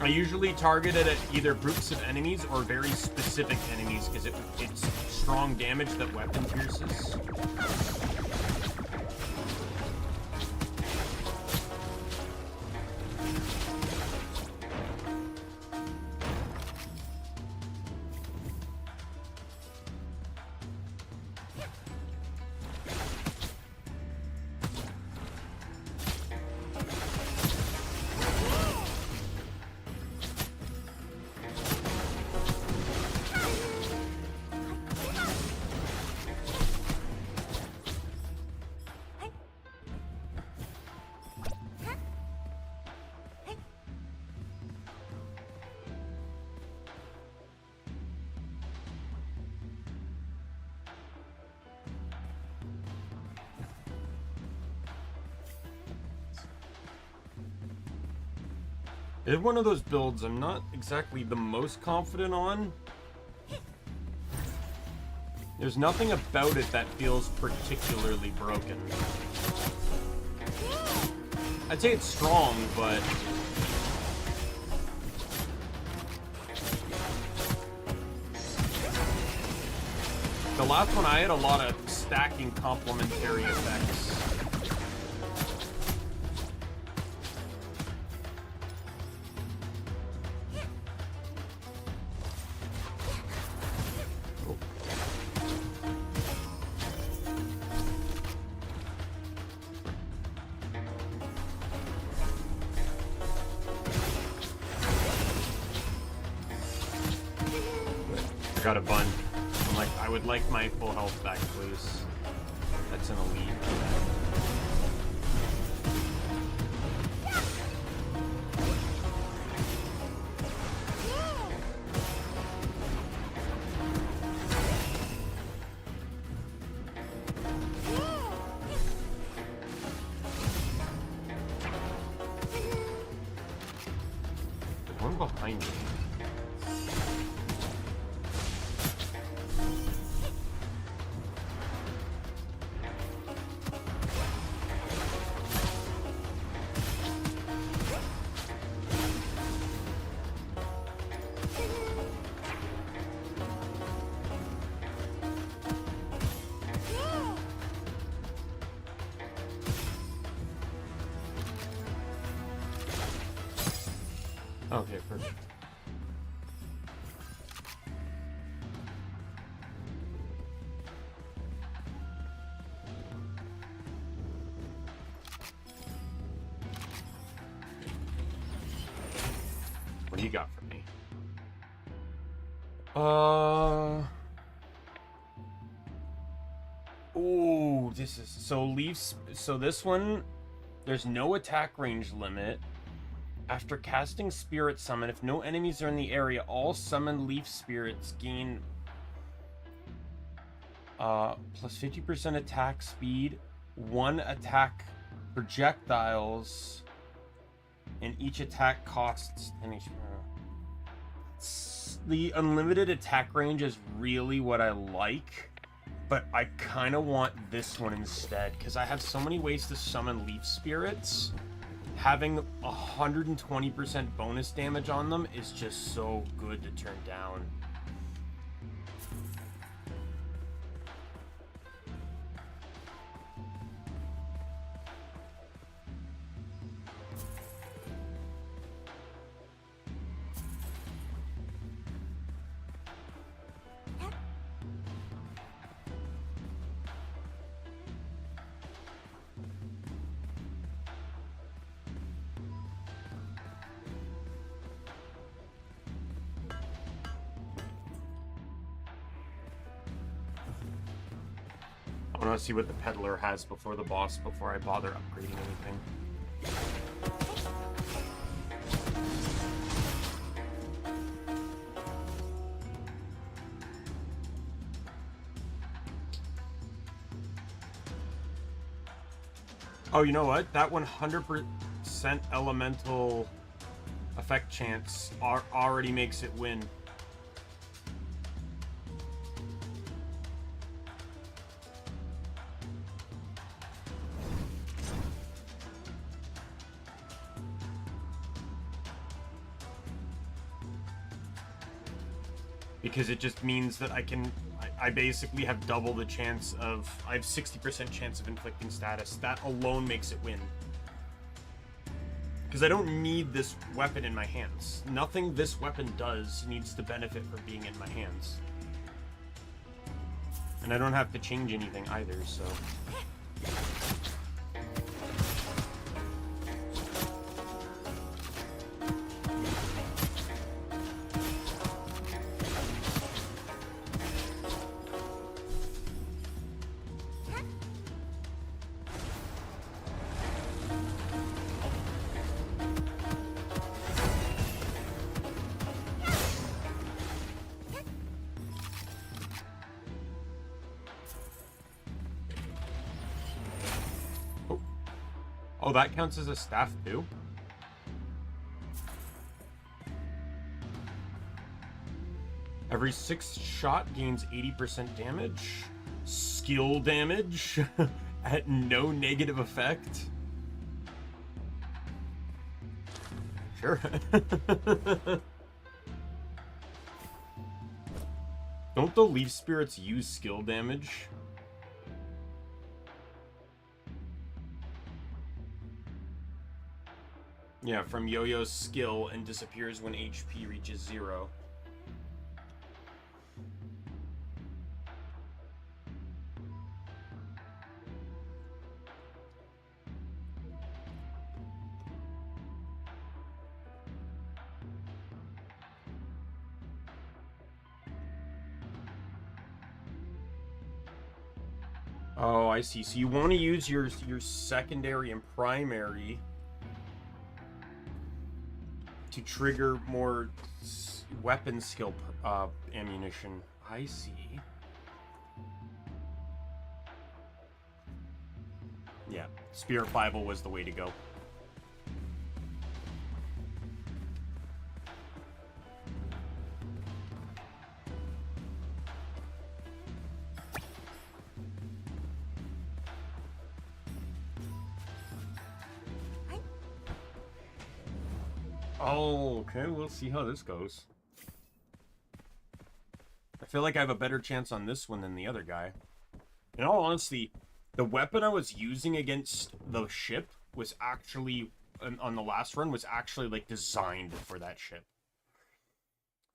I usually target it at either groups of enemies or very specific enemies because it's strong damage that weapon pierces. It's one of those builds I'm not exactly the most confident on. There's nothing about it that feels particularly broken. I'd say it's strong, but... the last one I had a lot of stacking complementary effects. Got a bun. I'm like, I would like my full health back, please. That's an elite. There's one behind me. Okay, perfect. What do you got for me? Ooh, this is so leaves. So this one, there's no attack range limit. After casting Spirit Summon, if no enemies are in the area, all summoned leaf spirits gain plus 50% attack speed, 1 attack projectiles, and each attack costs 10 HP. The unlimited attack range is really what I like, but I kind of want this one instead, because I have so many ways to summon leaf spirits. Having 120% bonus damage on them is just so good to turn down. I want to see what the peddler has before the boss before I bother upgrading anything. Oh, you know what? That 100% elemental effect chance already makes it win. because it just means that I basically have double the chance of, I have 60% chance of inflicting status. That alone makes it win. Because I don't need this weapon in my hands. Nothing this weapon does needs to benefit from being in my hands. And I don't have to change anything either, so... Oh, that counts as a staff too? Every 6 shot gains 80% damage. Skill damage at no negative effect. Sure. Don't the leaf spirits use skill damage? Yeah, from Yo-Yo's skill and disappears when HP reaches 0. Oh, I see. So you want to use your secondary and primary to trigger more weapon skill ammunition. I see. Yeah, Spirit Bible was the way to go. Oh, okay, we'll see how this goes. I feel like I have a better chance on this one than the other guy. In all honesty, the weapon I was using against the ship was actually, on the last run, was actually, like, designed for that ship.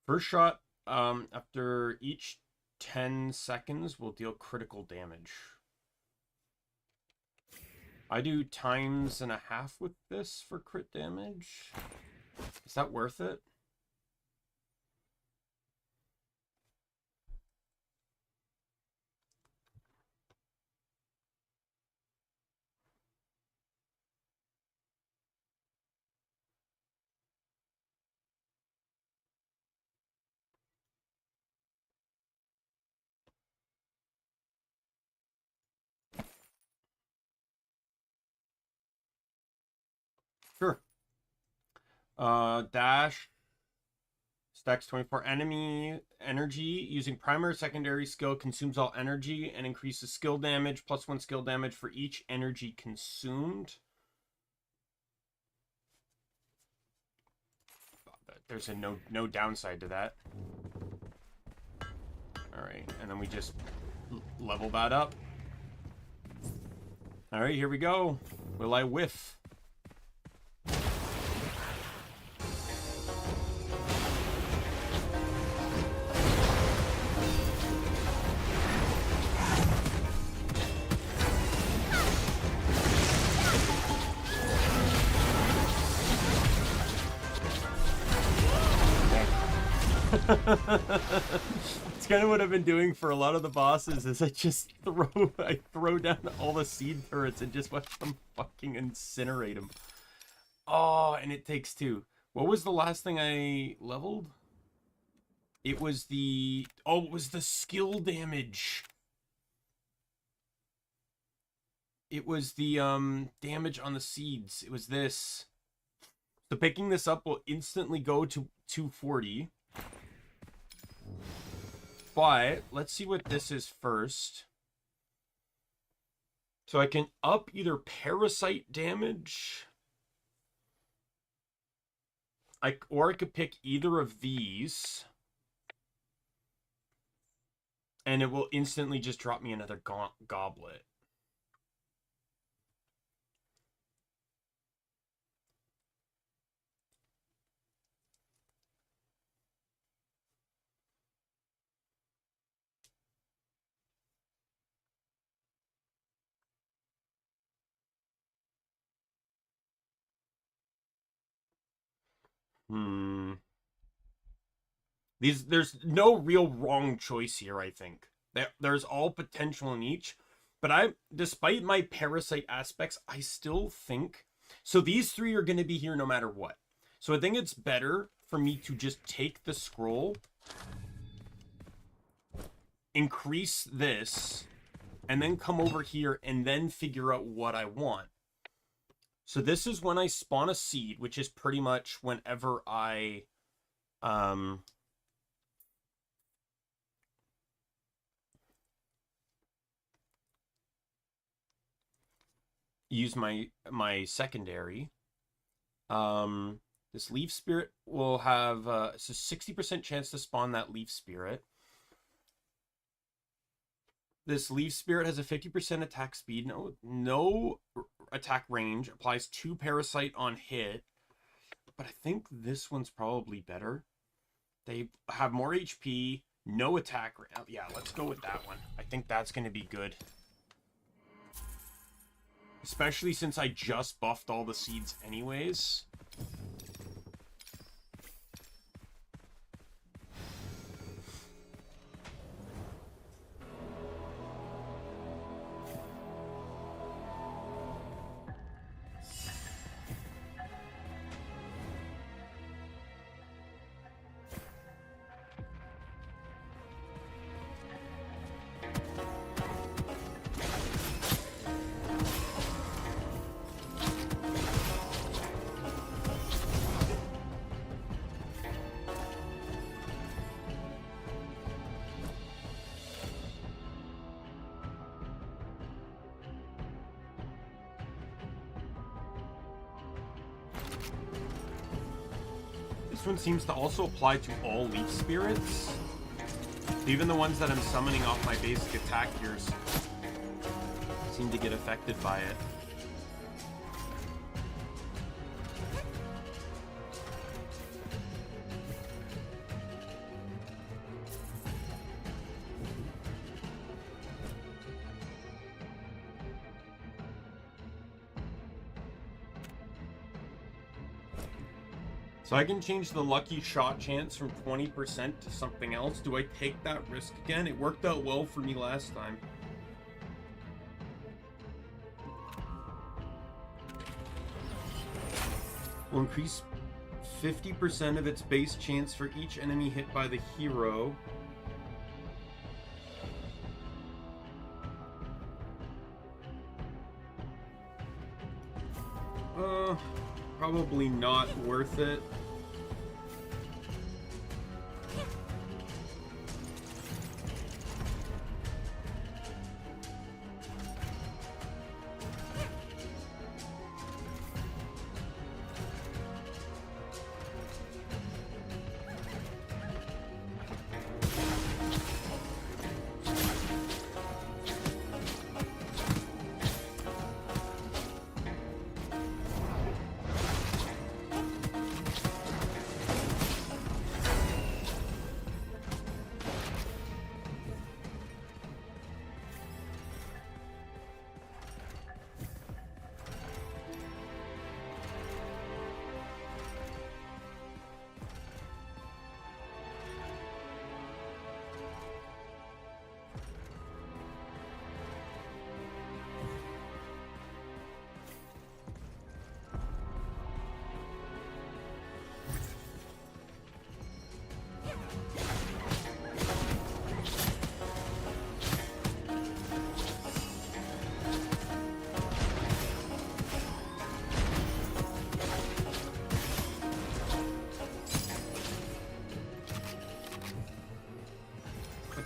First shot, after each 10 seconds, will deal critical damage. I do 1.5 with this for crit damage. Is that worth it? Sure. Dash. Stacks 24 enemy energy. Using primary secondary skill consumes all energy and increases skill damage. +1 skill damage for each energy consumed. There's a no downside to that. Alright, and then we just level that up. Alright, here we go. Will I whiff? It's kind of what I've been doing for a lot of the bosses is I throw down all the seed turrets and just watch them fucking incinerate them. Oh, and it takes 2. What was the last thing I leveled? It was the skill damage. It was the damage on the seeds. It was this. So picking this up will instantly go to 240. But let's see what this is first. So I can up either parasite damage, or I could pick either of these. And it will instantly just drop me another goblet. There's no real wrong choice here, I think. There's all potential in each. But despite my parasite aspects, I still think... So these three are going to be here no matter what. So I think it's better for me to just take the scroll, increase this, and then come over here and then figure out what I want. So this is when I spawn a seed, which is pretty much whenever I... use my secondary. This leaf spirit will have it's a 60% chance to spawn that leaf spirit. This leaf spirit has a 50% attack speed, no attack range, applies 2 parasite on hit. But I think this one's probably better. They have more HP, no attack. Yeah, let's go with that one. I think that's going to be good. Especially since I just buffed all the seeds anyways. This one seems to also apply to all leaf spirits. Even the ones that I'm summoning off my basic attack gears seem to get affected by it. So I can change the lucky shot chance from 20% to something else. Do I take that risk again? It worked out well for me last time. Will increase 50% of its base chance for each enemy hit by the hero. Probably not worth it.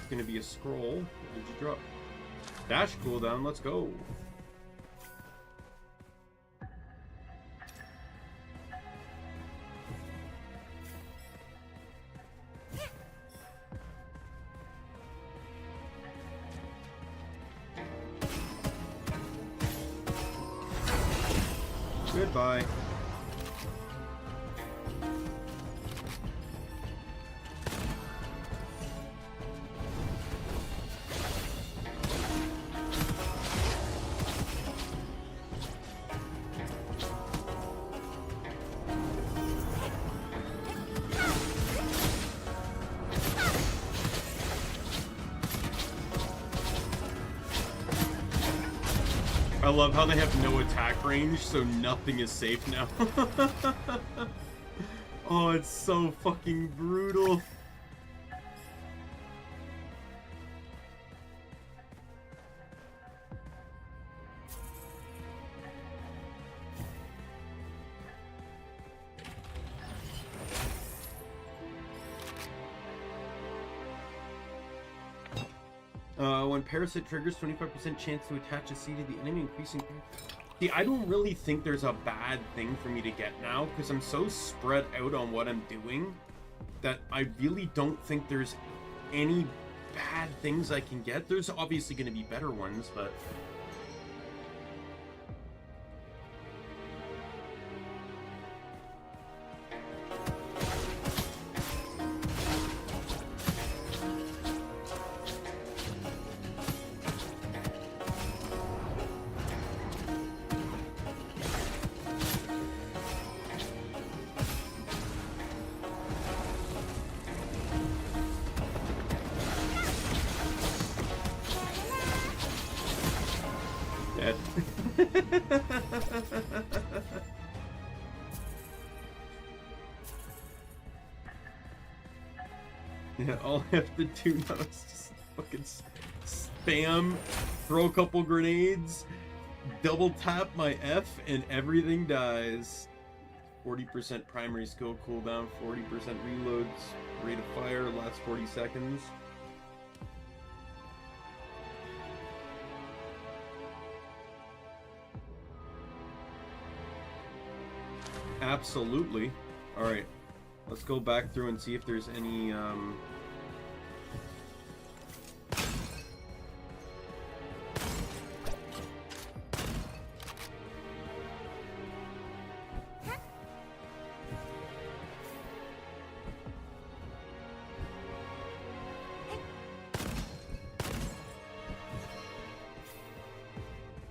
Gonna be a scroll. What did you drop? Dash cooldown, let's go. Goodbye. I love how they have no attack range, so nothing is safe now. Oh, it's so fucking brutal. When Parasite triggers, 25% chance to attach a seed to the enemy, increasing... See, I don't really think there's a bad thing for me to get now, because I'm so spread out on what I'm doing, that I really don't think there's any bad things I can get. There's obviously going to be better ones, but... Dead. Yeah, all I have to do now is just fucking spam, throw a couple grenades, double tap my F, and everything dies. 40% primary skill cooldown, 40% reloads, rate of fire, last 40 seconds. Absolutely. Alright. Let's go back through and see if there's any,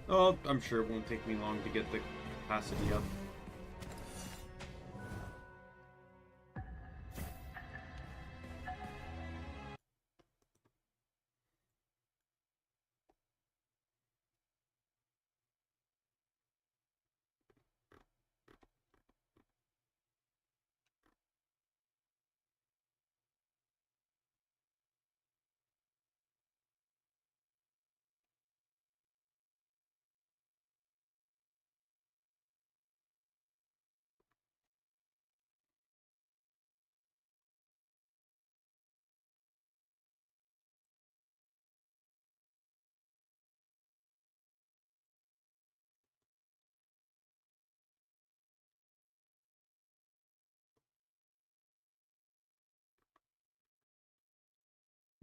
Oh, I'm sure it won't take me long to get the capacity up.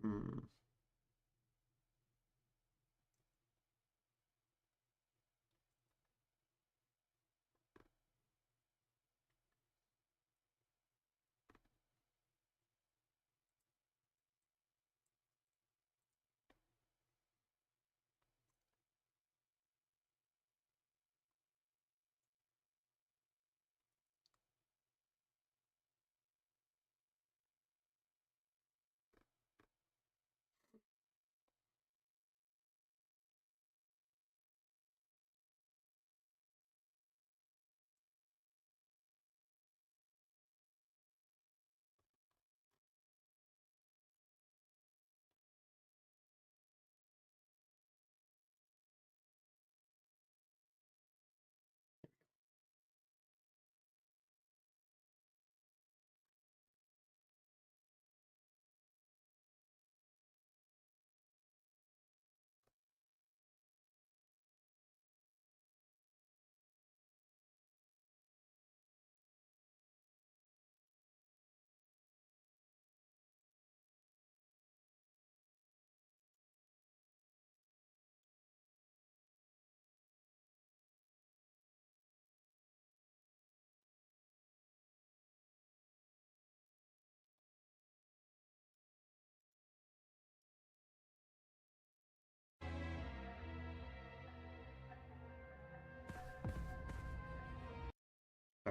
Hmm.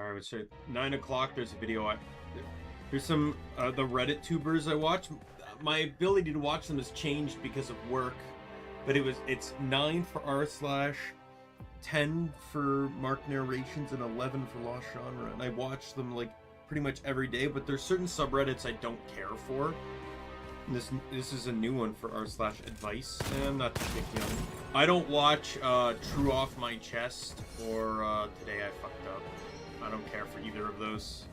sorry, I would say 9 o'clock. There's a video. There's some the Reddit tubers I watch. My ability to watch them has changed because of work, but it's 9 for r/, 10 for Mark narrations, and 11 for Lost Genre. And I watch them like pretty much every day. But there's certain subreddits I don't care for. And this is a new one for r/advice. And I'm not too picky on it. I don't watch True Off My Chest or Today I Fucked Up. I don't care for either of those.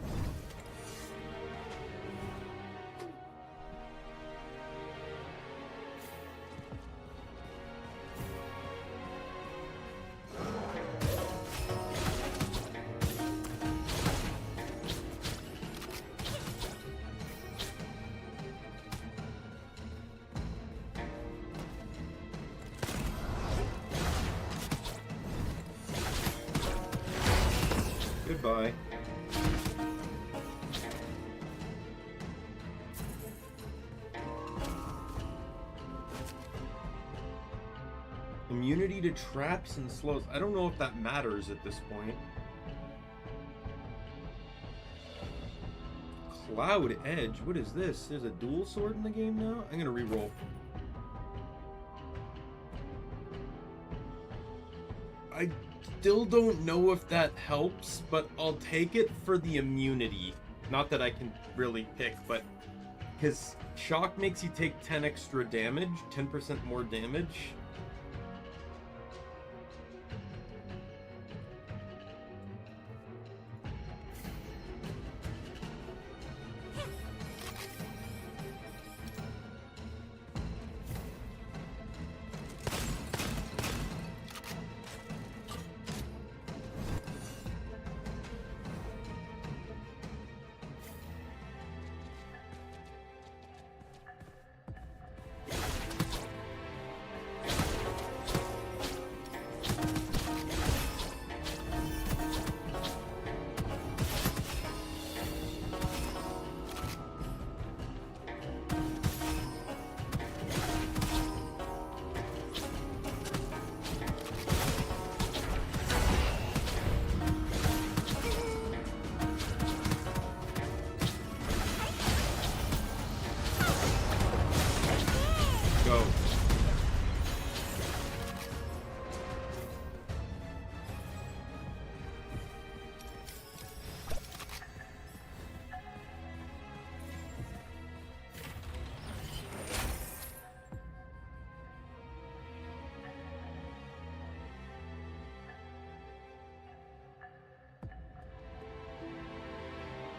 Goodbye. Immunity to traps and slows. I don't know if that matters at this point. Cloud Edge. What is this? There's a dual sword in the game now? I'm gonna reroll. I still don't know if that helps, but I'll take it for the immunity. Not that I can really pick, but because shock makes you take 10 extra damage, 10% more damage.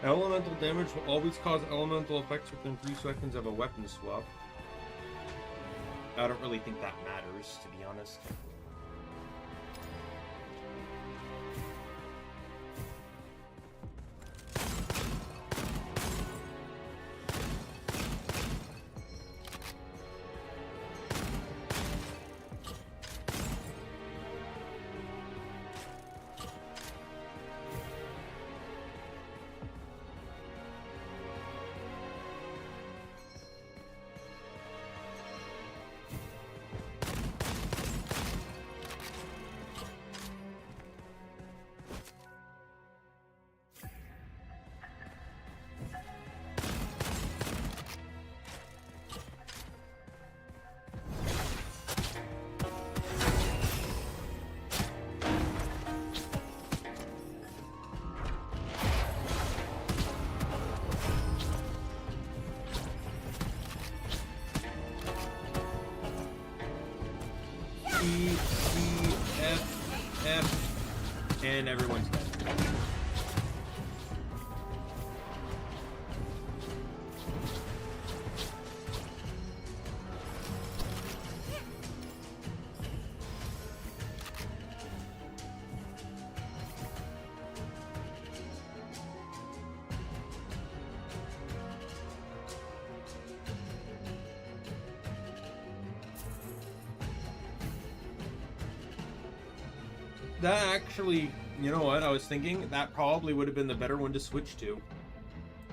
Elemental damage will always cause elemental effects within 3 seconds of a weapon swap. I don't really think that matters, to be honest. And everyone's dead. That actually, you know what, I was thinking that probably would have been the better one to switch to.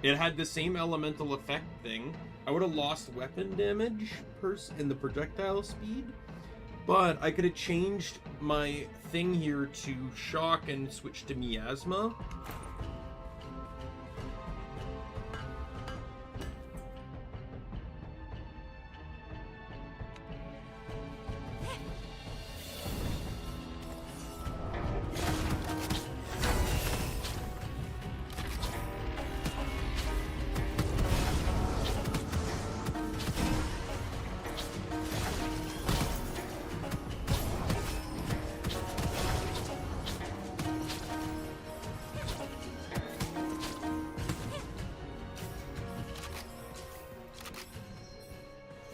It had the same elemental effect thing. I would have lost weapon damage in the projectile speed, but I could have changed my thing here to shock and switch to miasma,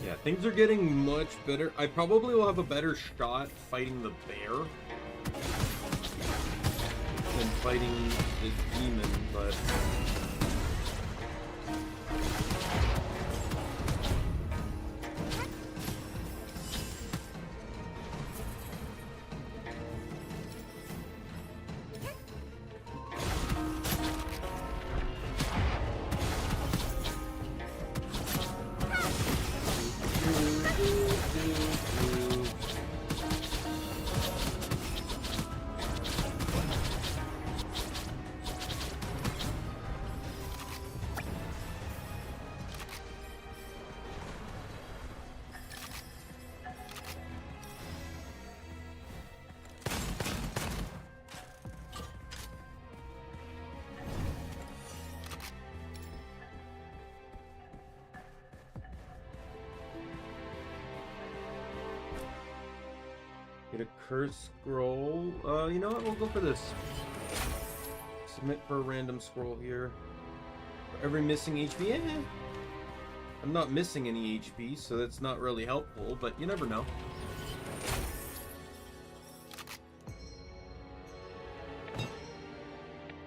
Yeah, things are getting much better. I probably will have a better shot fighting the bear than fighting the demon, but... Get a curse scroll. You know what? We'll go for this. Submit for a random scroll here. For every missing HP. Yeah. I'm not missing any HP, so that's not really helpful, but you never know.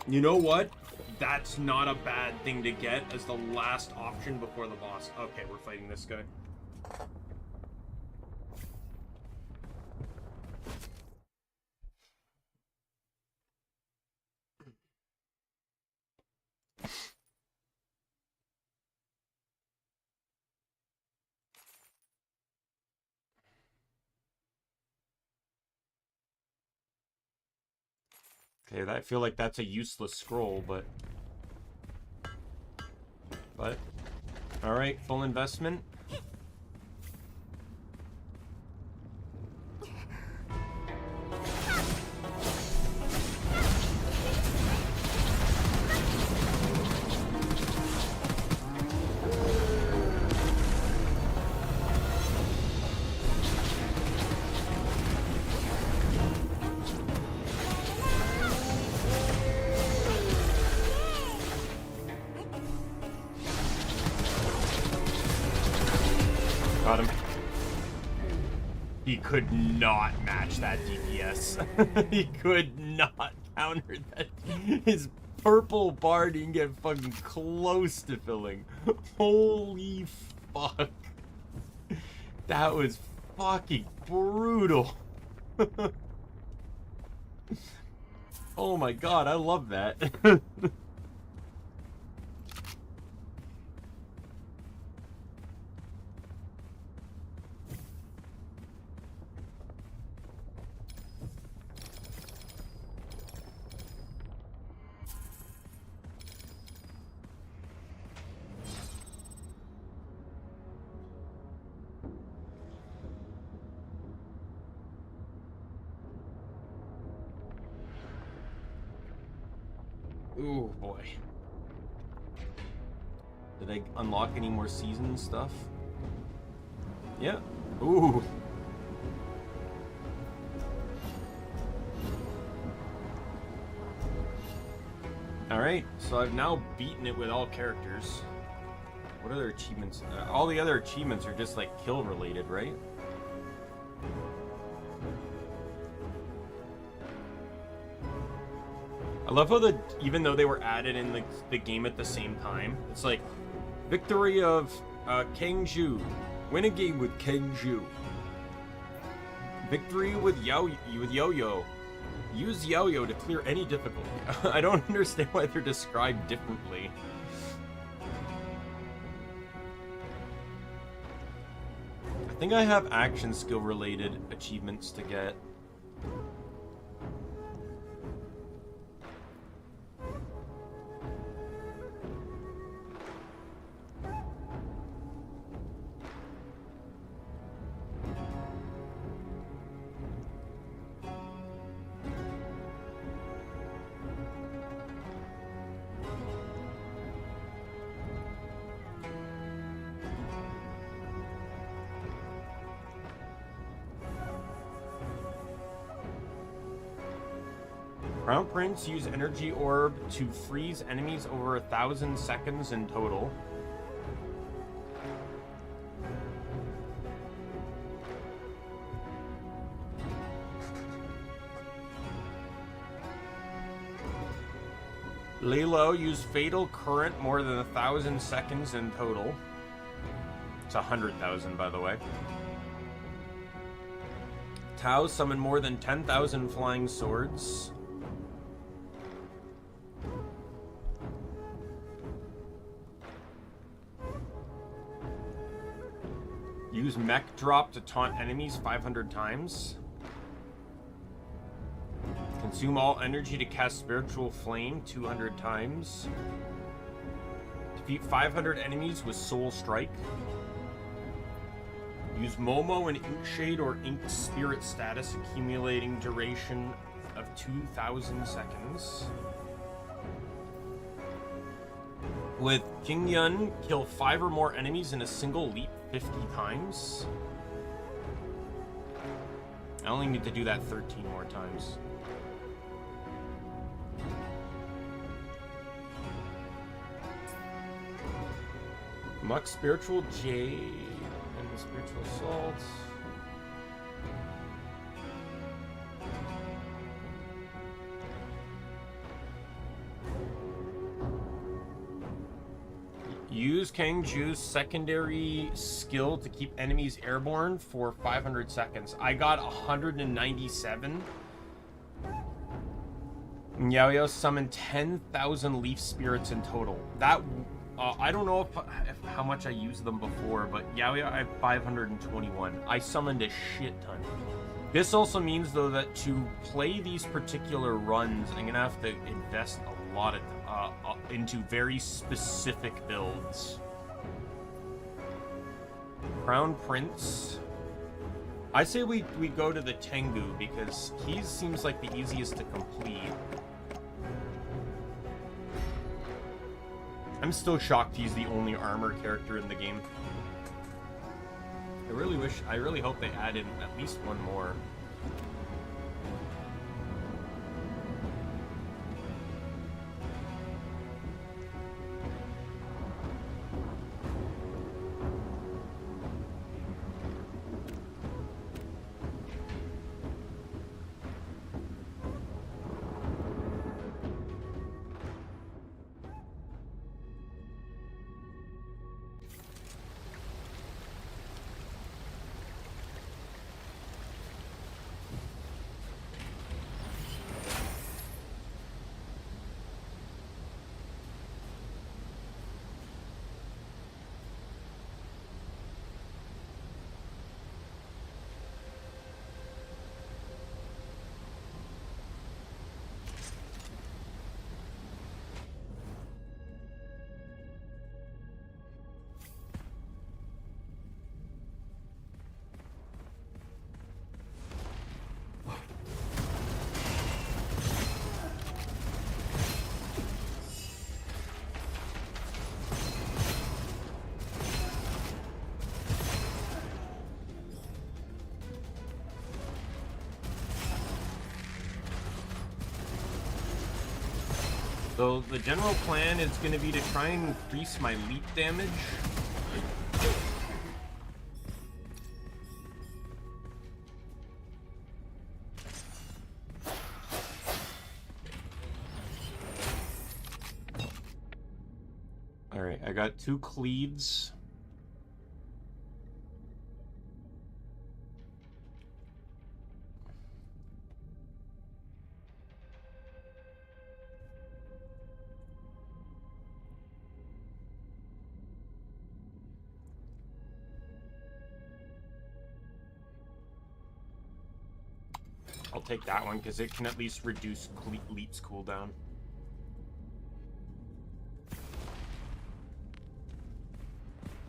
You know what? That's not a bad thing to get as the last option before the boss. Okay, we're fighting this guy. Okay, I feel like that's a useless scroll, but... Alright, full investment. Got him. He could not match that DPS. He could not counter that. His purple bar didn't get fucking close to filling. Holy fuck. That was fucking brutal. Oh my god, I love that. Ooh, boy. Did I unlock any more season stuff? Yeah. Ooh. Alright, so I've now beaten it with all characters. What other achievements? All the other achievements are just like kill related, right? I love how even though they were added in the game at the same time, it's like victory of Kang Zhu, win a game with Kang Zhu, victory with Yo-Yo, use Yo-Yo to clear any difficulty. I don't understand why they're described differently. I think I have action skill related achievements to get. Crown Prince use energy orb to freeze enemies over 1,000 seconds in total. Lay low, use fatal current more than 1,000 seconds in total. It's 100,000, by the way. Tau, summon more than 10,000 flying swords. Use mech drop to taunt enemies 500 times. Consume all energy to cast spiritual flame 200 times. Defeat 500 enemies with soul strike. Use Momo and Inkshade or Ink Spirit status, accumulating duration of 2,000 seconds. With King Yun, kill 5 or more enemies in a single leap 50 times. I only need to do that 13 more times. Muck Spiritual Jade and Spiritual Assault. Use Kang Ju's secondary skill to keep enemies airborne for 500 seconds. I got 197. Yaoyao summoned 10,000 leaf spirits in total. That I don't know if how much I used them before, but Yaoyao I have 521. I summoned a shit ton. This also means though that to play these particular runs, I'm gonna have to invest a lot of into very specific builds. Crown Prince. I say we go to the Tengu because he seems like the easiest to complete. I'm still shocked he's the only armor character in the game. I really hope they add in at least one more. So the general plan is going to be to try and increase my leap damage. Alright, I got 2 cleaves. I'll take that one because it can at least reduce Leap's cooldown.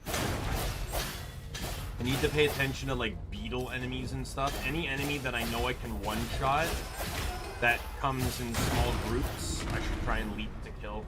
I need to pay attention to like beetle enemies and stuff. Any enemy that I know I can one-shot that comes in small groups, I should try and leap to kill.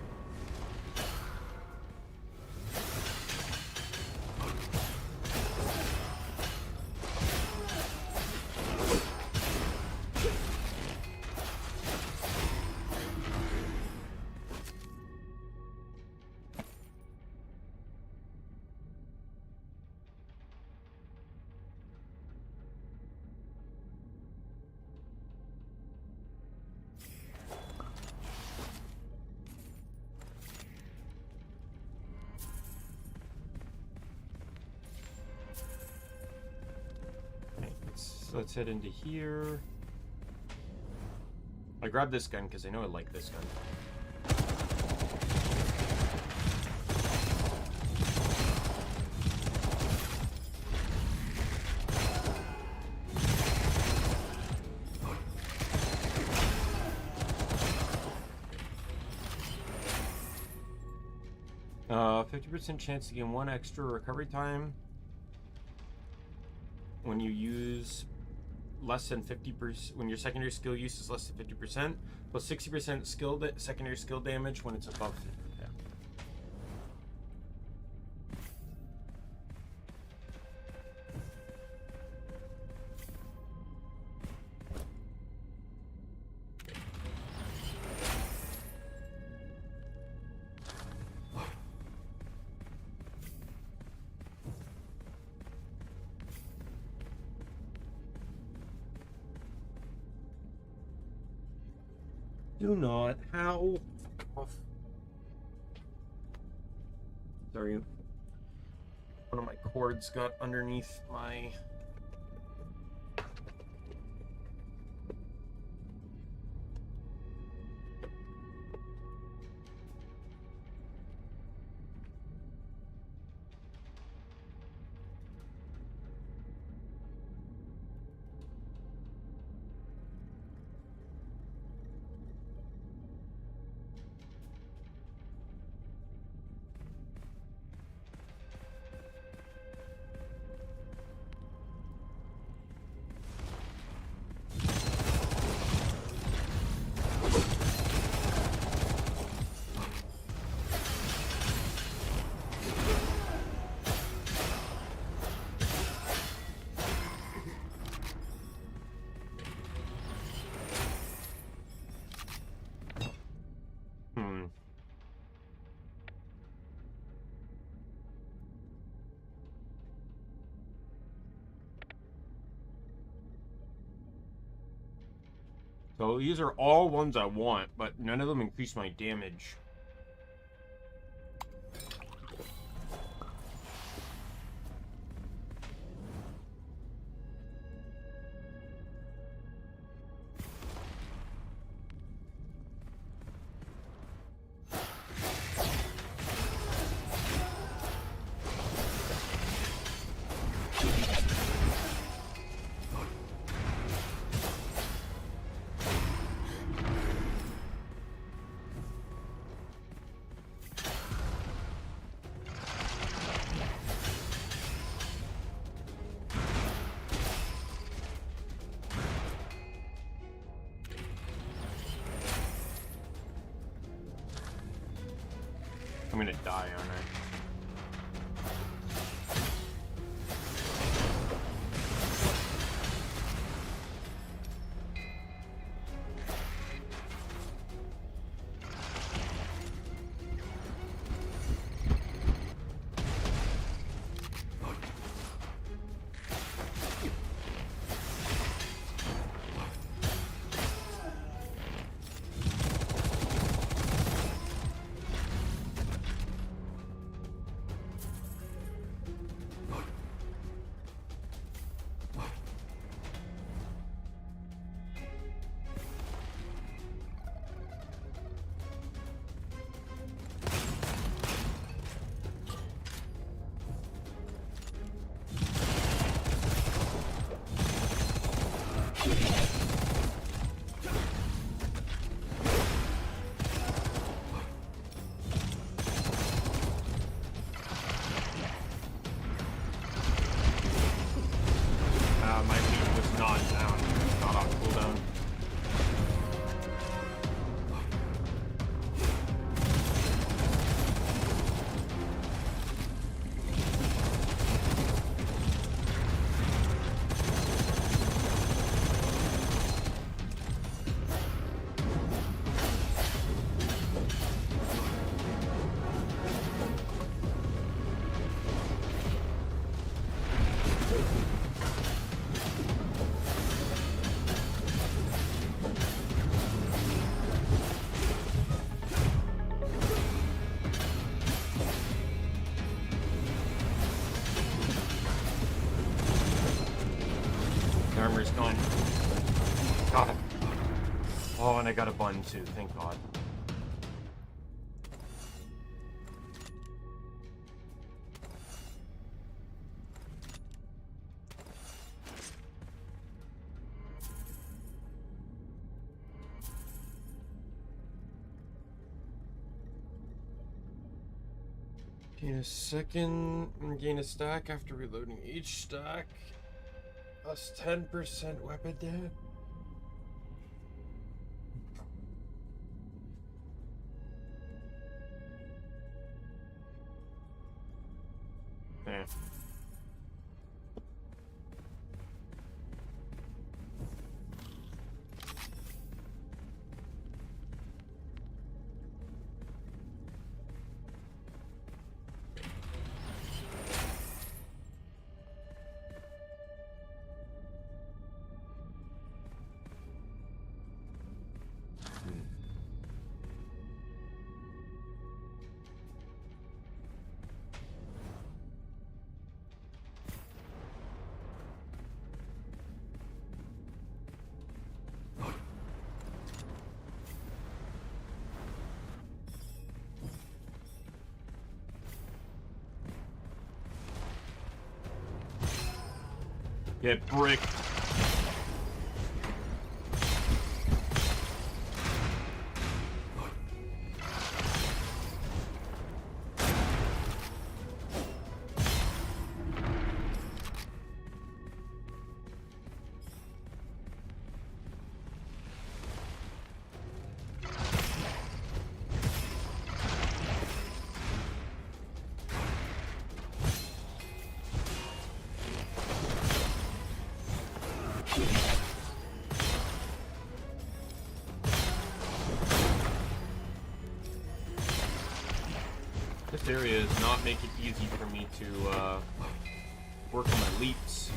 So let's head into here. I grabbed this gun because I know I like this gun. 50% chance to gain 1 extra recovery time when you use less than 50%, when your secondary skill use is less than 50%, plus 60% secondary skill damage when it's above 50%. Yeah. Do not. How? Off. Sorry. One of my cords got underneath my... So these are all ones I want, but none of them increase my damage. I'm gonna die, aren't I? My feet was not down, not on cooldown. armor's gone. God. Oh, and I got a bun too, thank God. Gain a second, gain a stack after reloading each stack. Plus 10% weapon damage. Eh. Get bricked. This area does not make it easy for me to work on my leaps.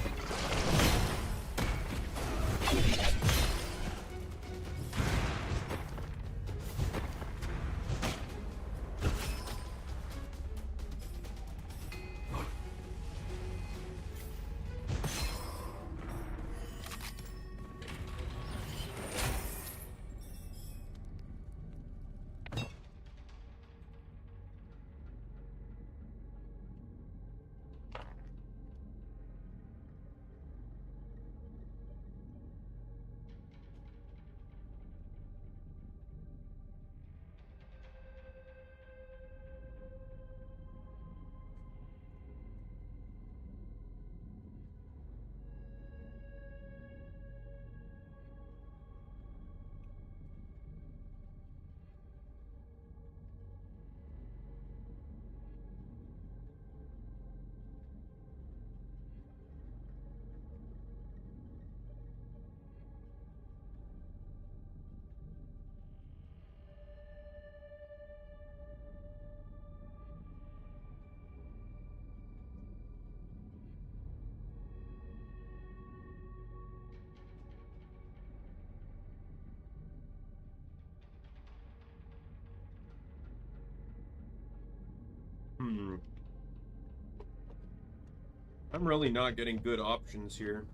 I'm really not getting good options here.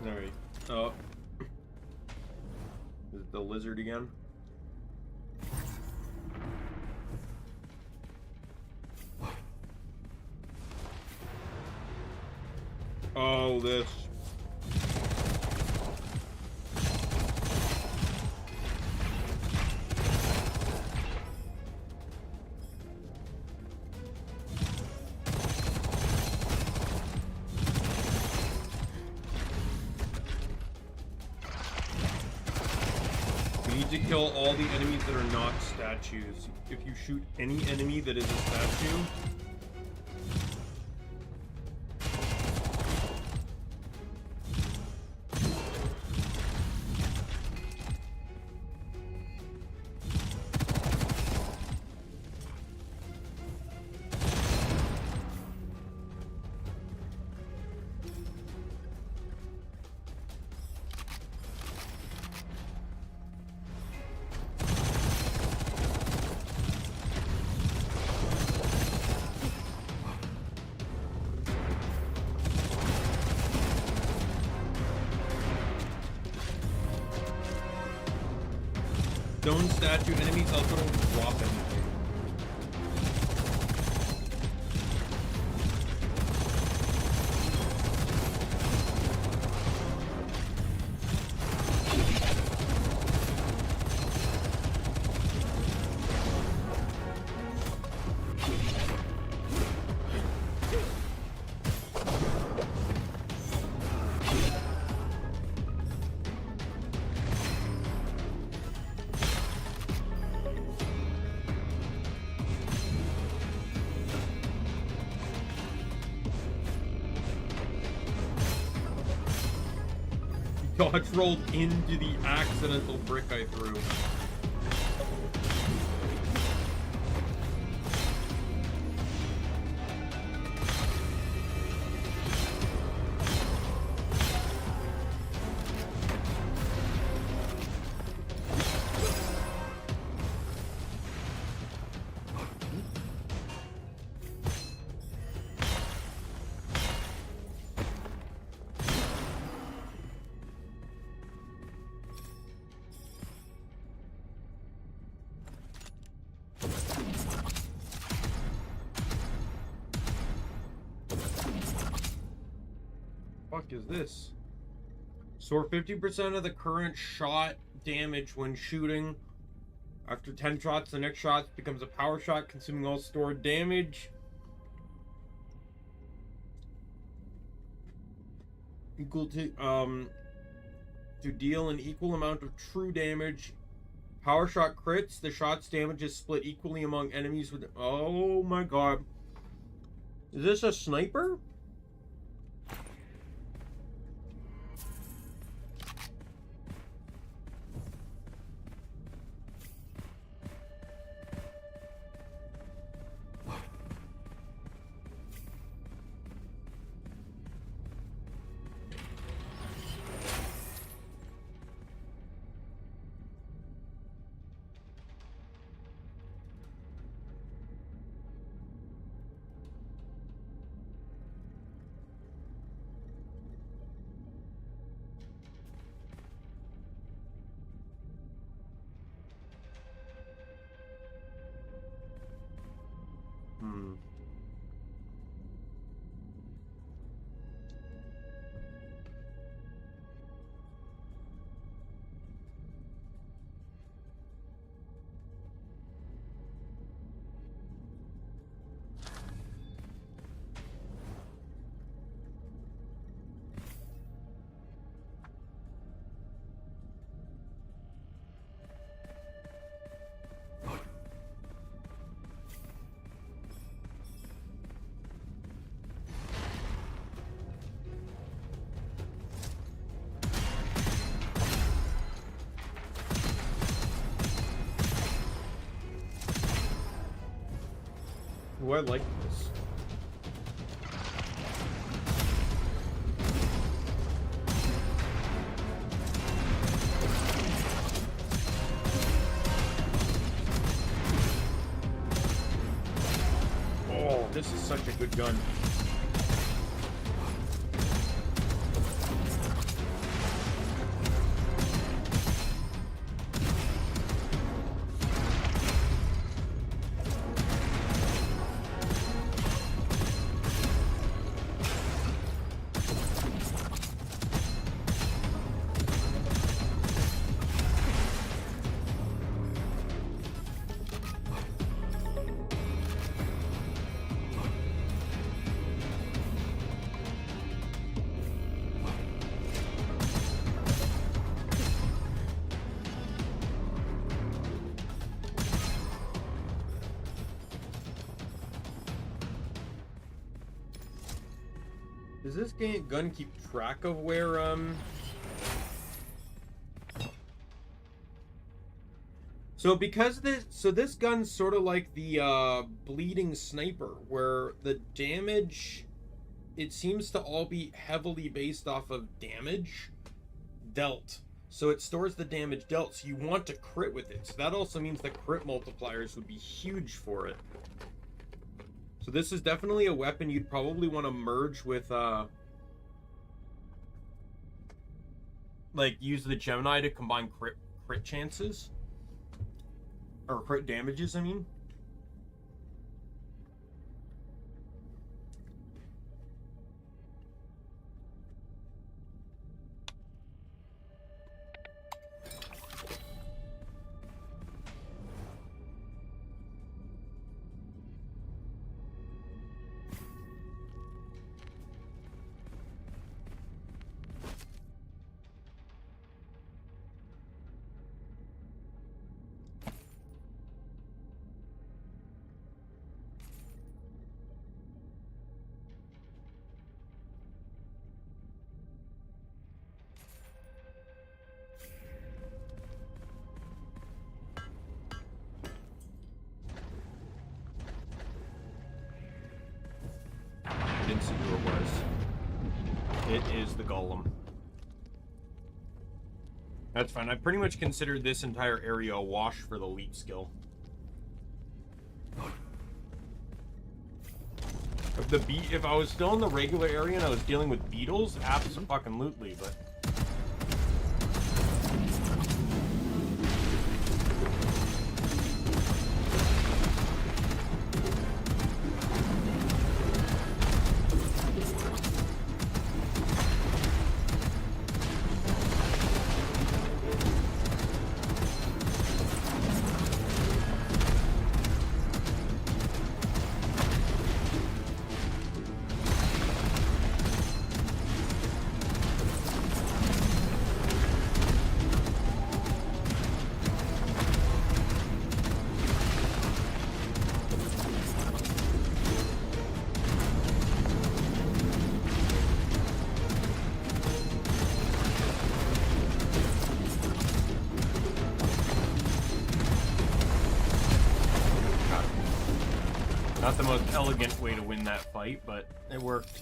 Alright. Oh. Is it the lizard again? Oh, this. We need to kill all the enemies that are not statues. If you shoot any enemy that is a statue, stone statue enemies also don't drop anything. Dodge rolled into the accidental brick I threw. Fuck is this? Store 50% of the current shot damage when shooting. After 10 shots, the next shot becomes a power shot, consuming all stored damage. Equal to deal an equal amount of true damage. Power shot crits. The shot's damage is split equally among enemies with. Oh my god. Is this a sniper? Ooh, I like this. Oh, this is such a good gun. Does this gun keep track of where, So because this gun's sort of like the, bleeding sniper, where the damage, it seems to all be heavily based off of damage dealt. So it stores the damage dealt, so you want to crit with it. So that also means that crit multipliers would be huge for it. So this is definitely a weapon you'd probably want to merge with, like, use the Gemini to combine crit chances. Or crit damages, I mean. Didn't see who it was. It is the golem. That's fine. I pretty much considered this entire area a wash for the leap skill. If I was still in the regular area and I was dealing with beetles, abso-fucking-lutely, but... Not the most elegant way to win that fight, but it worked.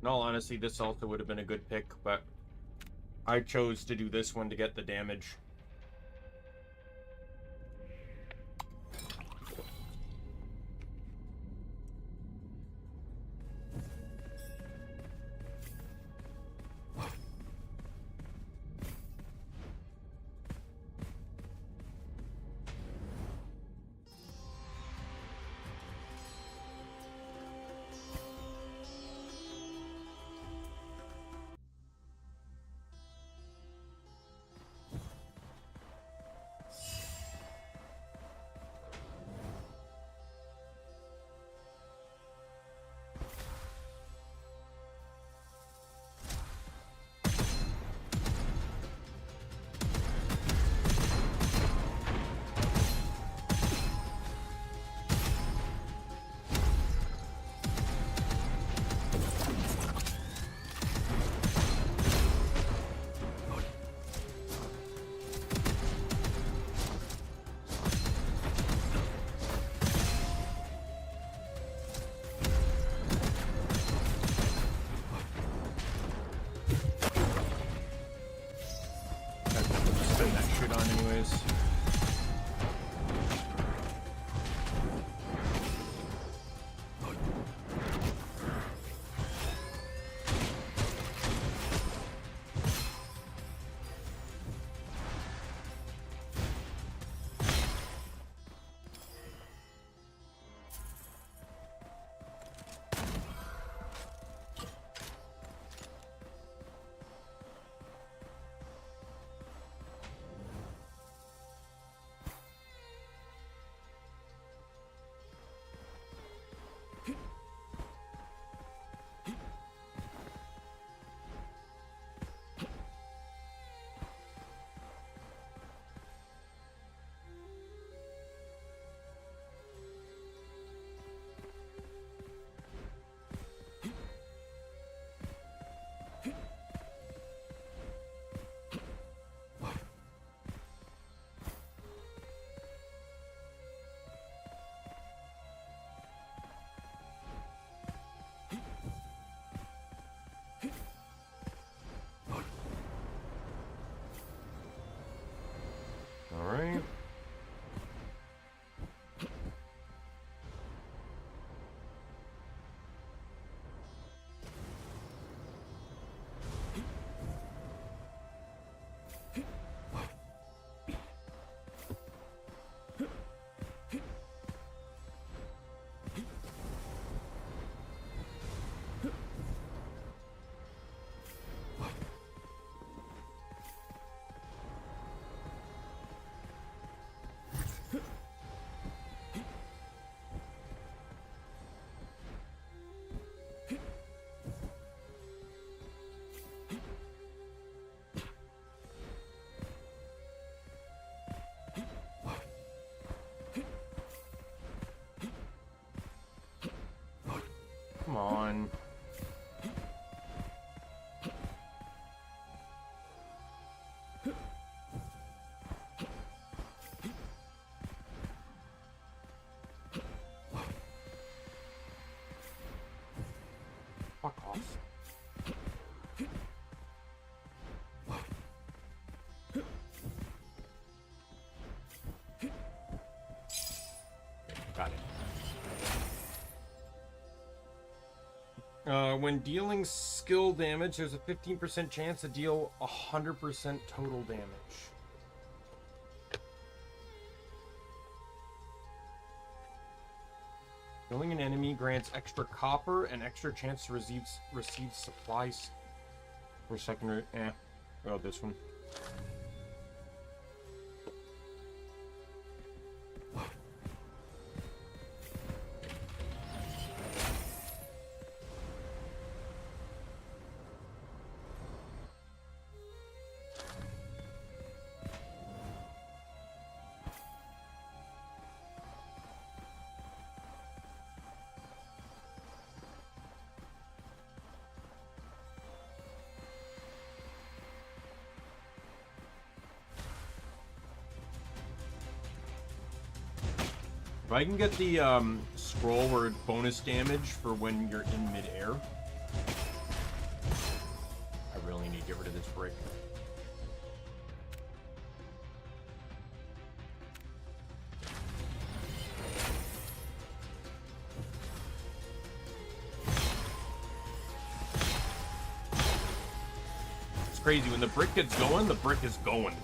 In all honesty, this also would have been a good pick, but I chose to do this one to get the damage. again. Fuck off. Got it. When dealing skill damage, there's a 15% chance to deal 100% total damage. Killing an enemy grants extra copper and extra chance to receive supplies. For secondary, well, this one. If I can get the scroll where it's bonus damage for when you're in midair, I really need to get rid of this brick. It's crazy. When the brick gets going, the brick is going.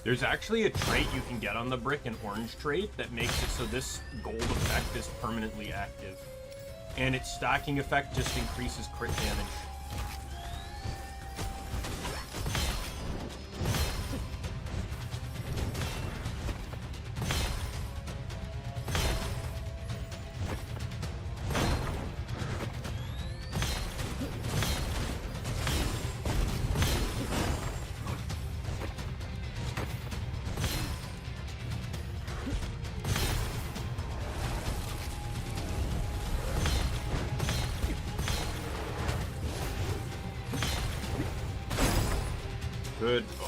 There's actually a trait you can get on the brick, an orange trait, that makes it so this gold effect is permanently active. And its stacking effect just increases crit damage. Goodbye.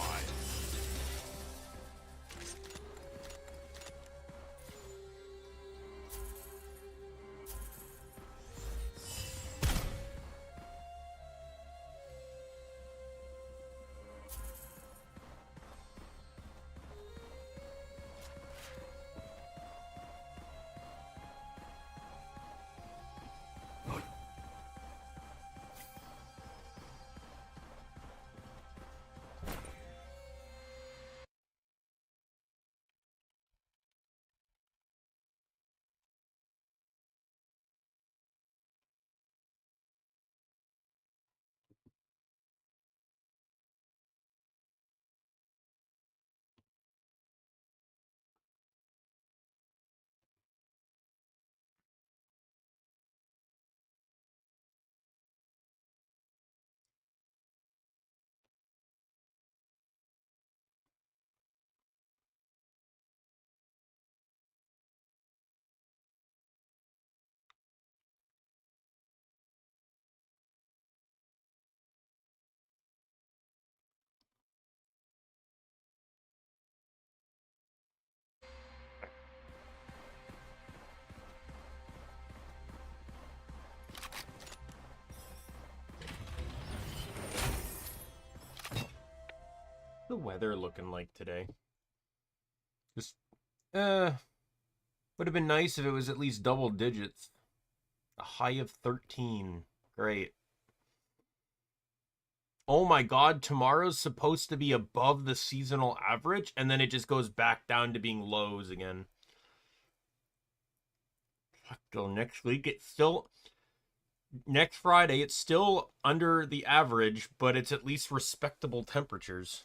The weather looking like today? Just, would have been nice if it was at least double digits. A high of 13. Great. Oh my god, tomorrow's supposed to be above the seasonal average, and then it just goes back down to being lows again. Till next week, it's still... Next Friday, it's still under the average, but it's at least respectable temperatures.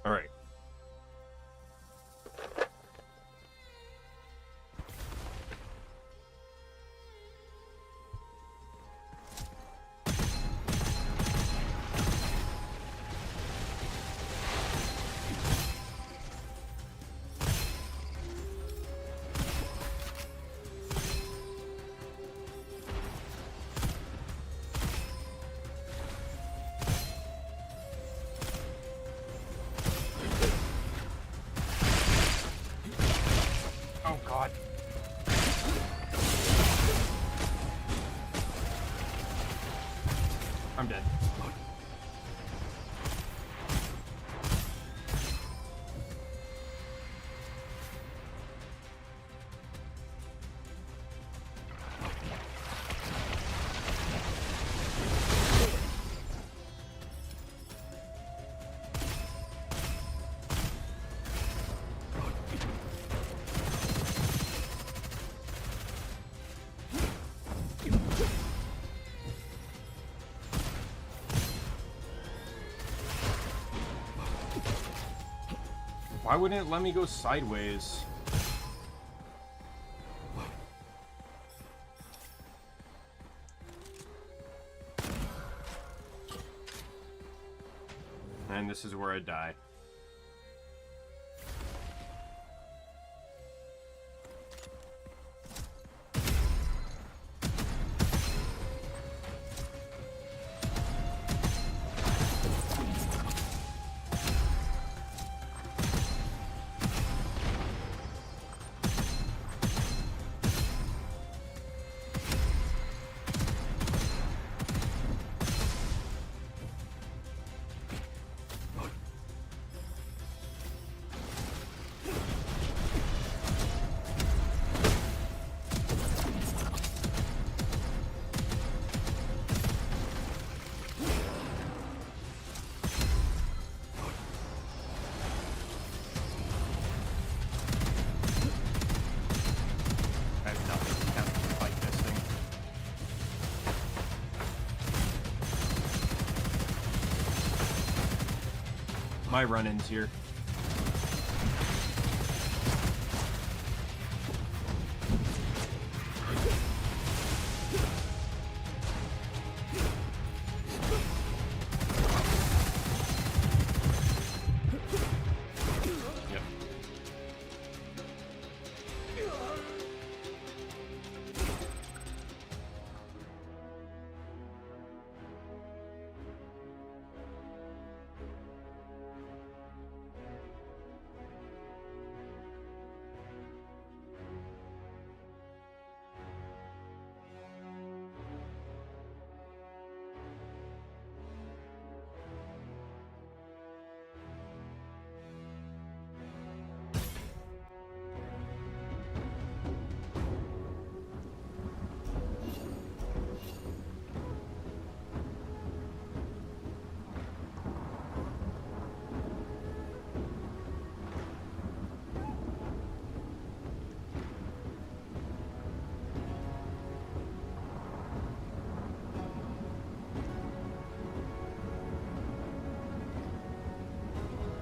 All right. Oh God. I'm dead. Why wouldn't it let me go sideways? And this is where I die. I have nothing to fight this thing. My run-ins here. Yep.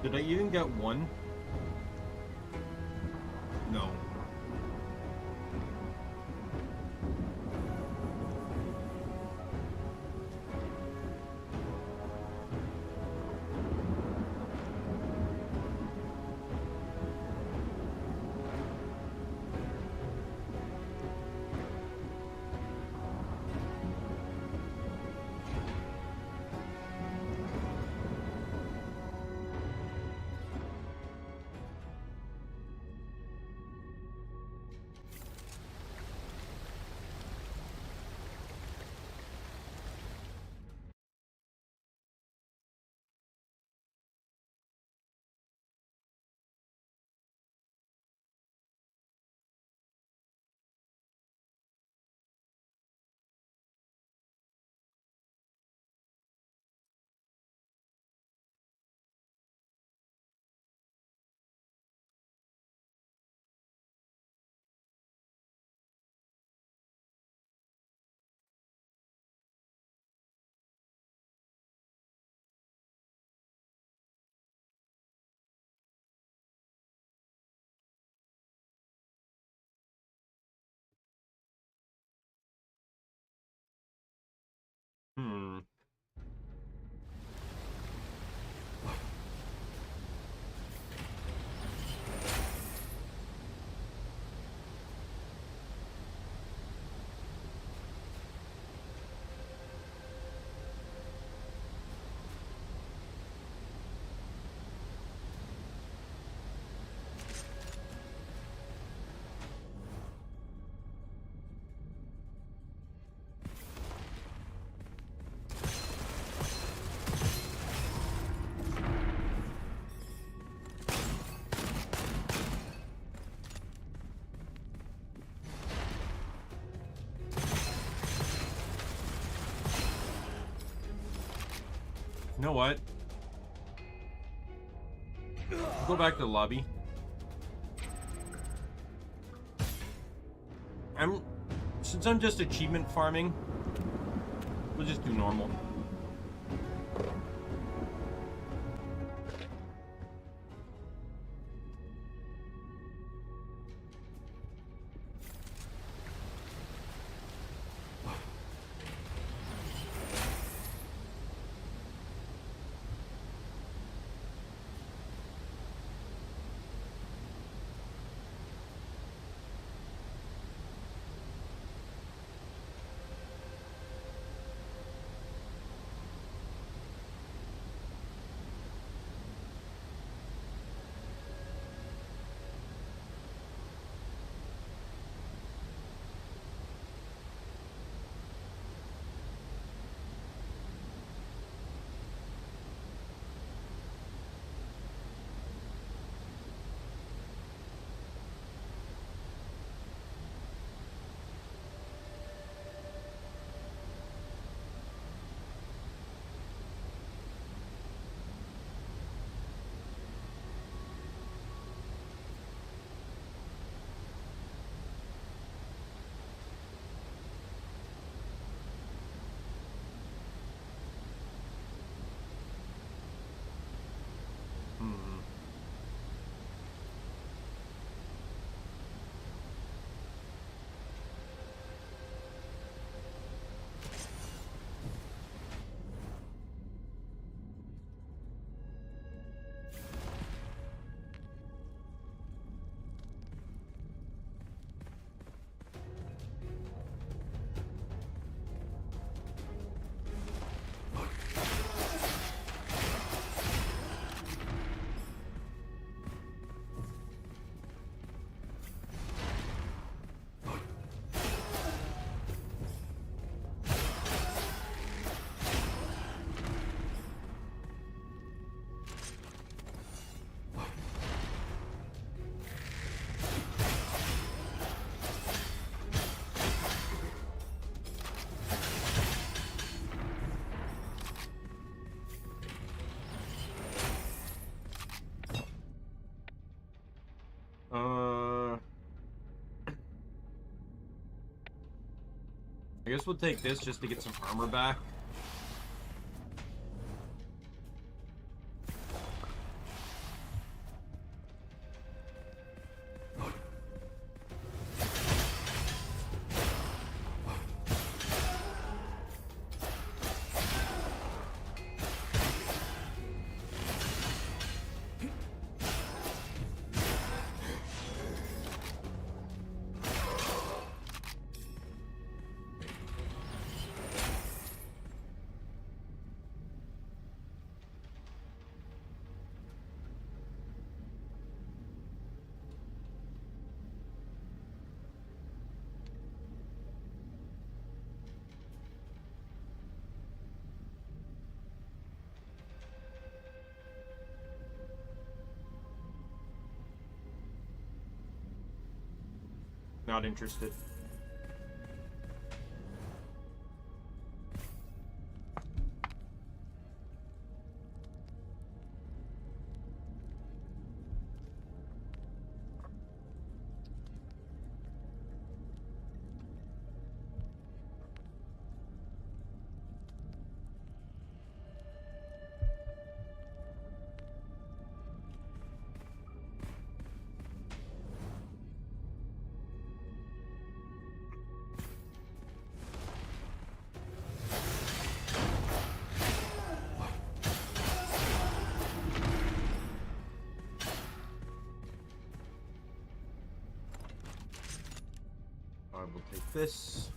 Did I even get one? No. You know what? Go back to the lobby. Since I'm just achievement farming, we'll just do normal. I guess we'll take this just to get some armor back. Not interested. I will take this.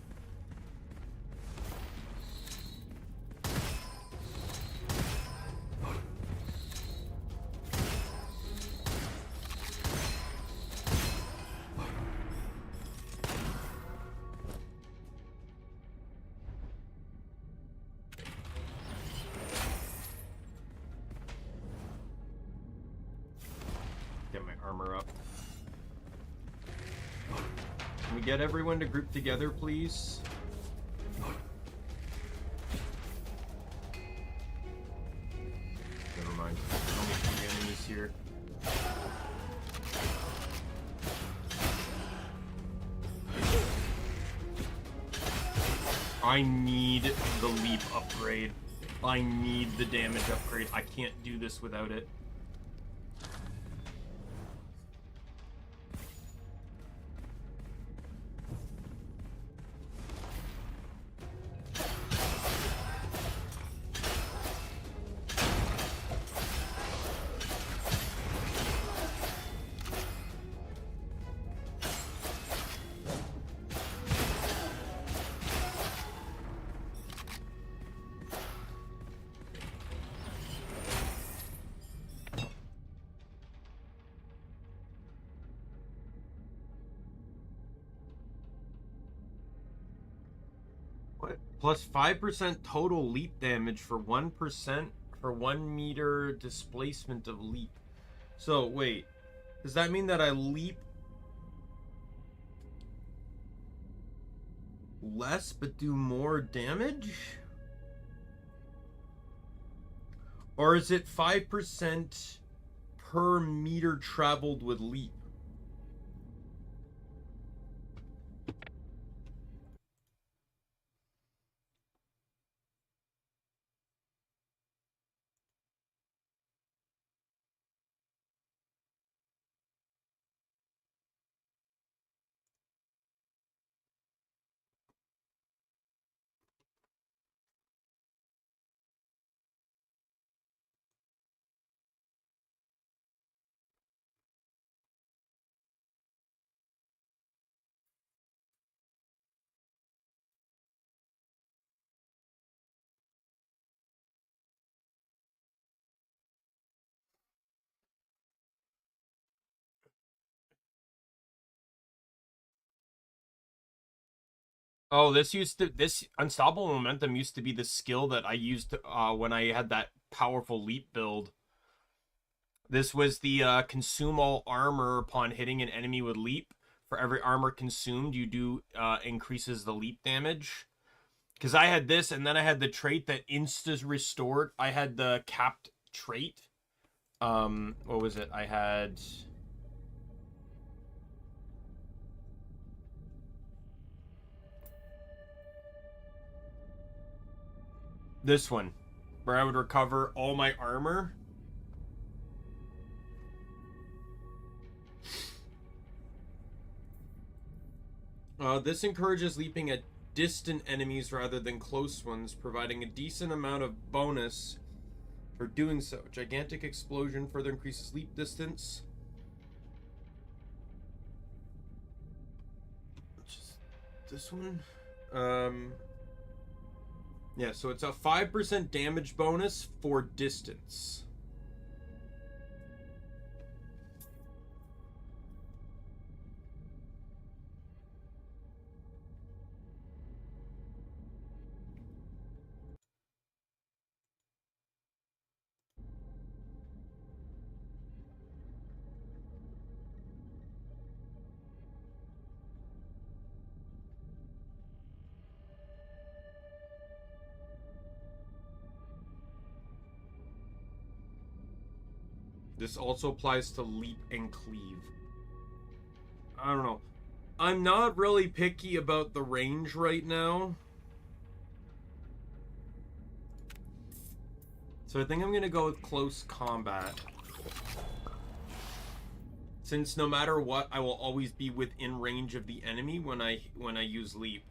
Get my armor up. Can we get everyone to group together, please? I need the leap upgrade. I need the damage upgrade. I can't do this without it. Plus 5% total leap damage for 1% for 1 meter displacement of leap. So, wait. Does that mean that I leap less but do more damage? Or is it 5% per meter traveled with leap? Oh, this unstoppable momentum used to be the skill that I used when I had that powerful leap build. This was the consume all armor upon hitting an enemy with leap. For every armor consumed, you do increases the leap damage. Because I had this, and then I had the trait that insta restored. I had the capped trait. What was it? I had this one, where I would recover all my armor. This encourages leaping at distant enemies rather than close ones, providing a decent amount of bonus for doing so. Gigantic explosion further increases leap distance. Just this one. Yeah, so it's a 5% damage bonus for distance. This also applies to leap and cleave. I don't know. I'm not really picky about the range right now. So I think I'm gonna go with close combat. Since no matter what, I will always be within range of the enemy when I use leap.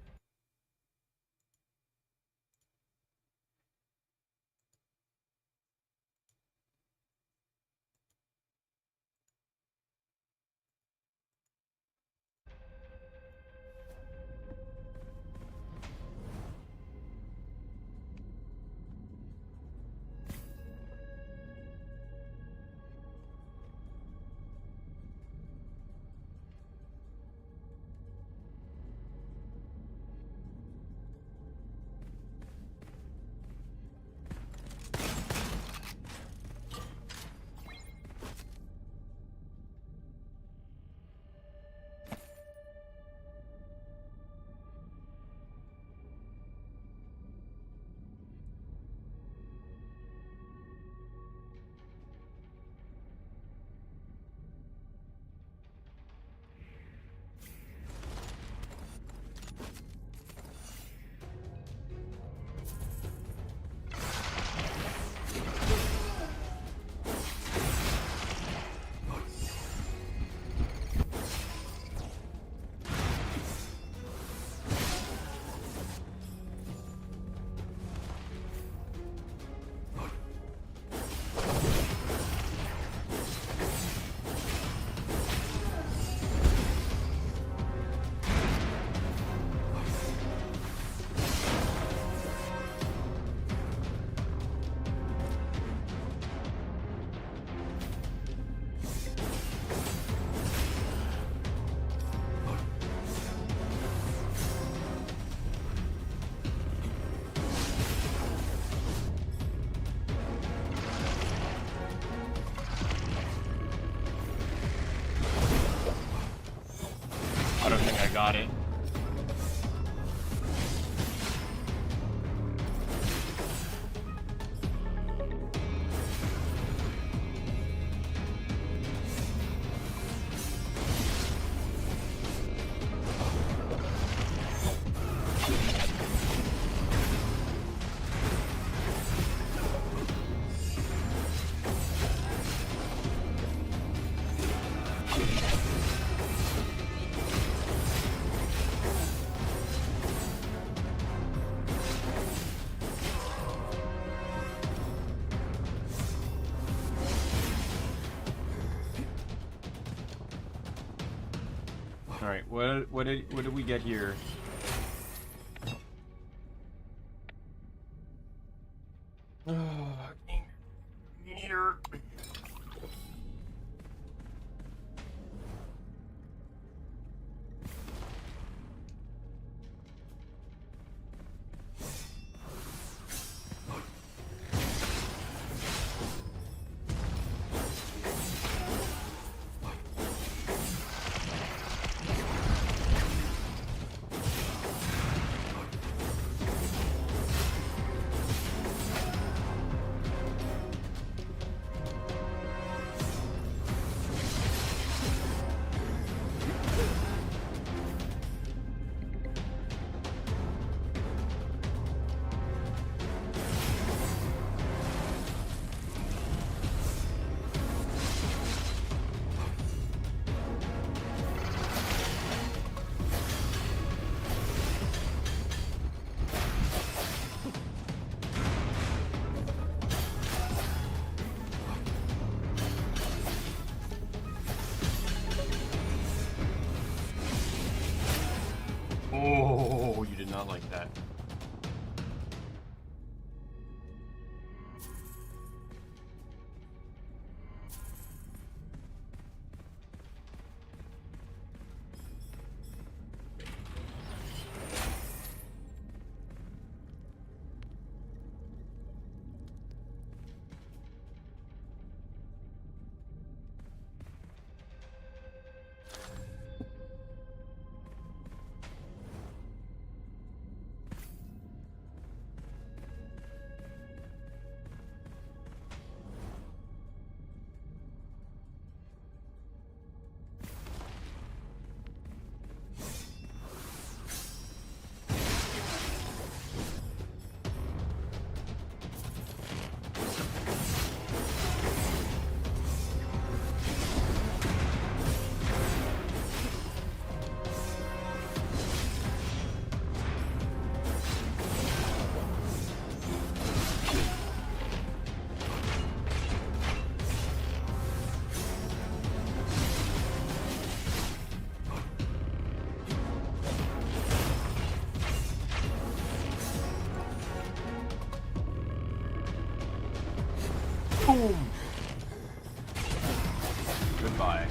got it. All right, what did we get here? Here. Oh, you did not like that. Boom! Goodbye.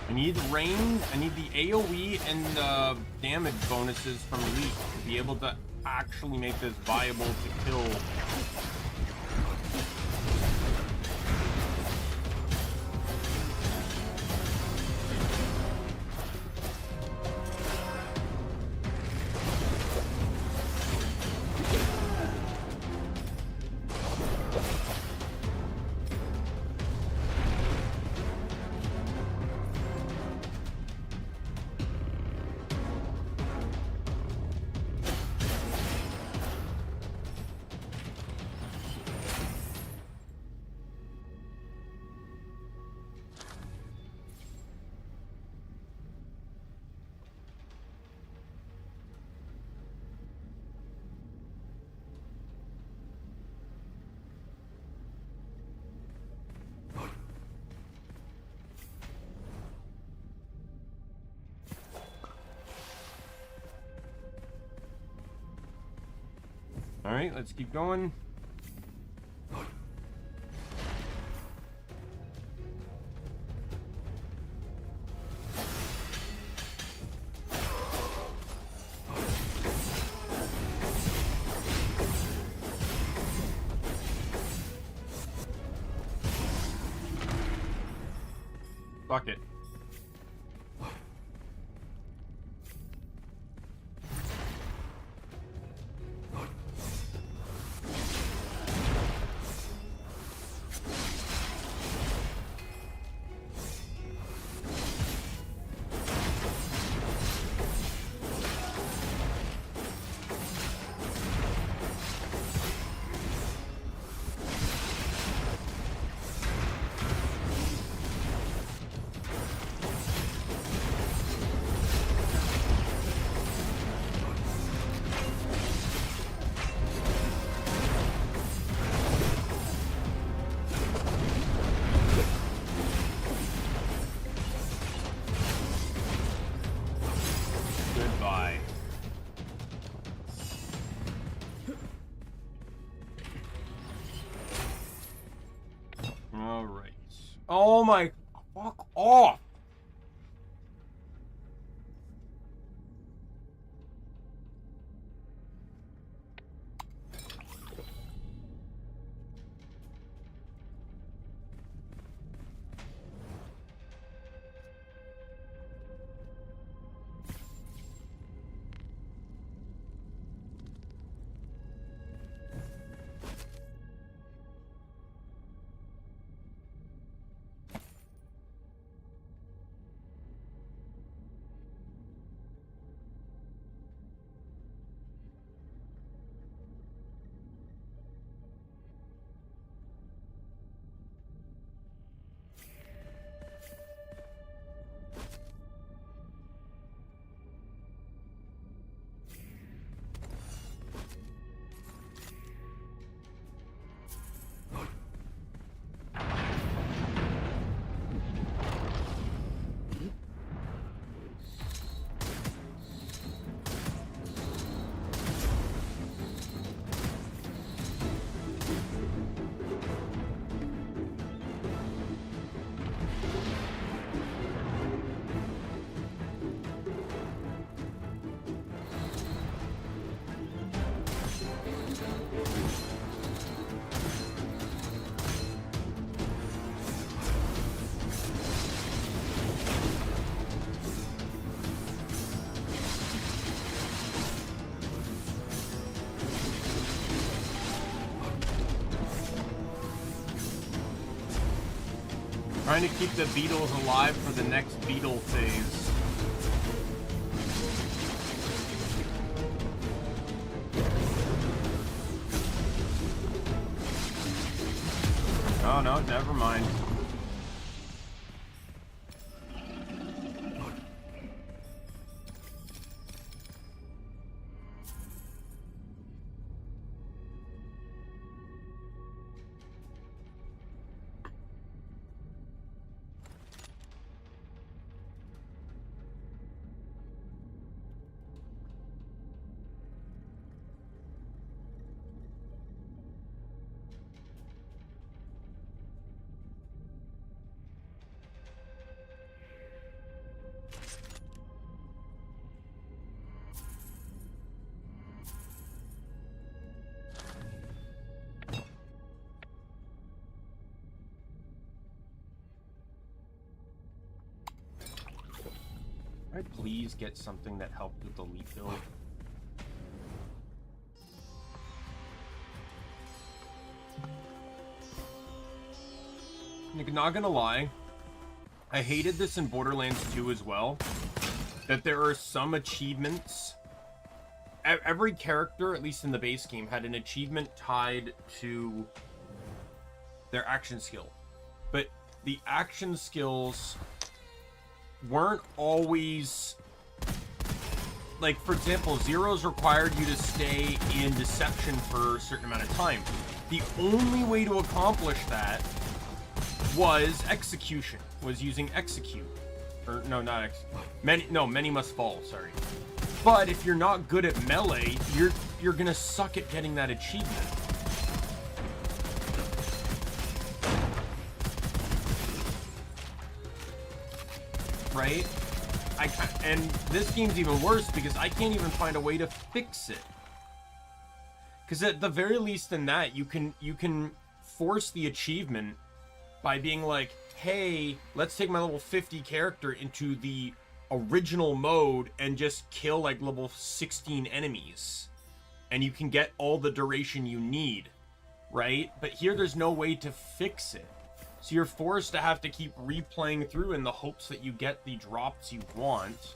I need range, I need the AoE and damage bonuses from Elite to be able to actually make this viable to kill. Alright, let's keep going. Fuck it. Goodbye. All right. Oh my, fuck off. Trying to keep the beetles alive for the next beetle phase. Oh no, never mind. Can I please get something that helped with the leap build? Not gonna lie, I hated this in Borderlands 2 as well, that there are some achievements. Every character, at least in the base game, had an achievement tied to their action skill. But the action skills weren't always... Like, for example, Zero's required you to stay in Deception for a certain amount of time. The only way to accomplish that was Execution, was using Execute. Or, no, not Execute. Many Must Fall, sorry. But if you're not good at melee, you're gonna suck at getting that achievement. Right? And this game's even worse because I can't even find a way to fix it. Because at the very least in that, you can force the achievement by being like, hey, let's take my level 50 character into the original mode and just kill like level 16 enemies. And you can get all the duration you need, right? But here there's no way to fix it. So you're forced to have to keep replaying through in the hopes that you get the drops you want.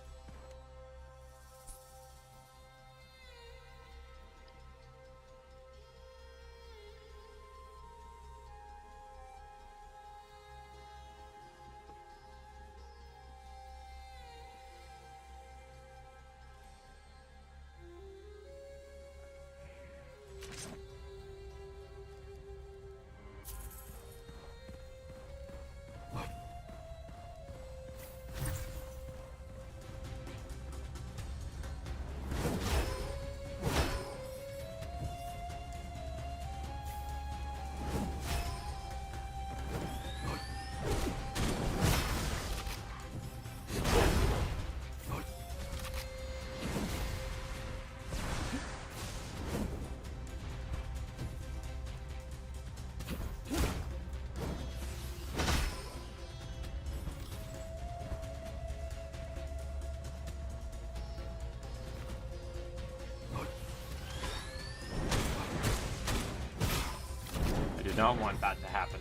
I did not want that to happen.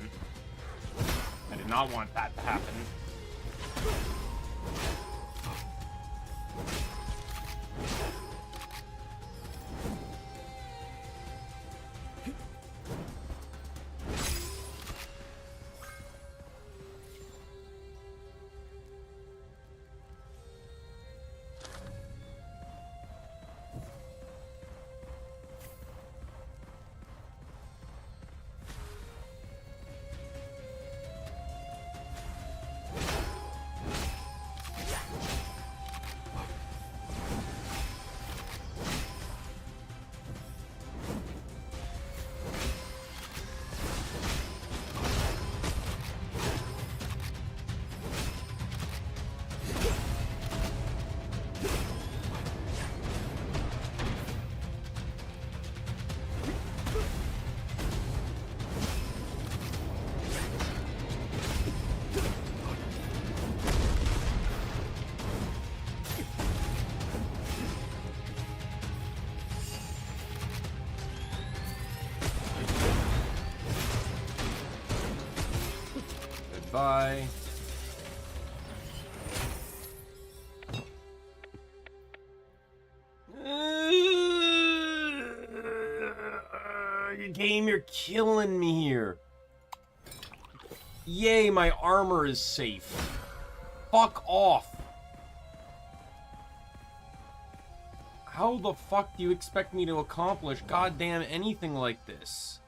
I did not want that to happen. Goodbye. Game, you're killing me here. Yay, my armor is safe. Fuck off. How the fuck do you expect me to accomplish goddamn anything like this?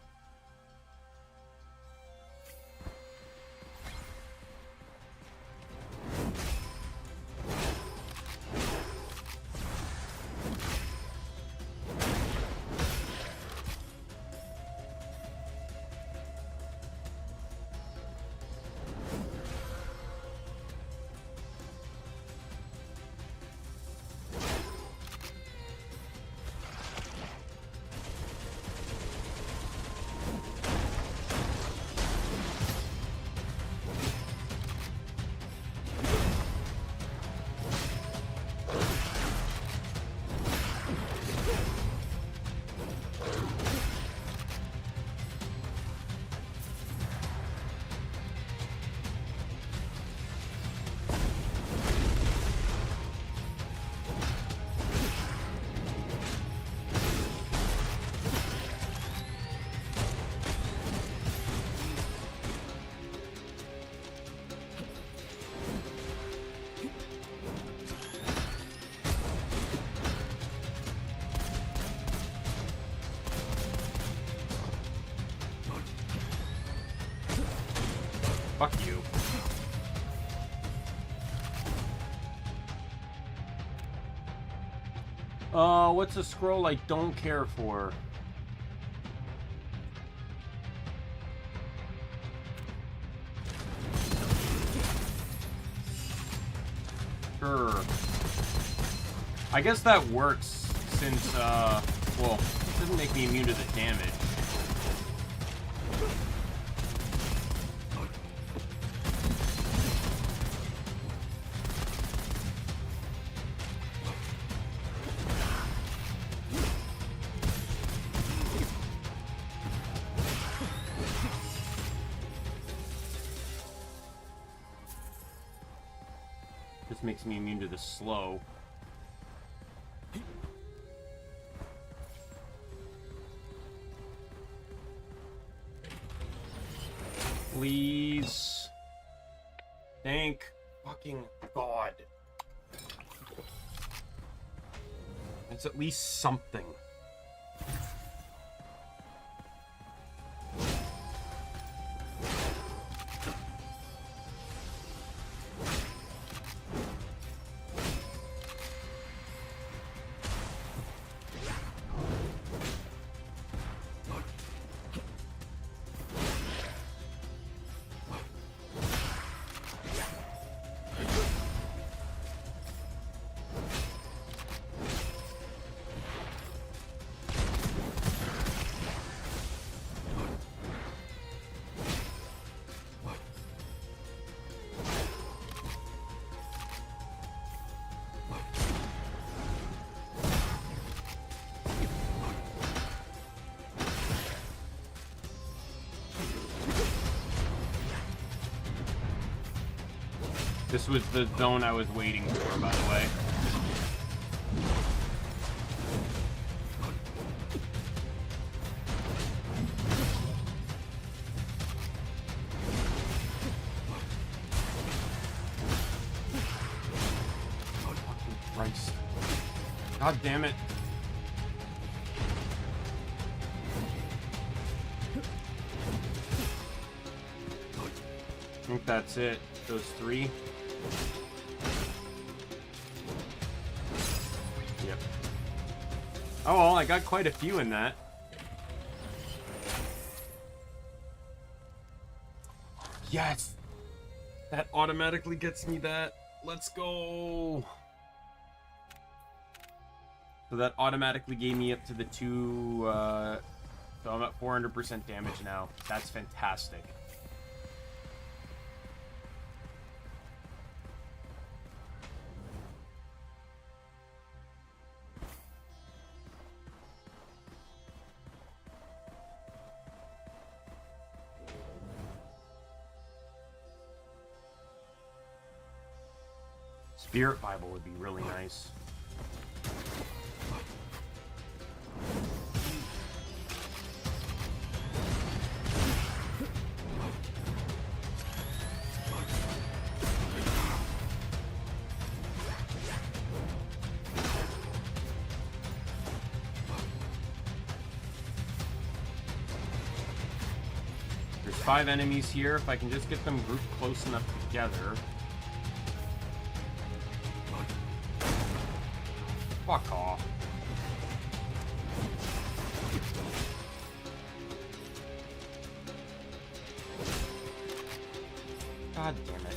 Fuck you. What's a scroll I don't care for? Sure. I guess that works since, well, it doesn't make me immune to the damage. This makes me immune to the slow. Please. Thank fucking God. It's at least something. This was the zone I was waiting for, by the way. Fucking Christ. God damn it. I think that's it. Those three. Yep. Oh, well, I got quite a few in that. Yes! That automatically gets me that. Let's go! So that automatically gave me up to the two, so I'm at 400% damage now. That's fantastic. Spirit Bible would be really nice. There's 5 enemies here. If I can just get them grouped close enough together. Fuck off. God damn it.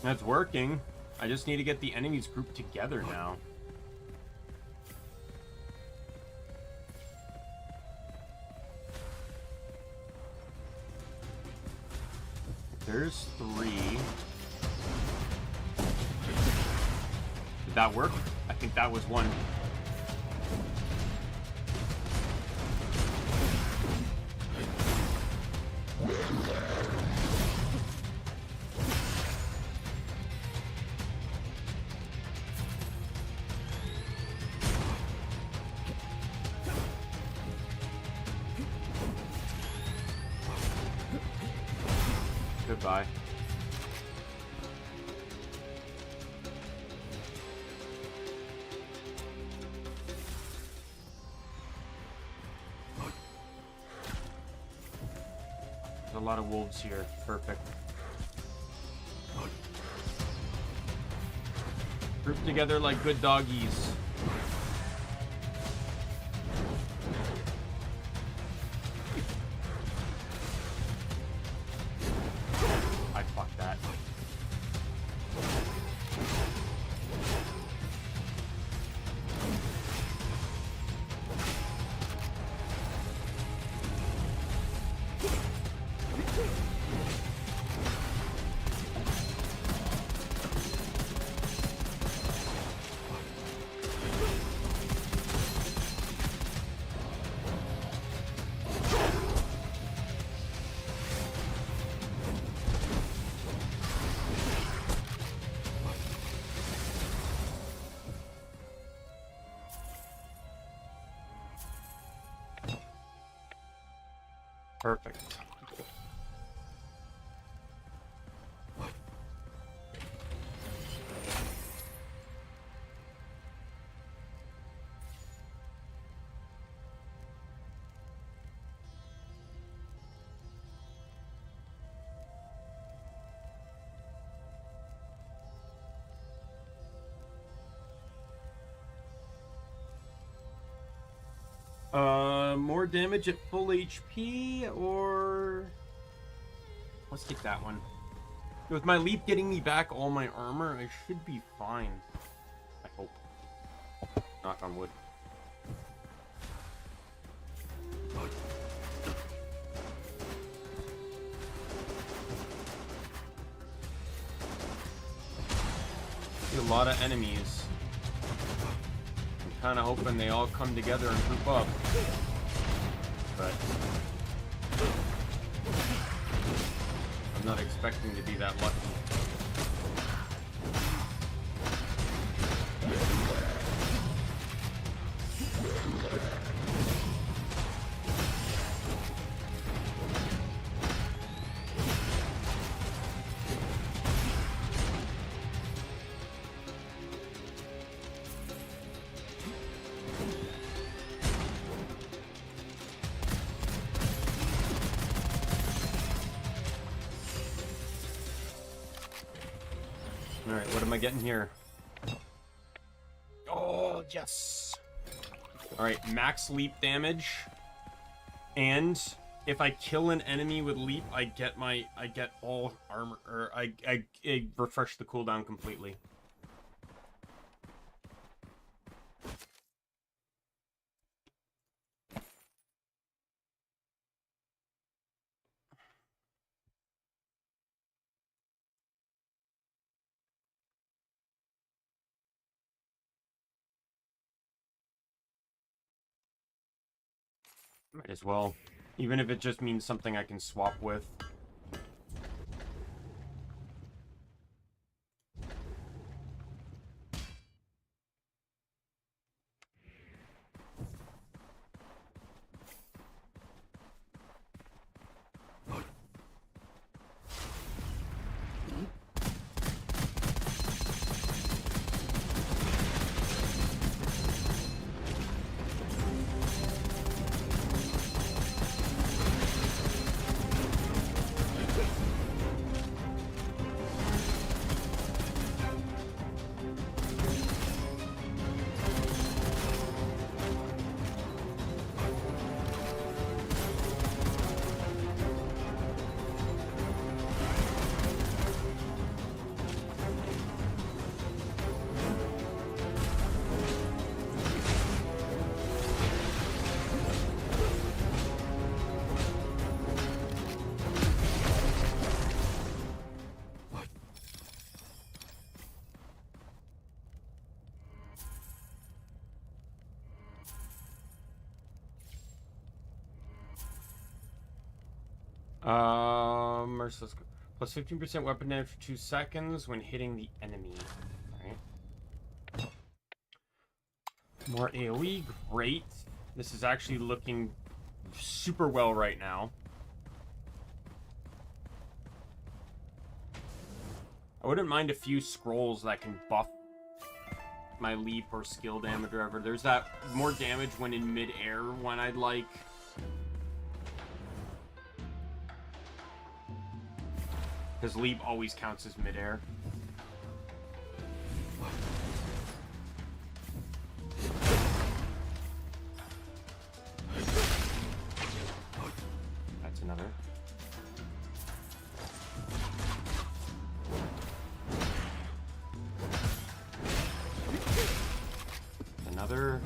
That's working. I just need to get the enemies grouped together now. There's 3. Did that work? I think that was 1. Goodbye. There's a lot of wolves here. Perfect. Group together like good doggies. I fucked that. Perfect. More damage at full HP, or let's take that one. With my leap getting me back all my armor, I should be fine. I hope. Knock on wood. See a lot of enemies. I'm kind of hoping they all come together and group up. But I'm not expecting to be that lucky. Alright, what am I getting here? Oh, yes! Alright, max leap damage. And if I kill an enemy with leap, I get all armor, or I refresh the cooldown completely. Might as well. Even if it just means something I can swap with. Merciless. Plus 15% weapon damage for 2 seconds when hitting the enemy. Alright. More AoE, great. This is actually looking super well right now. I wouldn't mind a few scrolls that can buff my leap or skill damage or whatever. There's that more damage when in mid-air one I'd like. Because leap always counts as mid-air. That's another. Another.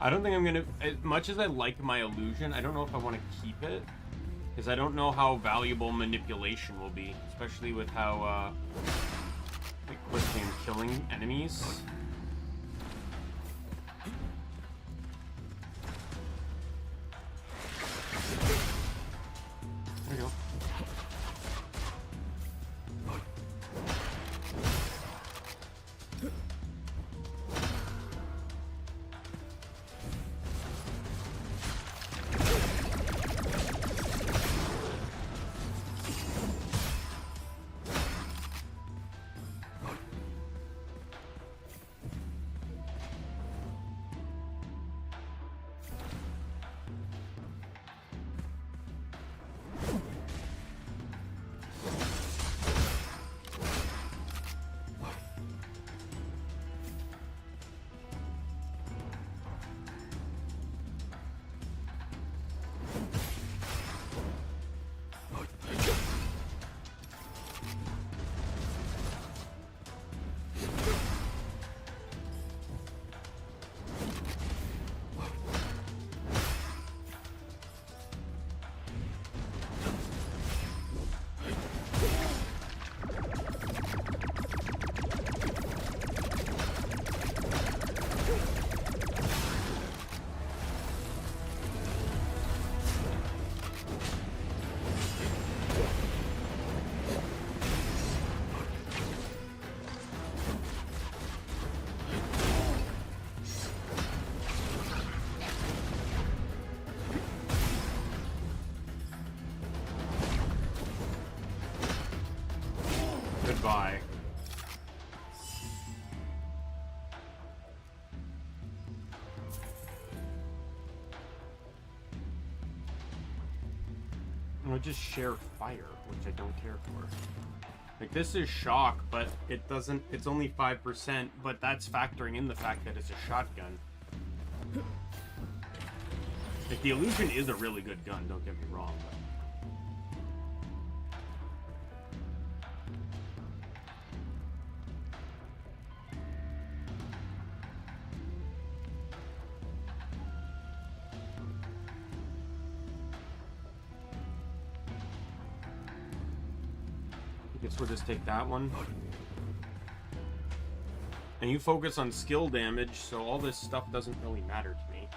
I don't think I'm gonna, as much as I like my illusion, I don't know if I want to keep it, because I don't know how valuable manipulation will be, especially with how quickly I'm killing enemies. There you go. Goodbye. I'll just share fire, which I don't care for. Like, this is shock, but it doesn't, it's only 5%, but that's factoring in the fact that it's a shotgun. Like, the illusion is a really good gun, don't get me wrong, but I guess we'll just take that one. And you focus on skill damage, so all this stuff doesn't really matter to me.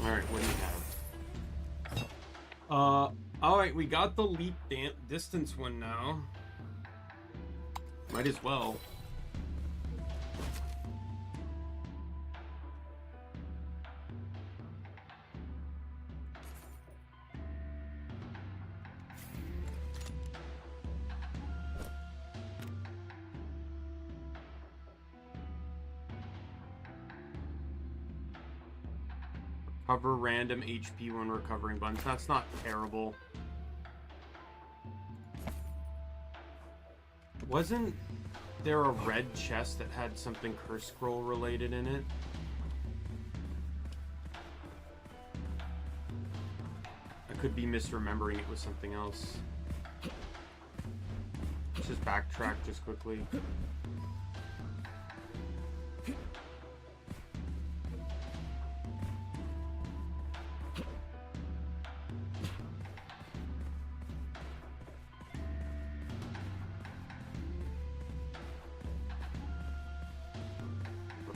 Alright, what do you have? Alright, we got the leap distance one now. Might as well. Cover random HP when recovering buttons. That's not terrible. Wasn't there a red chest that had something curse scroll related in it? I could be misremembering it with something else. Let's just backtrack just quickly.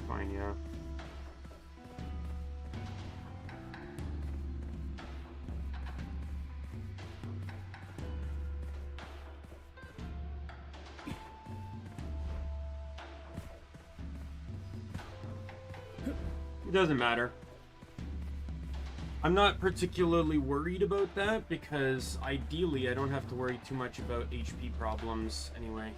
Fine, yeah. It doesn't matter. I'm not particularly worried about that because ideally I don't have to worry too much about HP problems anyway.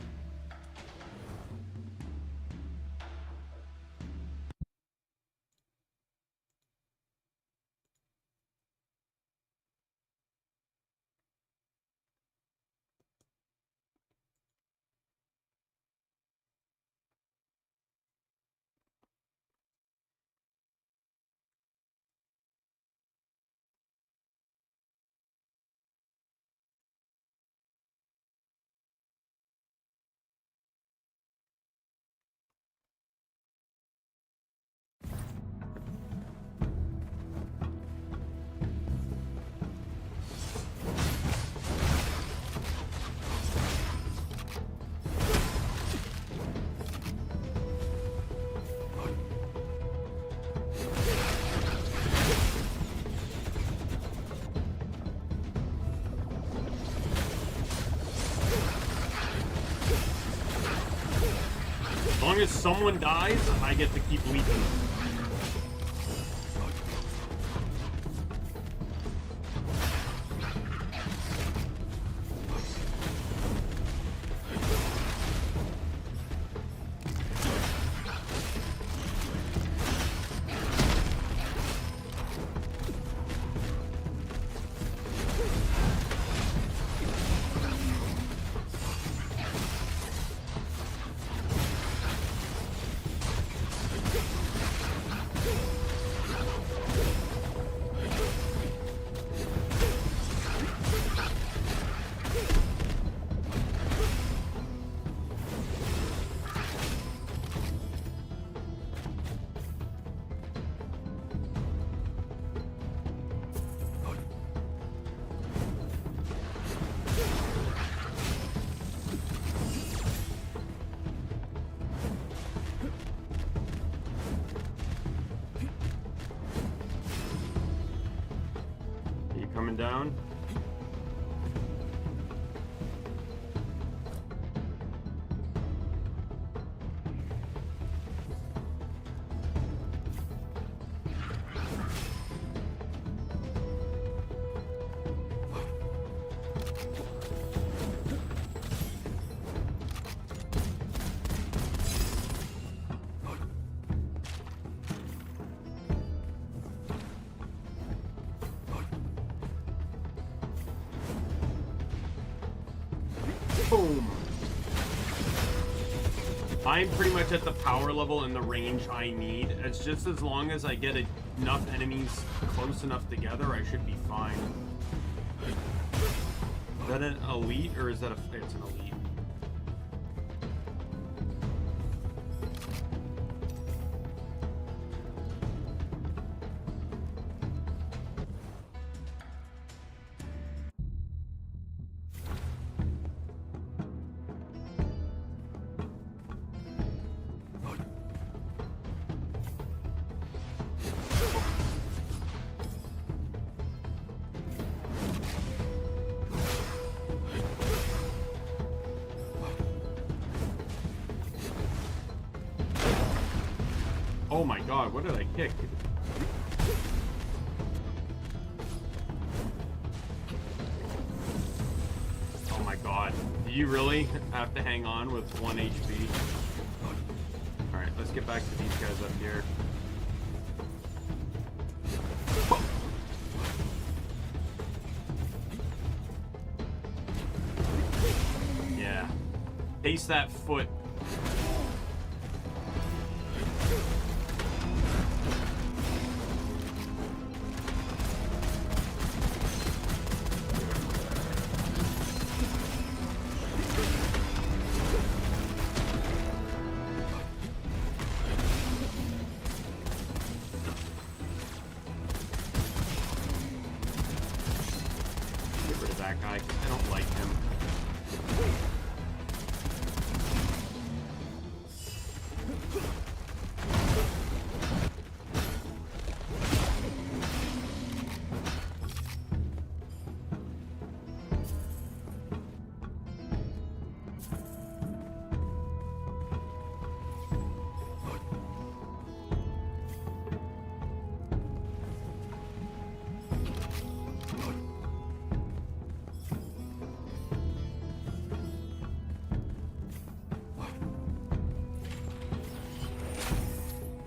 As long as someone dies, I get to keep leaping. Coming down. Boom. I'm pretty much at the power level and the range I need. It's just as long as I get enough enemies close enough together, I should be fine. Is that an elite or is that it's an elite? Oh my god, what did I kick? Oh my god. Do you really have to hang on with 1 HP? Alright, let's get back to these guys up here. Face that foot. Get rid of that guy, 'cause I don't like him.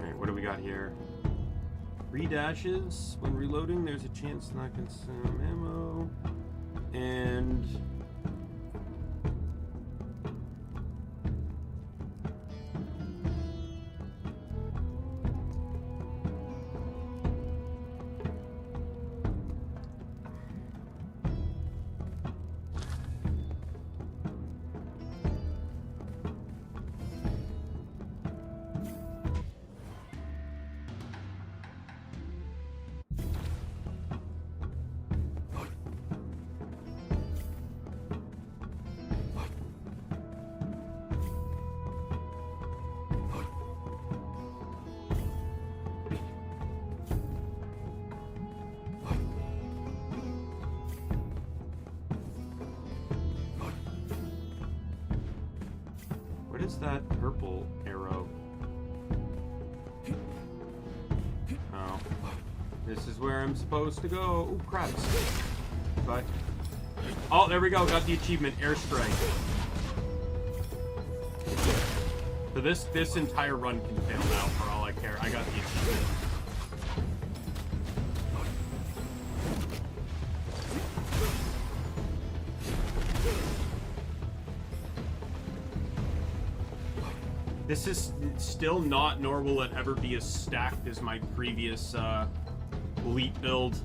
Alright, what do we got here? 3 dashes. When reloading, there's a chance to not consume ammo. And... what is that purple arrow? Oh. This is where I'm supposed to go. Oh, crap. Bye. Oh, there we go. Got the achievement. Airstrike. So this entire run can fail now for all I care. I got the achievement. This is still not, nor will it ever be as stacked as my previous elite build.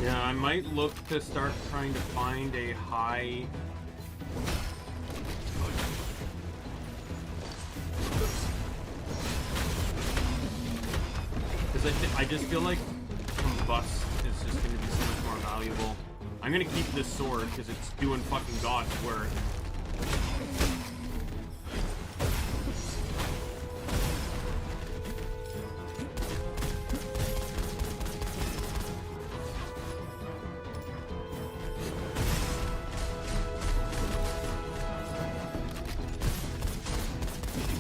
I might look to start trying to find a high... Because I just feel like combust is just going to be so much more valuable. I'm going to keep this sword because it's doing fucking God's work.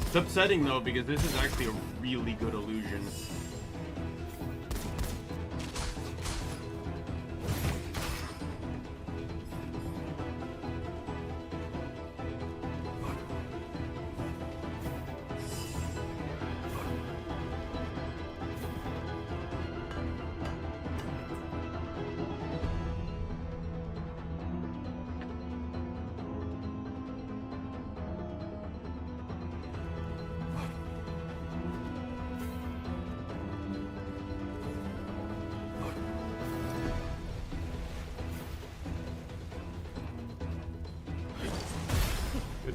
It's upsetting though because this is actually a really good illusion.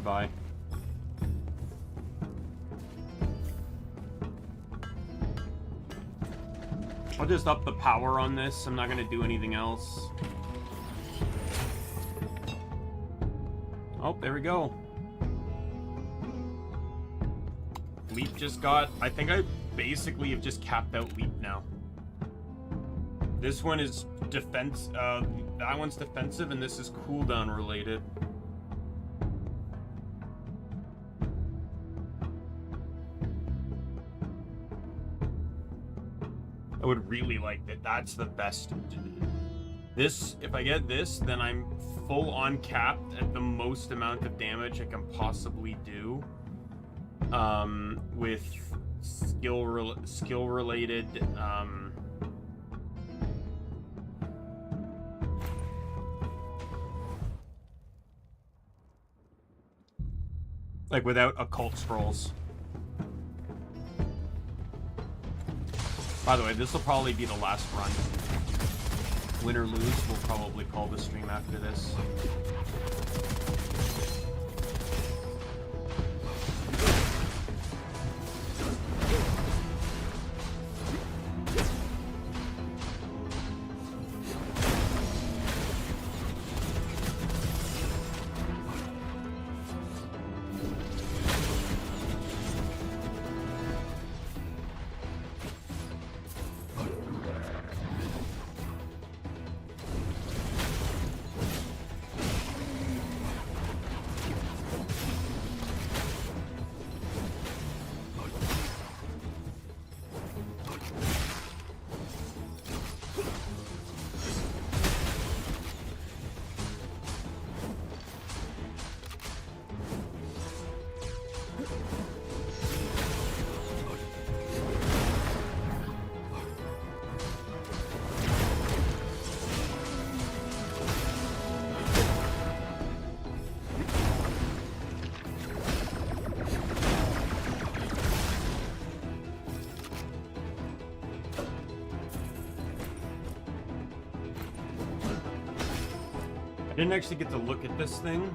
nearby. I'll just up the power on this. I'm not going to do anything else. Oh, there we go. Leap just got... I think I basically have just capped out Leap now. This one is defense... that one's defensive, and this is cooldown related. I would really like that. That's the best. This, if I get this, then I'm full on capped at the most amount of damage I can possibly do. With skill related. Like without occult scrolls. By the way, this will probably be the last run. Win or lose, we'll probably call the stream after this. I didn't actually get to look at this thing.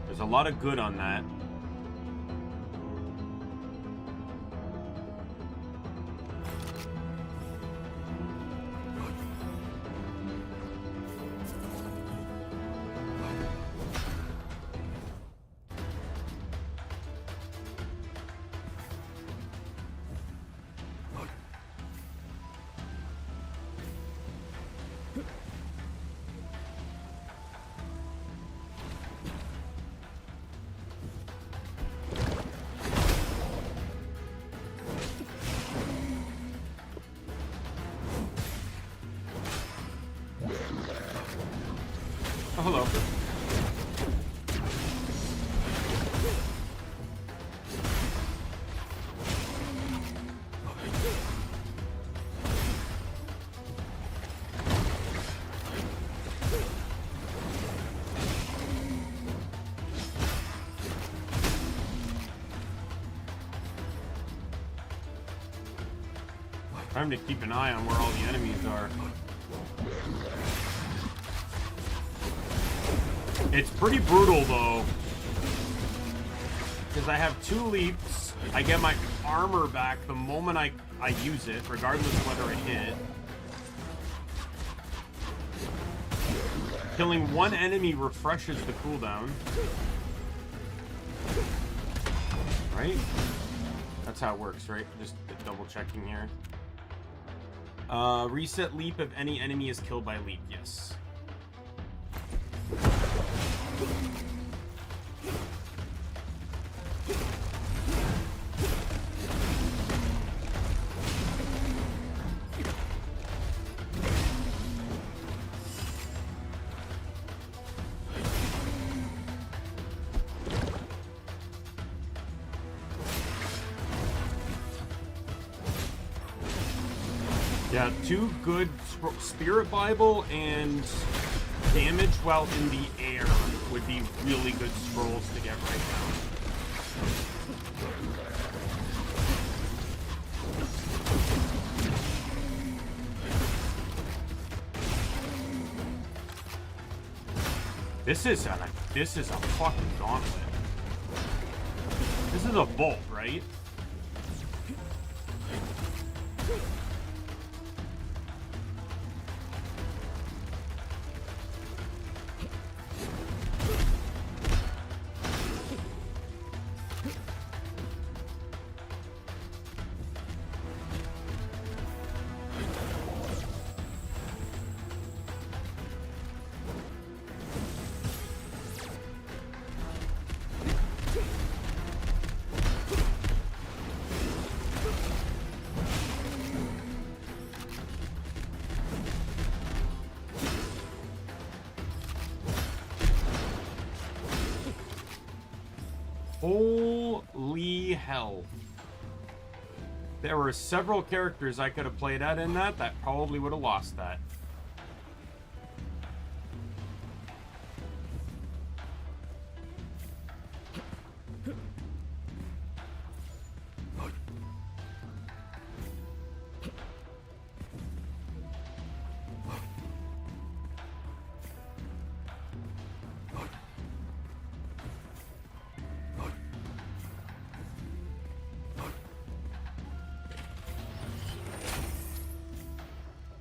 There's a lot of good on that. Oh, hello. Time to keep an eye on where all the enemies are. It's pretty brutal, though, because I have 2 leaps. I get my armor back the moment I use it, regardless of whether it hit. Killing 1 enemy refreshes the cooldown. Right? That's how it works, right? Just double checking here. Reset leap if any enemy is killed by leap, yes. Yeah, 2 good Spirit Bible and damage while in the air would be really good scrolls to get right now. This is a fucking gauntlet. This is a bolt, right? Holy hell. There were several characters I could have played at in that probably would have lost that.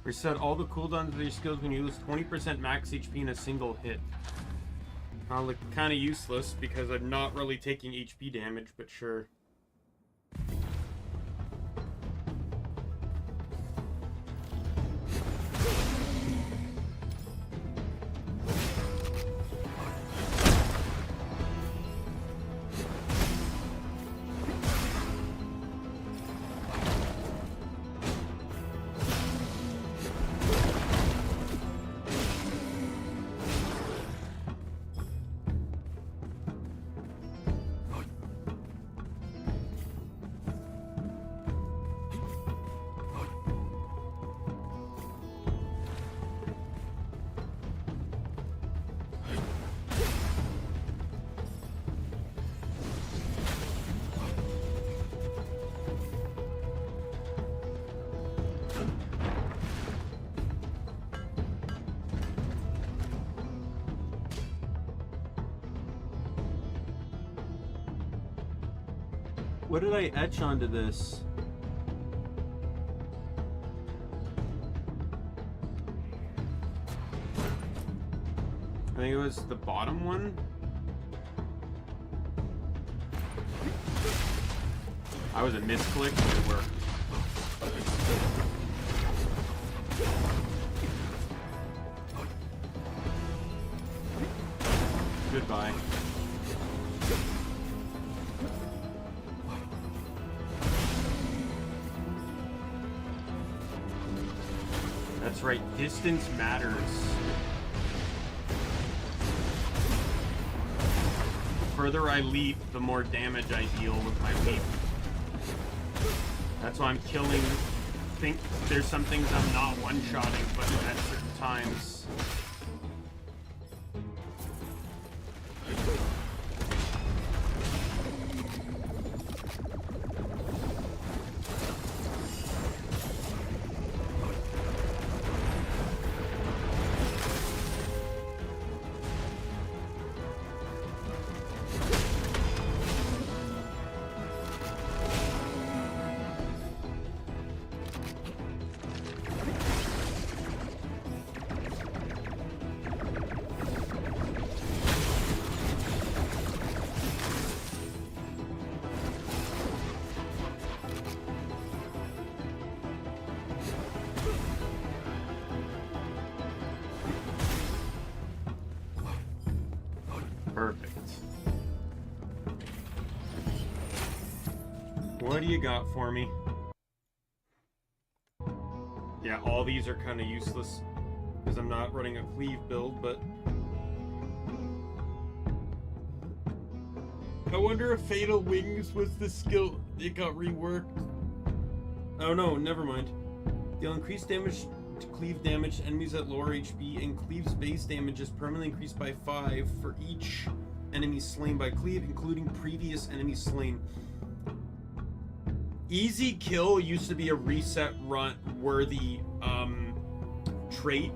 Reset all the cooldowns of your skills when you lose 20% max HP in a single hit. Like kind of useless because I'm not really taking HP damage, but sure. What did I etch onto this? I think it was the bottom one. I was a misclick, but it worked. Goodbye. That's right, distance matters. The further I leap, the more damage I deal with my leap. That's why I'm killing. Think there's some things I'm not one-shotting, but at certain times. Perfect. What do you got for me? Yeah, all these are kind of useless because I'm not running a cleave build, but I wonder if Fatal Wings was the skill. It got reworked. Oh no, never mind. Deal increased damage to cleave damage to enemies at lower HP, and cleave's base damage is permanently increased by 5 for each enemy slain by cleave, including previous enemies slain. Easy kill used to be a reset run worthy trait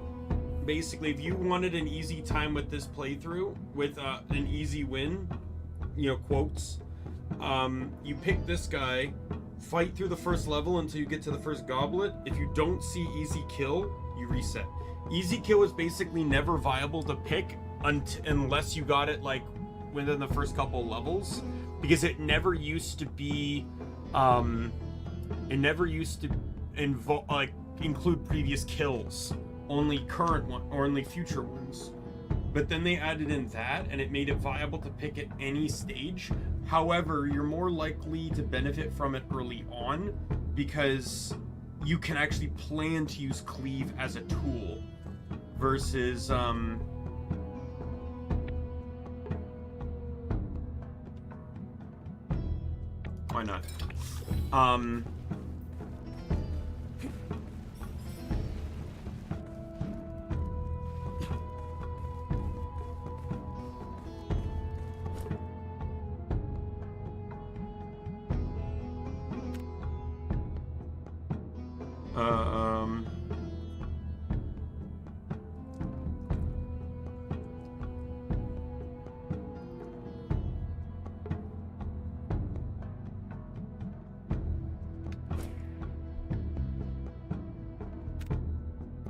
basically, if you wanted an easy time with this playthrough, with an easy win, you know, quotes, you pick this guy, fight through the first level until you get to the first goblet. If you don't see easy kill, you reset. Easy kill is basically never viable to pick unless you got it like within the first couple levels, because it never used to be include previous kills, only current one or only future ones. But then they added in that, and it made it viable to pick at any stage. However, you're more likely to benefit from it early on because you can actually plan to use cleave as a tool versus why not?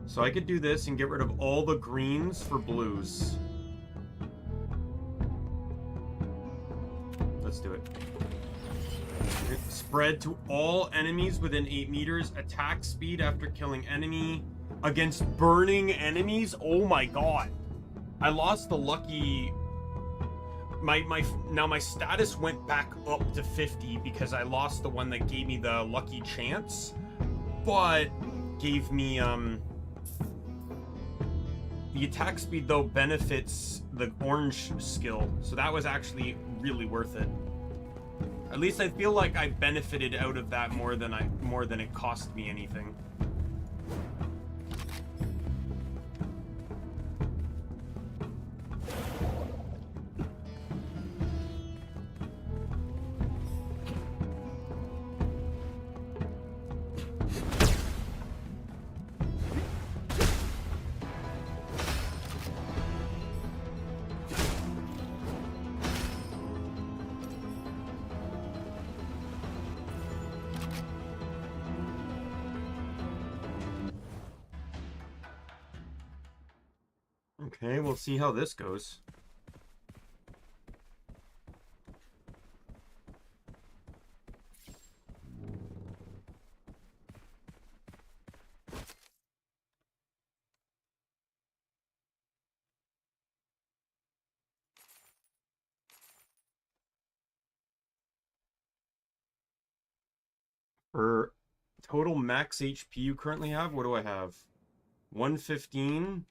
So I could do this and get rid of all the greens for blues. Let's do it. Spread to all enemies within 8 meters. Attack speed after killing enemy. Against burning enemies? Oh my god. I lost the lucky... Now my status went back up to 50 because I lost the one that gave me the lucky chance. But gave me, the attack speed, though, benefits the orange skill. So that was actually really worth it. At least I feel like I benefited out of that more than it cost me anything. Okay, we'll see how this goes. For total max HP you currently have, what do I have? 115,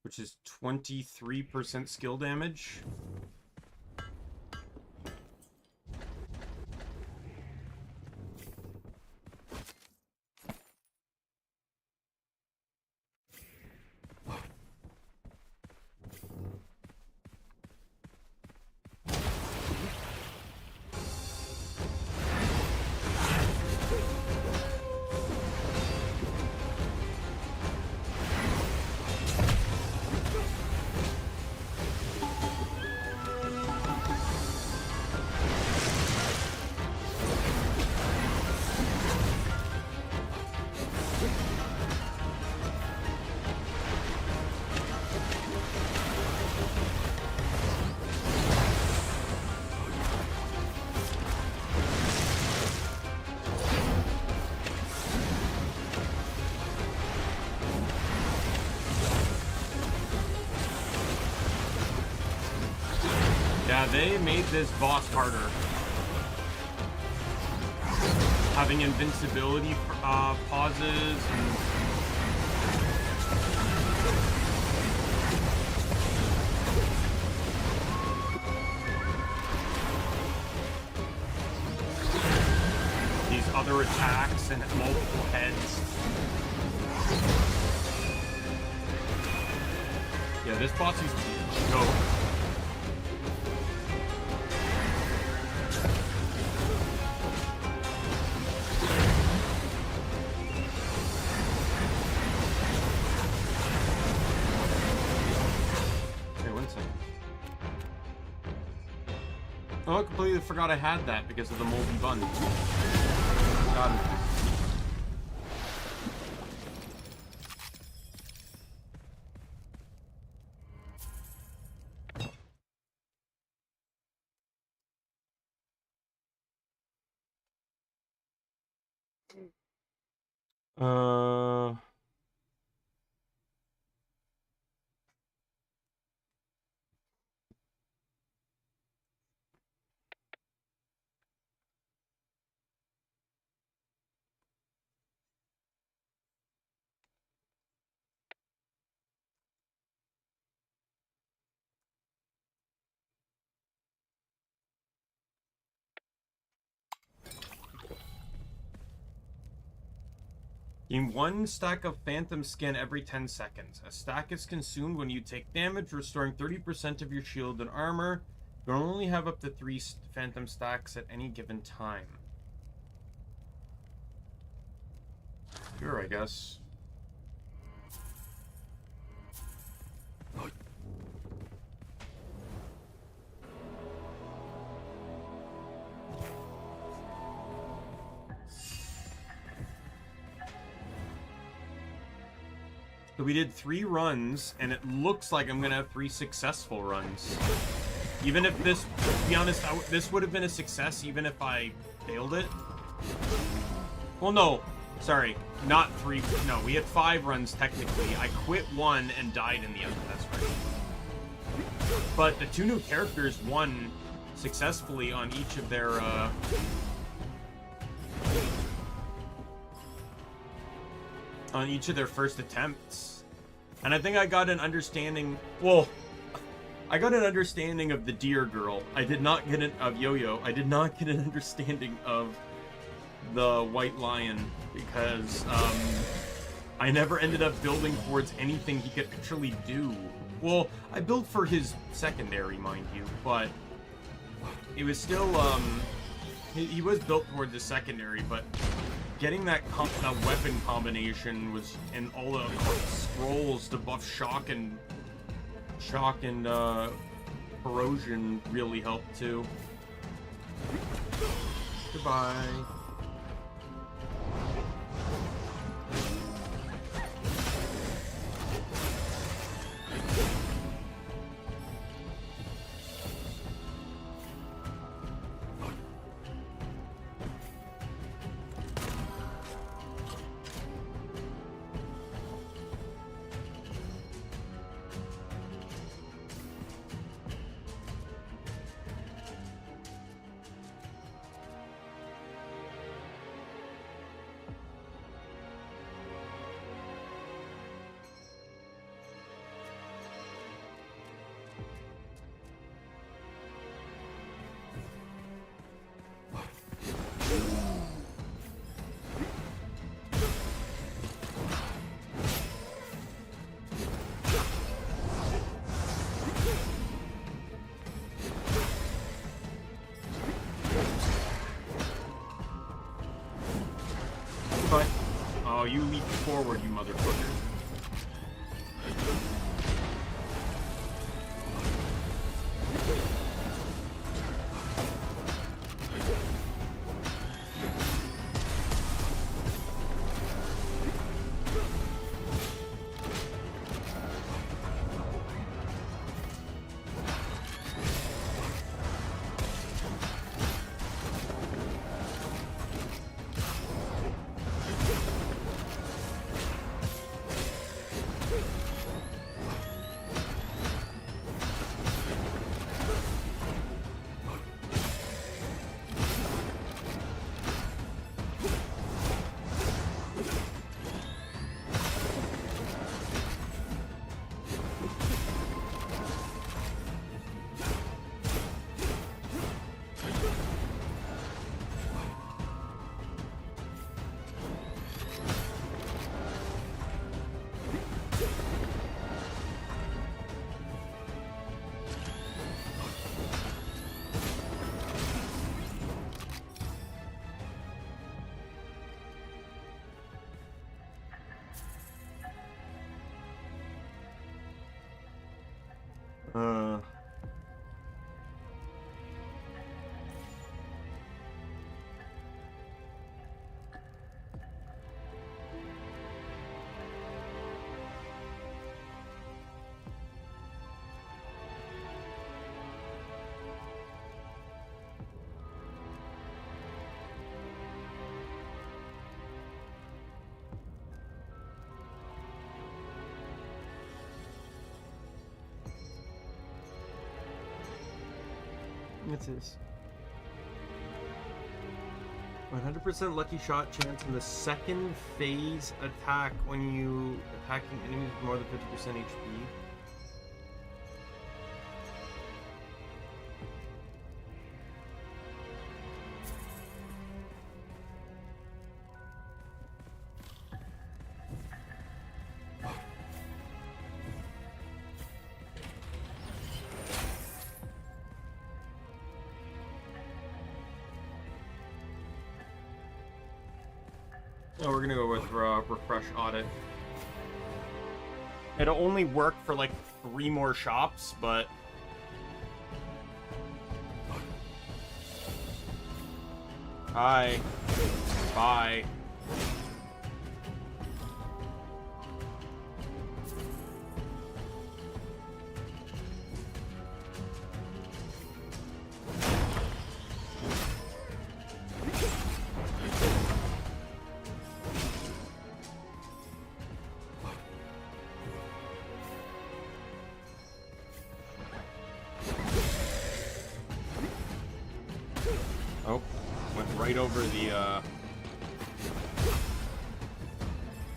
which is 23% skill damage. Yeah, they made this boss harder. Having invincibility pauses and... these other attacks and multiple heads. Yeah, this boss is go. Oh, I completely forgot I had that because of the moldy bun. Got it. Gain 1 stack of Phantom Skin every 10 seconds. A stack is consumed when you take damage, restoring 30% of your shield and armor. You can only have up to 3 Phantom stacks at any given time. Sure, I guess. So we did 3 runs, and it looks like I'm gonna have 3 successful runs. Even if this, to be honest, this would have been a success even if I failed it. Well, no, sorry, not 3. No, we had 5 runs technically. I quit 1 and died in the other. That's right. But the 2 new characters won successfully on each of their. On each of their first attempts. And I think I got an understanding, well, I got an understanding of the deer girl. I did not get an, of Yo-Yo. I did not get an understanding of the white lion because I never ended up building towards anything he could actually do. Well, I built for his secondary, mind you, but it was still, he was built towards his secondary, but getting that weapon combination was, and all the scrolls to buff shock and corrosion really helped too. Goodbye. Oh, you leap forward, you motherfucker. It is. 100% lucky shot chance in the second phase attack when you attacking enemies with more than 50% HP. Oh, we're gonna go with refresh audit. It'll only work for like 3 more shops, but hi, bye. Oh, went right over the,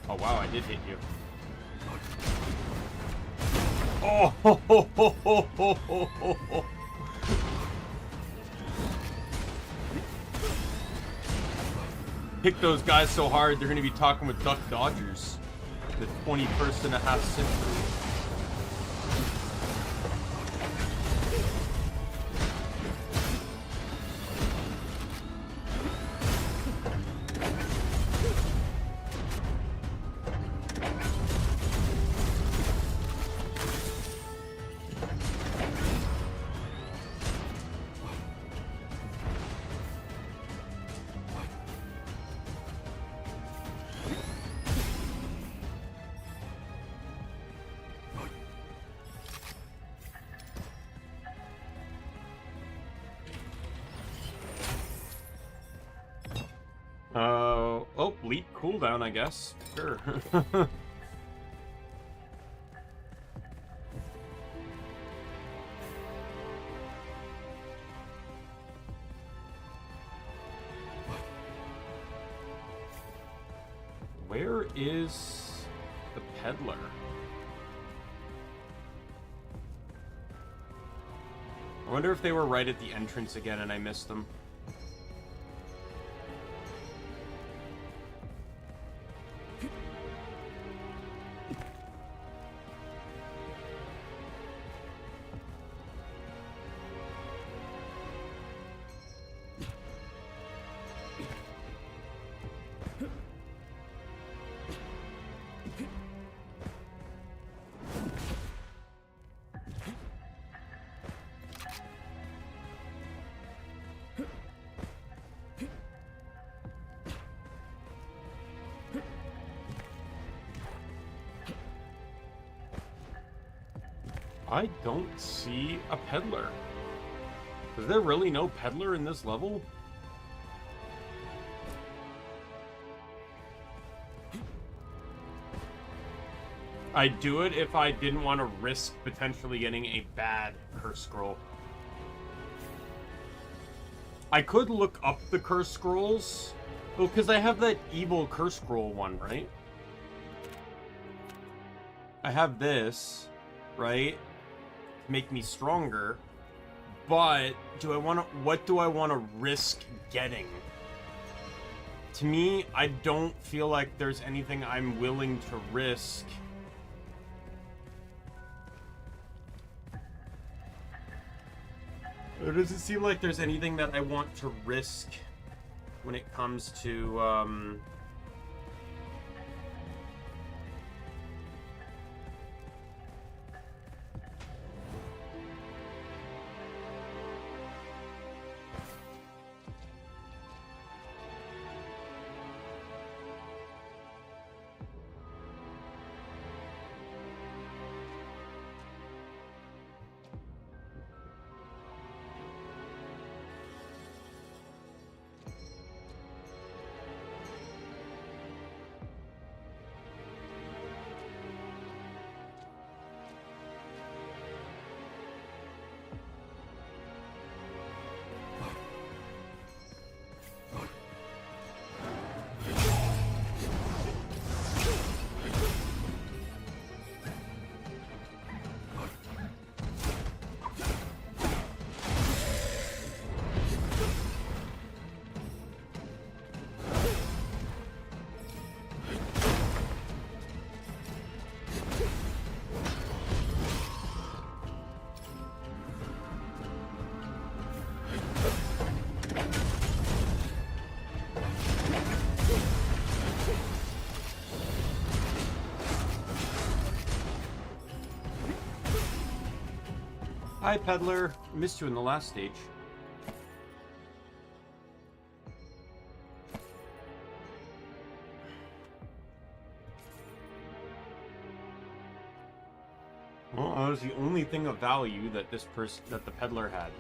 Oh, wow, I did hit you. Oh, ho, ho, ho, ho, ho, ho, ho. Hit those guys so hard, they're going to be talking with Duck Dodgers. The 21st and a half century. Oh, leap cooldown, I guess. Sure. Where is the peddler? I wonder if they were right at the entrance again and I missed them. I don't see a peddler. Is there really no peddler in this level? I'd do it if I didn't want to risk potentially getting a bad curse scroll. I could look up the curse scrolls. Oh, because I have that evil curse scroll one, right? I have this, right? Make me stronger, but do I want to, what do I want to risk getting? To me, I don't feel like there's anything I'm willing to risk. Or does it seem like there's anything that I want to risk when it comes to Hi, Peddler. Missed you in the last stage. Well, that was the only thing of value that that the peddler had.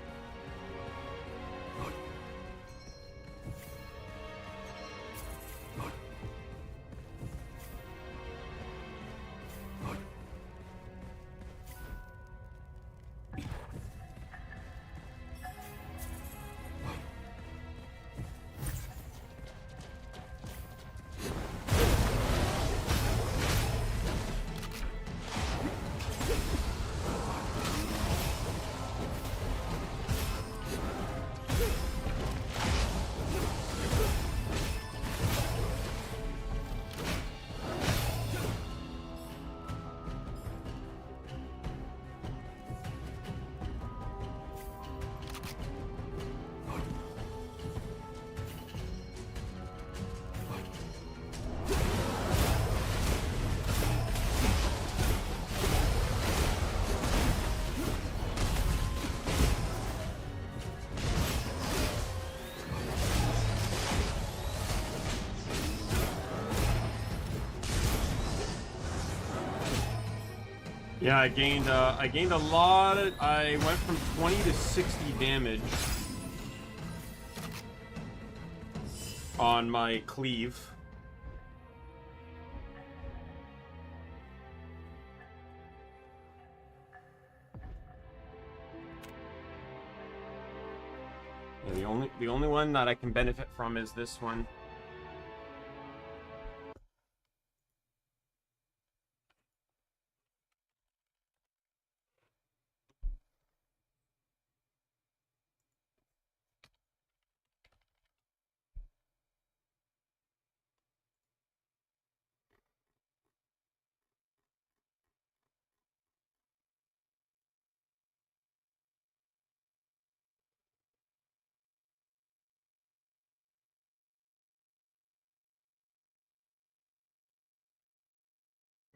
Yeah, I gained a lot of, I went from 20 to 60 damage on my cleave. Yeah, the only one that I can benefit from is this one.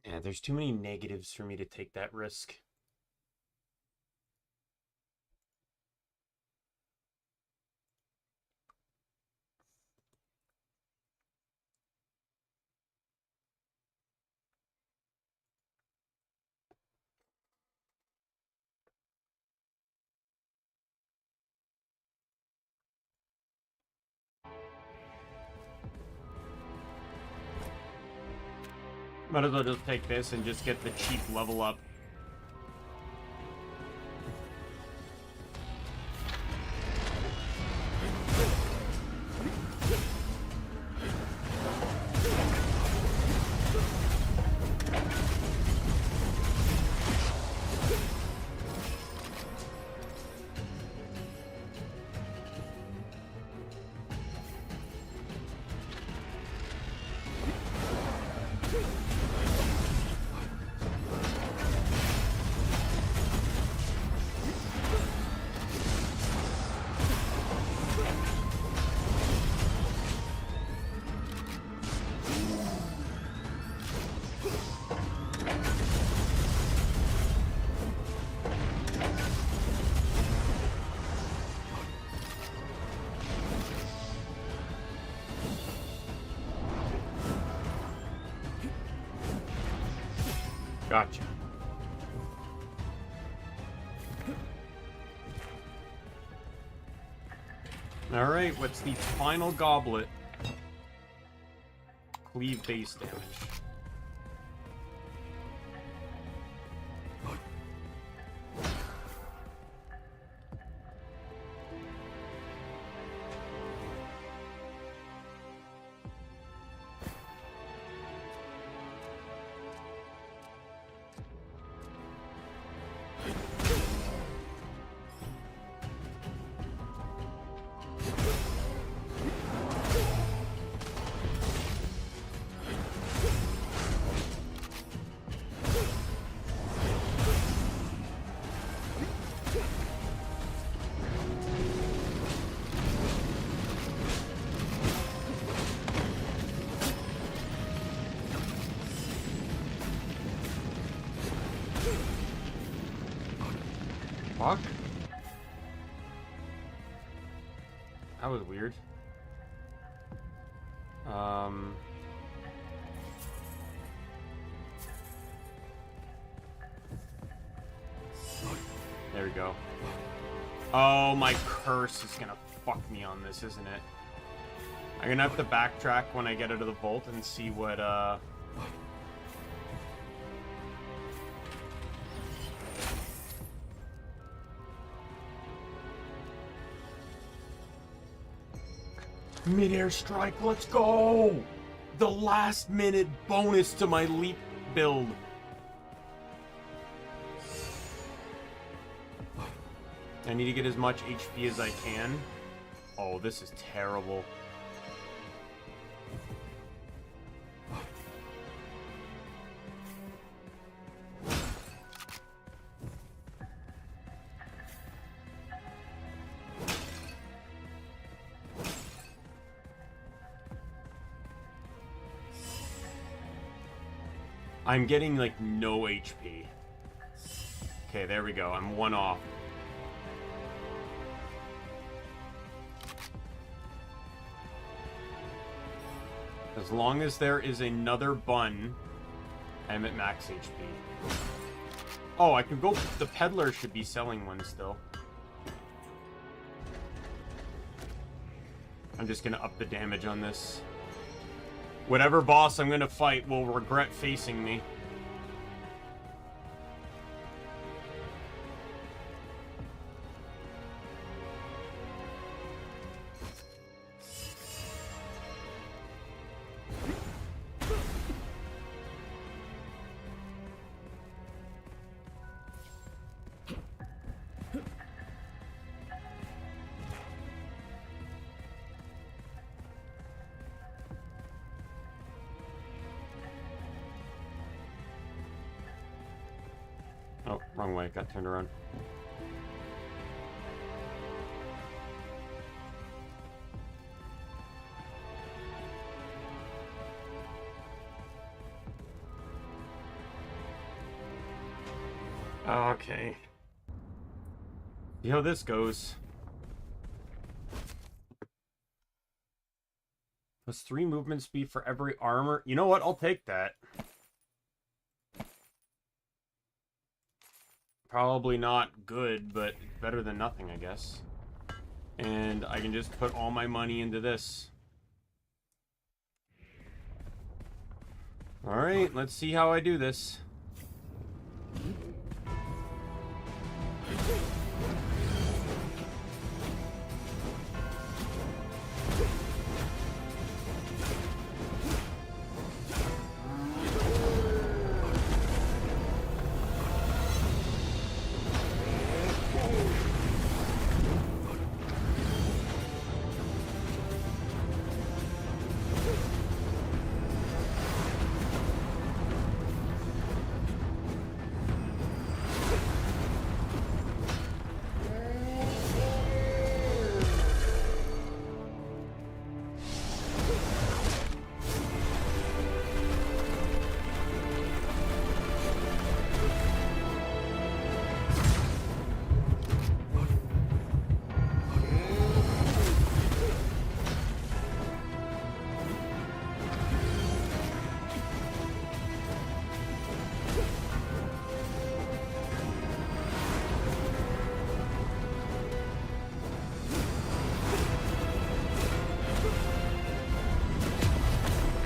Yeah, there's too many negatives for me to take that risk. Might as well just take this and just get the cheap level up. Gotcha. Alright, what's the final goblet? Cleave base damage. fuck? That was weird. There we go. Oh, my curse is gonna fuck me on this, isn't it? I'm gonna have to backtrack when I get out of the vault and see what, Mid-air strike, let's go! The last minute bonus to my leap build. I need to get as much HP as I can. Oh, this is terrible. I'm getting, like, no HP. Okay, there we go. I'm one off. As long as there is another bun, I'm at max HP. Oh, I can go... The peddler should be selling one still. I'm just gonna up the damage on this. Whatever boss I'm gonna fight will regret facing me. Oh, wrong way. Got turned around. Okay. See how this goes. Plus 3 movement speed for every armor. You know what? I'll take that. Probably not good, but better than nothing, I guess. And I can just put all my money into this. Alright, let's see how I do this.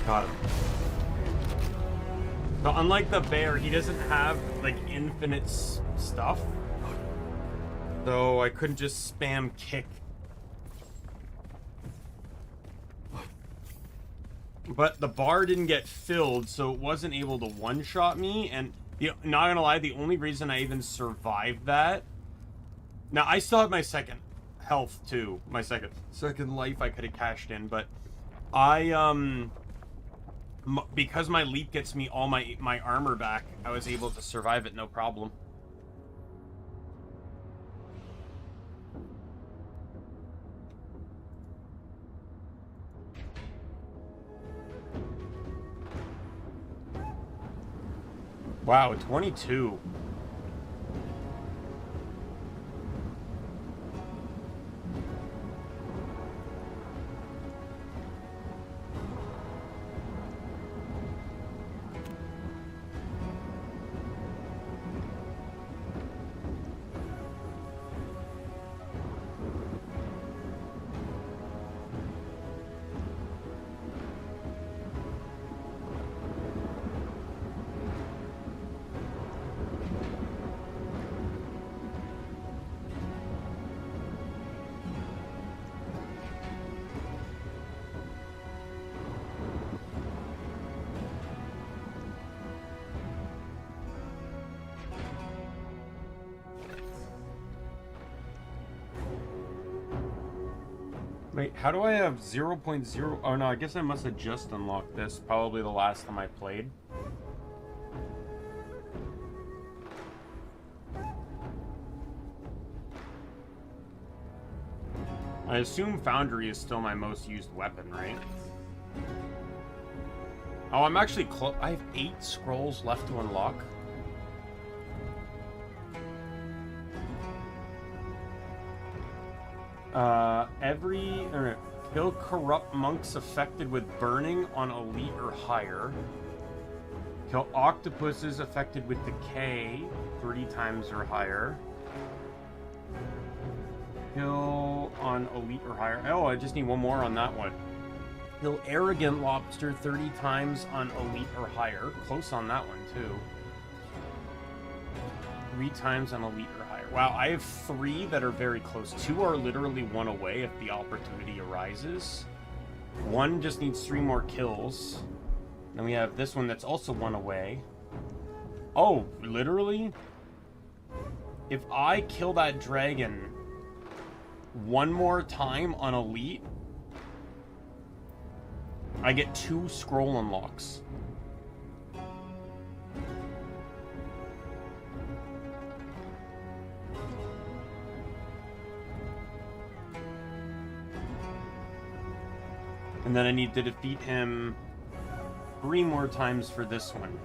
Got him. So unlike the bear, he doesn't have like infinite stuff. So I couldn't just spam kick. But the bar didn't get filled, so it wasn't able to one-shot me. And not gonna lie, the only reason I even survived that... Now, I still have my second health, too. My second life I could have cashed in, but... because my leap gets me all my armor back, I was able to survive it no problem. Wow, 22. Wait, how do I have 0.0? Oh no, I guess I must have just unlocked this. Probably the last time I played. I assume Foundry is still my most used weapon, right? Oh, I'm actually close. I have 8 scrolls left to unlock. Kill corrupt monks affected with burning on elite or higher. Kill octopuses affected with decay 3 times or higher. Kill on elite or higher. Oh, I just need one more on that one. Kill arrogant lobster 30 times on elite or higher. Close on that one too. 3 times on elite or higher. Wow, I have 3 that are very close. 2 are literally 1 away if the opportunity arises. 1 just needs 3 more kills. Then we have this one that's also 1 away. Oh, literally? If I kill that dragon 1 more time on elite, I get 2 scroll unlocks. And then I need to defeat him 3 more times for this one.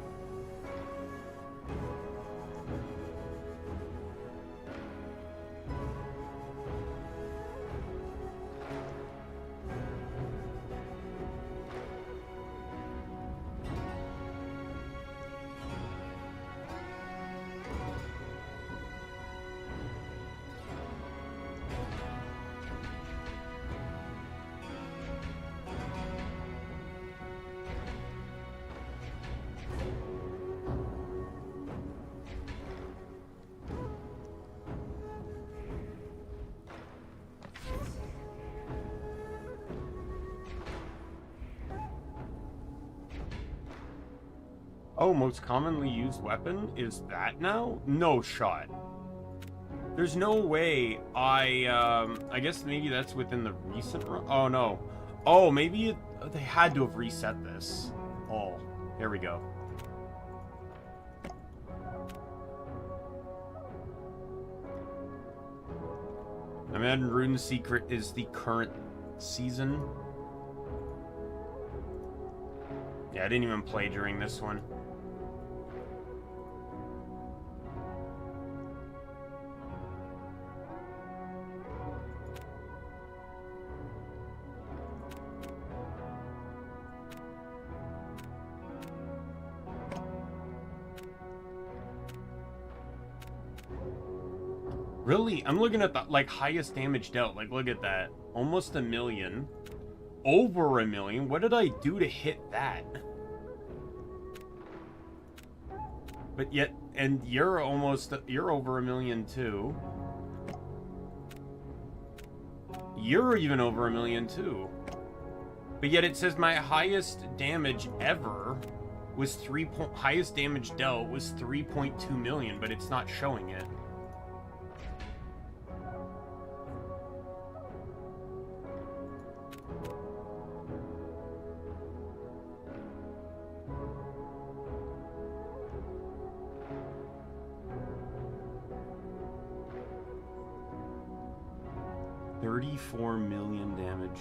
Oh, most commonly used weapon is that now? No shot. There's no way I guess maybe that's within the recent run. Oh no. Oh, maybe they had to have reset this. Oh, here we go. I imagine Rune Secret is the current season. Yeah, I didn't even play during this one. Really? I'm looking at the, like, highest damage dealt. Like, look at that. Almost 1 million. Over 1 million? What did I do to hit that? But yet, and you're over 1 million too. You're even over 1 million too. But yet it says my highest damage ever was highest damage dealt was 3.2 million, but it's not showing it. $34 million damage.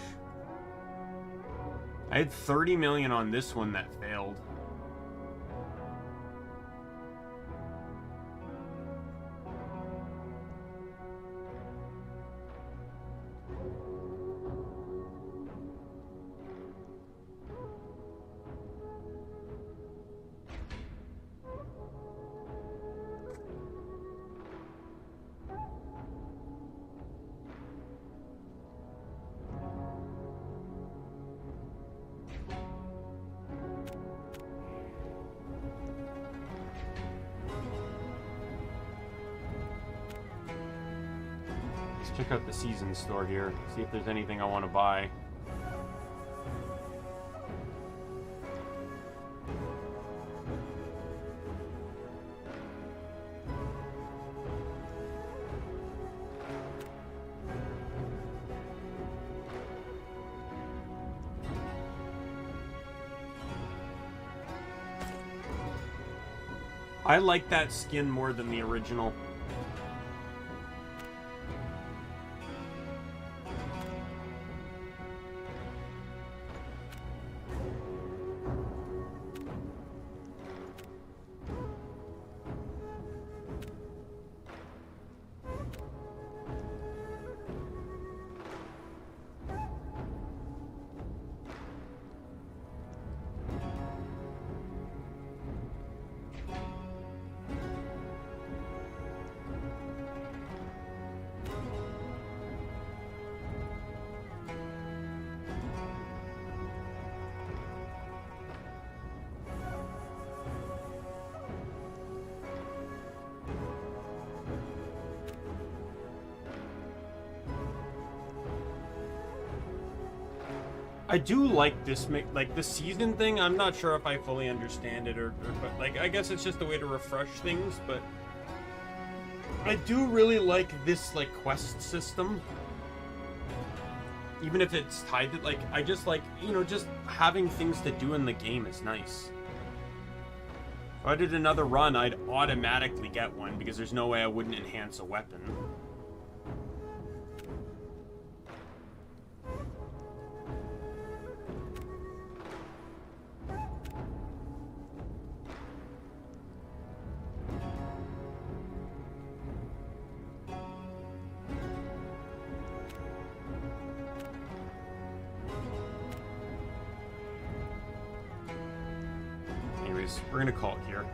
I had 30 million on this one that failed. Check out the season store here, see if there's anything I want to buy. I like that skin more than the original. I do like this, like the season thing. I'm not sure if I fully understand it but like, I guess it's just a way to refresh things, but I do really like this, like, quest system. Even if it's tied to, like, I just like, you know, just having things to do in the game is nice. If I did another run, I'd automatically get one because there's no way I wouldn't enhance a weapon. We're gonna call it here.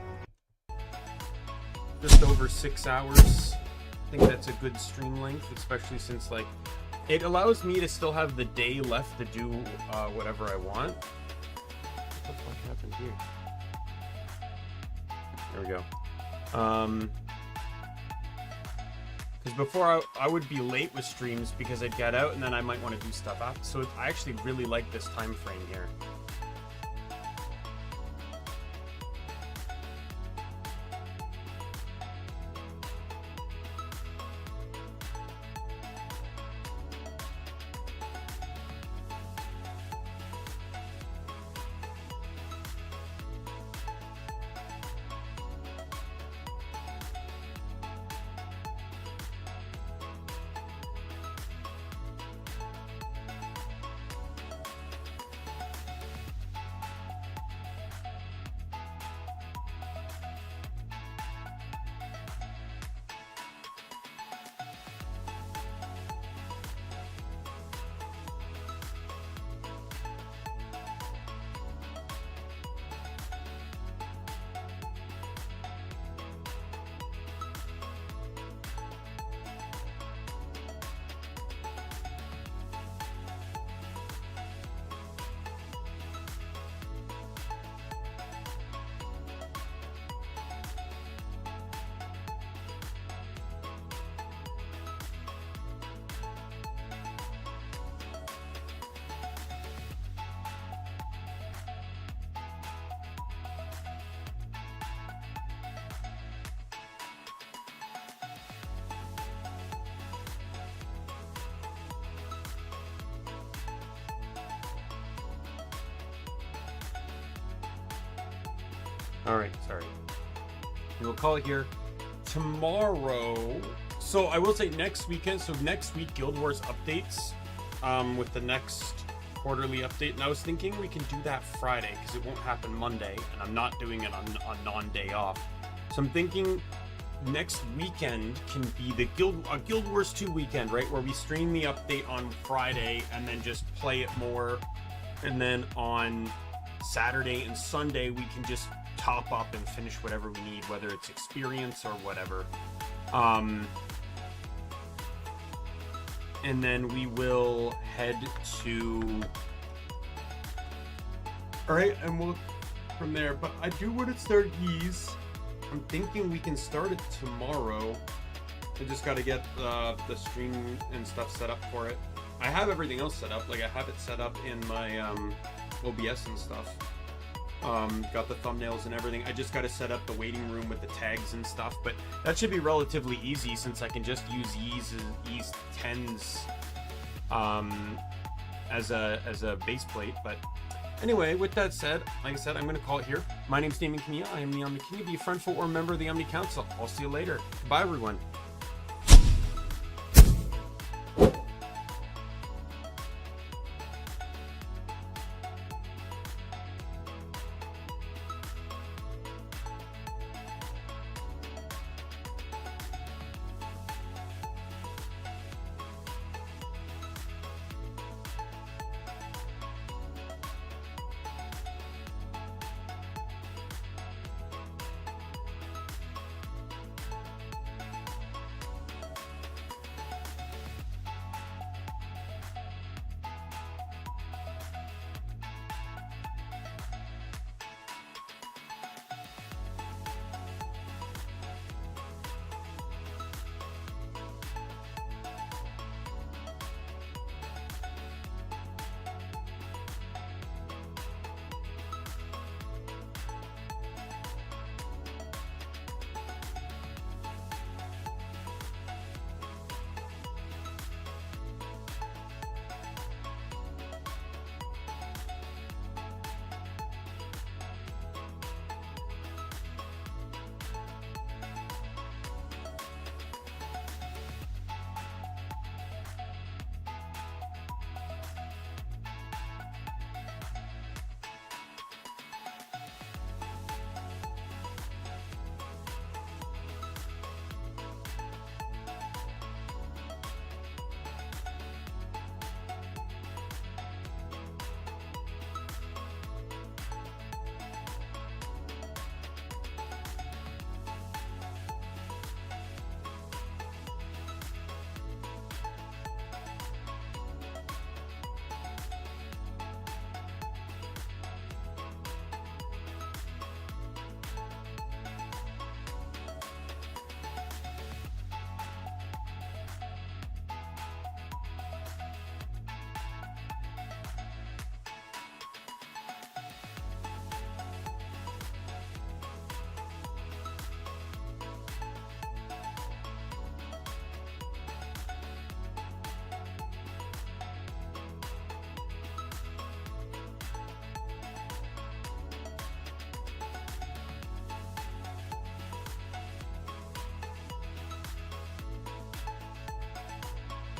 Just over 6 hours. I think that's a good stream length, especially since, like, it allows me to still have the day left to do whatever I want. What the fuck happened here? There we go. Because before I would be late with streams because I'd get out and then I might want to do stuff after. So I actually really like this time frame here. Alright, sorry. We'll call it here. Tomorrow... So, I will say next weekend, so next week, Guild Wars updates with the next quarterly update. And I was thinking we can do that Friday, because it won't happen Monday, and I'm not doing it on non-day off. So I'm thinking next weekend can be the Guild Wars 2 weekend, right? Where we stream the update on Friday, and then just play it more. And then on Saturday and Sunday, we can just top up and finish whatever we need, whether it's experience or whatever. And then we will head to... Alright, and we'll from there. But I do want to start Yeez. I'm thinking we can start it tomorrow. I just got to get the stream and stuff set up for it. I have everything else set up. Like, I have it set up in my OBS and stuff. Got the thumbnails and everything. I just got to set up the waiting room with the tags and stuff, but that should be relatively easy since I can just use Yeez 10s as a base plate. But Anyway, with that said, like I said, I'm going to call it here. My name's Daimien Kamiya. I am the Omni King. Be a friend, foe, or member of the Omni Council. I'll see you later. Bye, everyone.